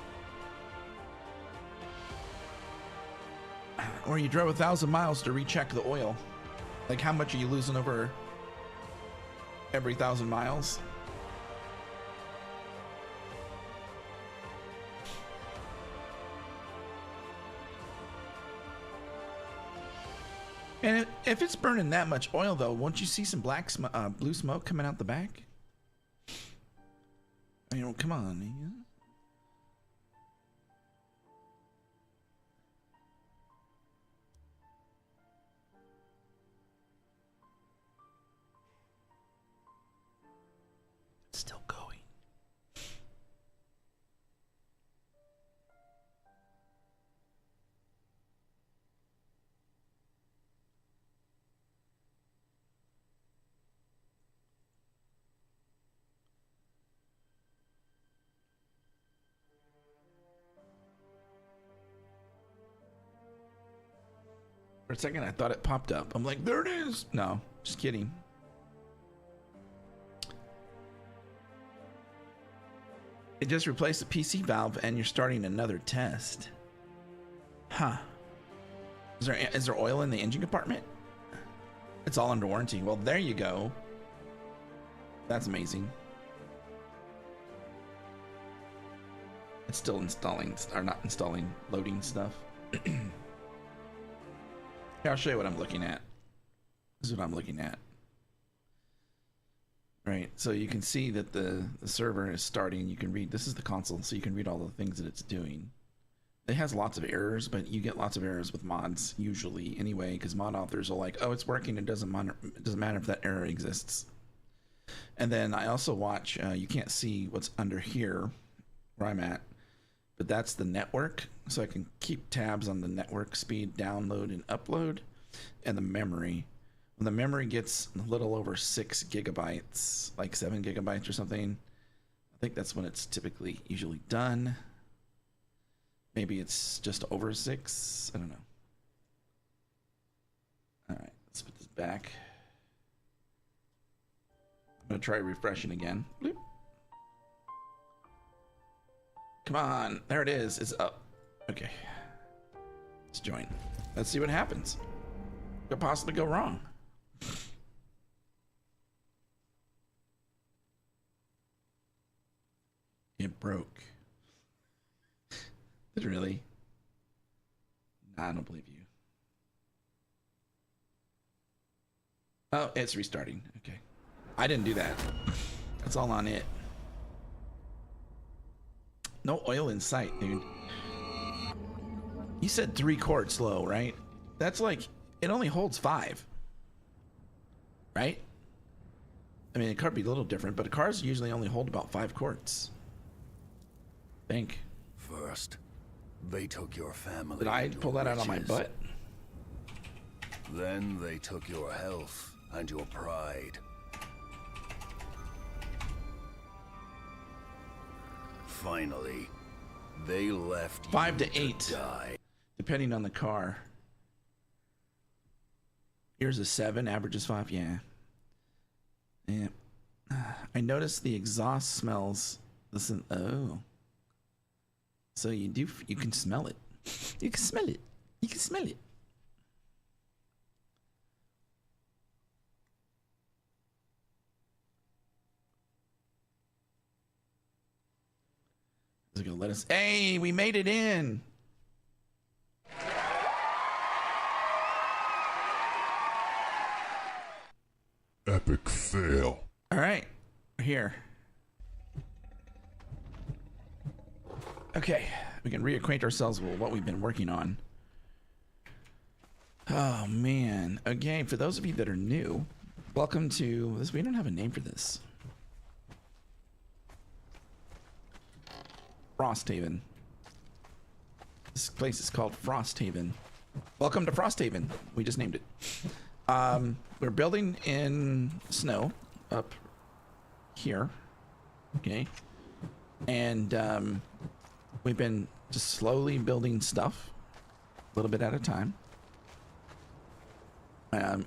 where you drove 1,000 miles to recheck the oil. Like, how much are you losing over every 1,000 miles? And if it's burning that much oil, though, won't you see some blue smoke coming out the back? I mean, come on. It's still going. For a second, I thought it popped up. I'm like, there it is. No, just kidding. It just replaced the PC valve and you're starting another test. Huh. Is there oil in the engine compartment? It's all under warranty. Well, there you go. That's amazing. It's still installing, or not installing, loading stuff. Here, I'll show you what I'm looking at. This is what I'm looking at. Right, so you can see that the server is starting. You can read, this is the console, so you can read all the things that it's doing. It has lots of errors, but you get lots of errors with mods usually anyway, because mod authors are like, oh, it's working. It doesn't matter if that error exists. And then I also watch, you can't see what's under here where I'm at, but that's the network. So I can keep tabs on the network speed, download and upload, and the memory. When the memory gets a little over 6 gigabytes, like 7 gigabytes or something, I think that's when it's typically usually done. Maybe it's just over 6. I don't know. All right, let's put this back. I'm gonna try refreshing again. Bloop. Come on, there it is. It's up. Okay, let's join. Let's see what happens. What could possibly go wrong? It broke. Did it really? Nah, I don't believe you. Oh, it's restarting. Okay. I didn't do that. That's all on it. No oil in sight, dude. You said 3 quarts low, right? That's like, it only holds 5. Right? I mean, it could be a little different, but cars usually only hold about 5 quarts. Think. First, they took your family. Did I pull that out on my butt? Then they took your health and your pride. Finally, they left 5 you to 8, die. depending on the car. Here's a 7, average is 5. Yeah. Yeah. I noticed the exhaust smells. Listen. Oh. So you can smell it. You can smell it. You can smell it. Is it gonna let us? Hey, we made it in. Epic fail. All right, we're here. Okay, we can reacquaint ourselves with what we've been working on. Oh man. Okay, for those of you that are new, welcome to this. We don't have a name for this. Frosthaven. This place is called Frosthaven. Welcome to Frosthaven. We just named it. We're building in snow up here. Okay. And we've been just slowly building stuff a little bit at a time.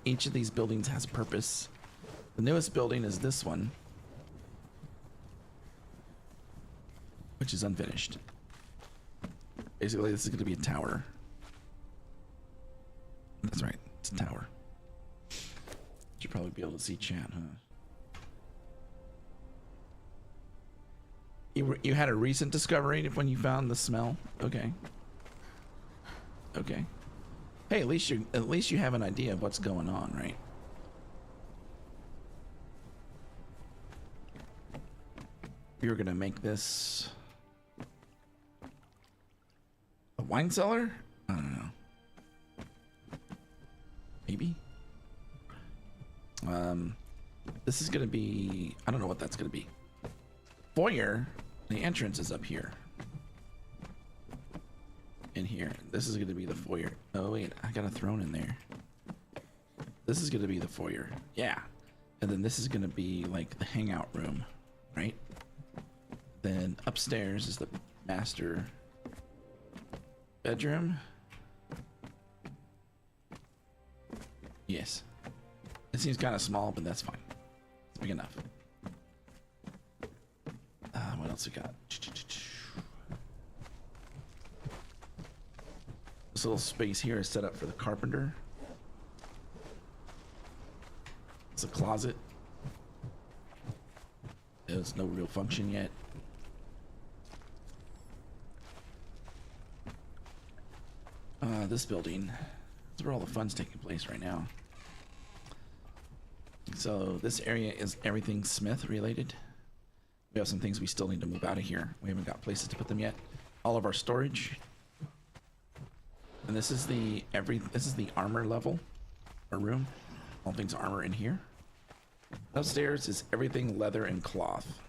Each of these buildings has a purpose. The newest building is this one, which is unfinished. Basically, this is going to be a tower. That's right, it's a tower. Should probably be able to see chat, huh? You had a recent discovery when you found the smell? Okay. Okay. Hey, at least you have an idea of what's going on, right? We were gonna make this a wine cellar? I don't know. Maybe. This is gonna be, I don't know what that's gonna be. Foyer, the entrance is up here. In here. This is gonna be the foyer. Oh wait, I got a throne in there. This is gonna be the foyer. Yeah. And then this is gonna be like the hangout room, right? Then upstairs is the master bedroom. Yes. It seems kind of small, but that's fine. It's big enough. What else we got? This little space here is set up for the carpenter. It's a closet. There's no real function yet. This building is where all the fun's taking place right now. So this area is everything Smith related. We have some things we still need to move out of here. We haven't got places to put them yet. All of our storage. And this is the armor level or room. All things armor in here. Upstairs is everything leather and cloth.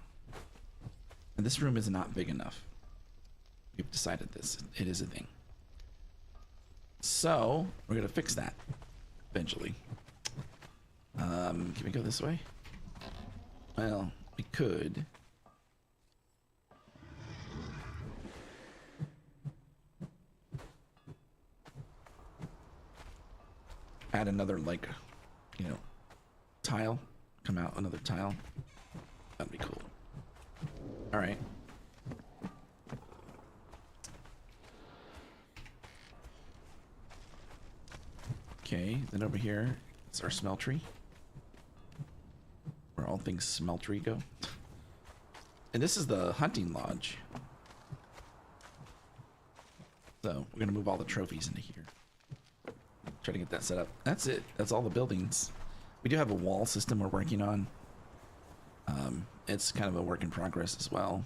And this room is not big enough. We've decided this. It is a thing. So we're gonna fix that eventually. Can we go this way? Well, we could. Add another, like, you know, tile. Come out another tile. That'd be cool. All right. Okay, then over here it's our smeltery, where all things smeltery go. And this is the hunting lodge. So we're gonna move all the trophies into here. Try to get that set up. That's it. That's all the buildings. We do have a wall system we're working on. It's kind of a work in progress as well.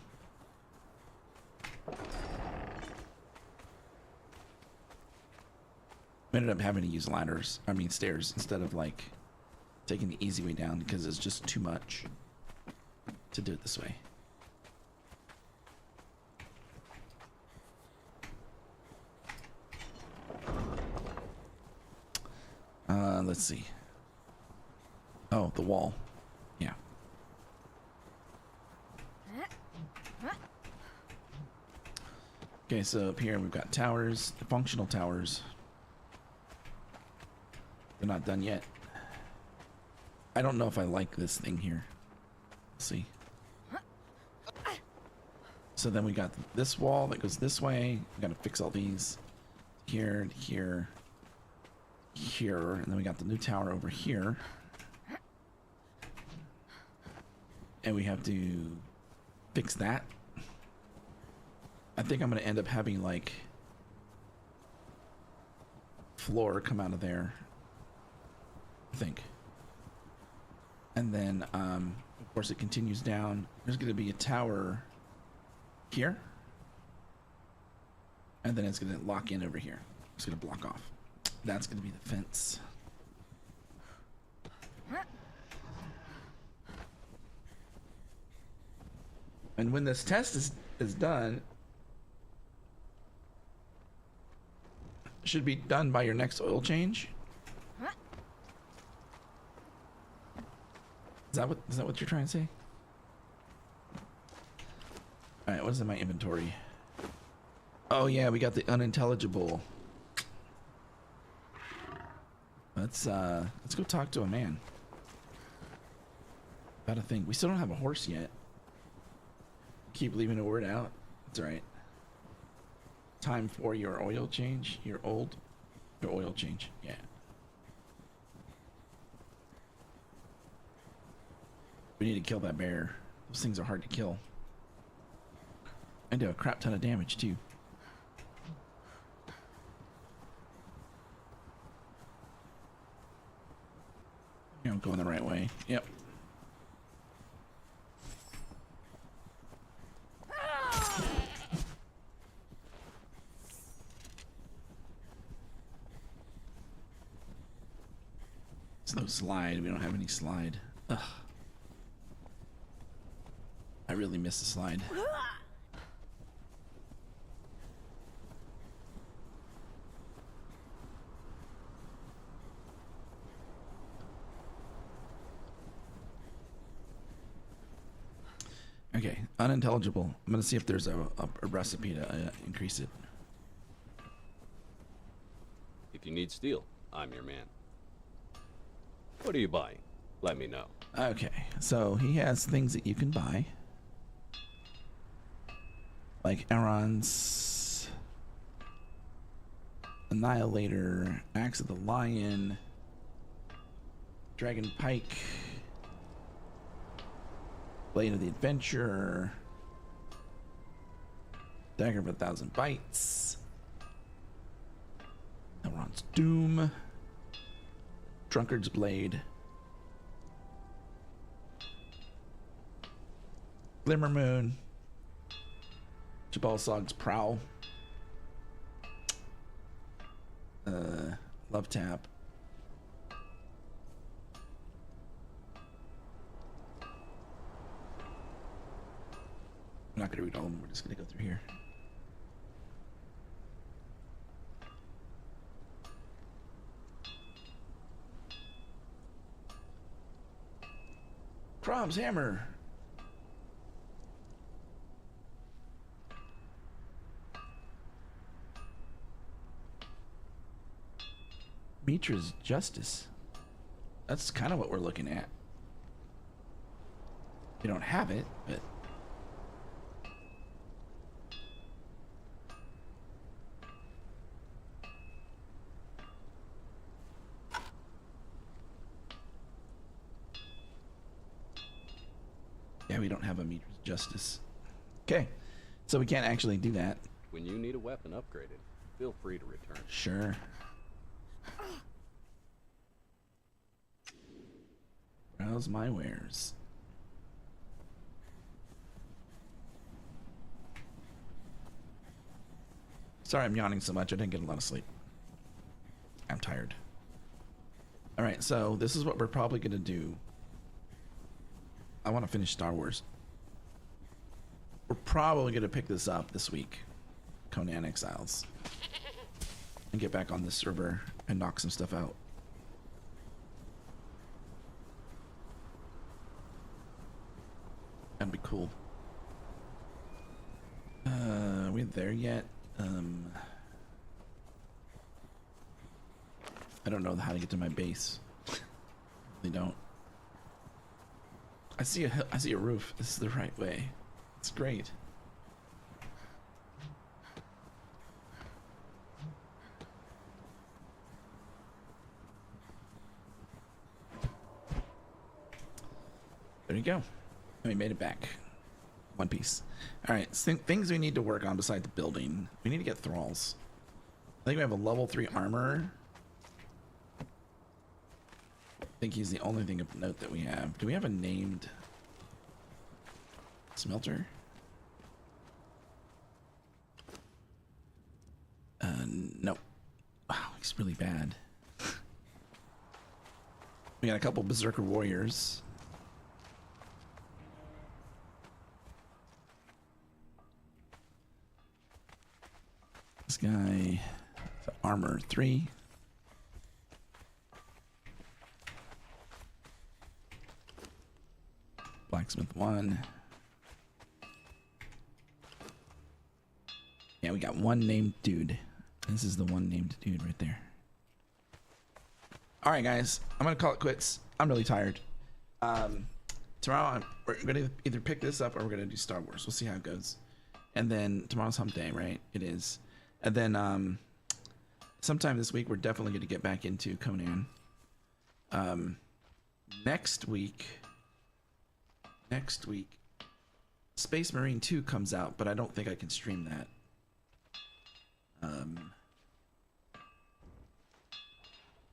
We ended up having to use stairs instead of like taking the easy way down because it's just too much to do it this way. Let's see. Oh, the wall. Yeah. Okay, so up here we've got towers, functional towers. They're not done yet. I don't know if I like this thing here. Let's see. So then we got this wall that goes this way. We gotta fix all these. Here, here, here, and then we got the new tower over here. And we have to fix that. I think I'm gonna end up having like floor come out of there. I think. And then of course it continues down. There's gonna be a tower here. And then it's gonna lock in over here. It's gonna block off. That's gonna be the fence. And when this test is done, it should be done by your next oil change. Is that what you're trying to say? All right, what is in my inventory? Oh yeah, we got the unintelligible. Let's go talk to a man about a thing. We still don't have a horse yet. Keep leaving a word out. That's all right. Time for your oil change. Your oil change. Yeah. We need to kill that bear. Those things are hard to kill. And do a crap ton of damage too. I'm going the right way. Yep. There's no slide. We don't have any slide. Ugh. I really miss the slide. Okay, unintelligible. I'm gonna see if there's a recipe to increase it. If you need steel, I'm your man. What are you buying? Let me know. Okay, so he has things that you can buy. Like Aaron's Annihilator, Axe of the Lion, Dragon Pike, Blade of the Adventurer, Dagger of 1,000 Bites, Elrond's Doom, Drunkard's Blade, Glimmer Moon, Jabal Sog's Prowl, Love Tap, I'm not gonna read all of them, we're just gonna go through here. Crom's Hammer. Mitra's Justice. That's kind of what we're looking at. We don't have it, but yeah, we don't have a Mitra's Justice. Okay, so we can't actually do that. When you need a weapon upgraded, feel free to return. Sure. Browse my wares. Sorry I'm yawning so much. I didn't get a lot of sleep. I'm tired. Alright, so this is what we're probably going to do. I want to finish Star Wars. We're probably going to pick this up this week. Conan Exiles. And get back on this server and knock some stuff out. That'd be cool. Are we there yet? I don't know how to get to my base. They don't. I see a roof. This is the right way. It's great. There you go. And we made it back. One piece. Alright, things we need to work on beside the building. We need to get thralls. I think we have a level 3 armor. I think he's the only thing of note that we have. Do we have a named smelter? No. Wow, he's really bad. We got a couple berserker warriors. This guy, armor 3. Blacksmith 1. Yeah, we got one named dude. This is the one named dude right there. Alright guys, I'm gonna call it quits. I'm really tired. Tomorrow we're gonna either pick this up or we're gonna do Star Wars. We'll see how it goes. And then tomorrow's hump day, right? It is. And then sometime this week we're definitely gonna get back into Conan. Next week Space Marine 2 comes out, but I don't think I can stream that.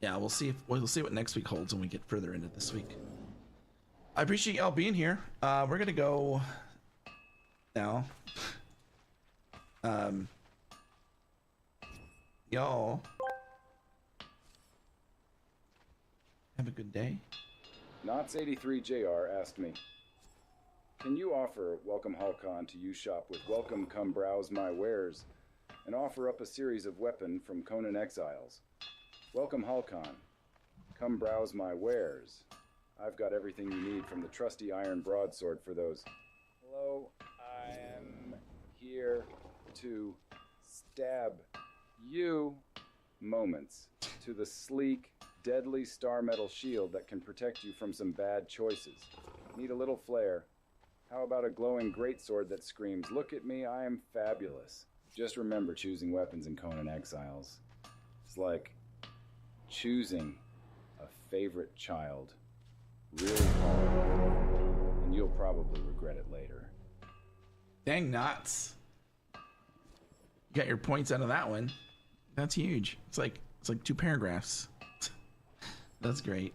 yeah, we'll see what next week holds when we get further into this week. I appreciate y'all being here. We're gonna go now. Y'all have a good day. Knots83JR asked me, can you offer Welcome Halkhan to you shop with Welcome Come Browse My Wares and offer up a series of weapon from Conan Exiles? Welcome Halkhan, come browse my wares. I've got everything you need from the trusty iron broadsword for those. Hello, I am here to stab you moments to the sleek, deadly star metal shield that can protect you from some bad choices. Need a little flair. How about a glowing greatsword that screams, look at me, I am fabulous. Just remember, choosing weapons in Conan Exiles. It's like choosing a favorite child really hard, and you'll probably regret it later. Dang Knots. You got your points out of that one. That's huge. It's like 2 paragraphs. That's great.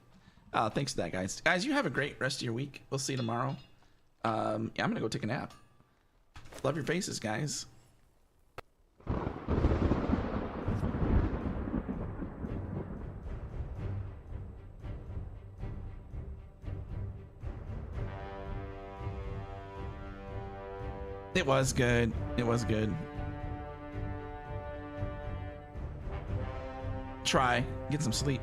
Thanks for that, guys. Guys, you have a great rest of your week. We'll see you tomorrow. Yeah, I'm gonna go take a nap. Love your faces, guys. It was good. It was good. Try. Get some sleep.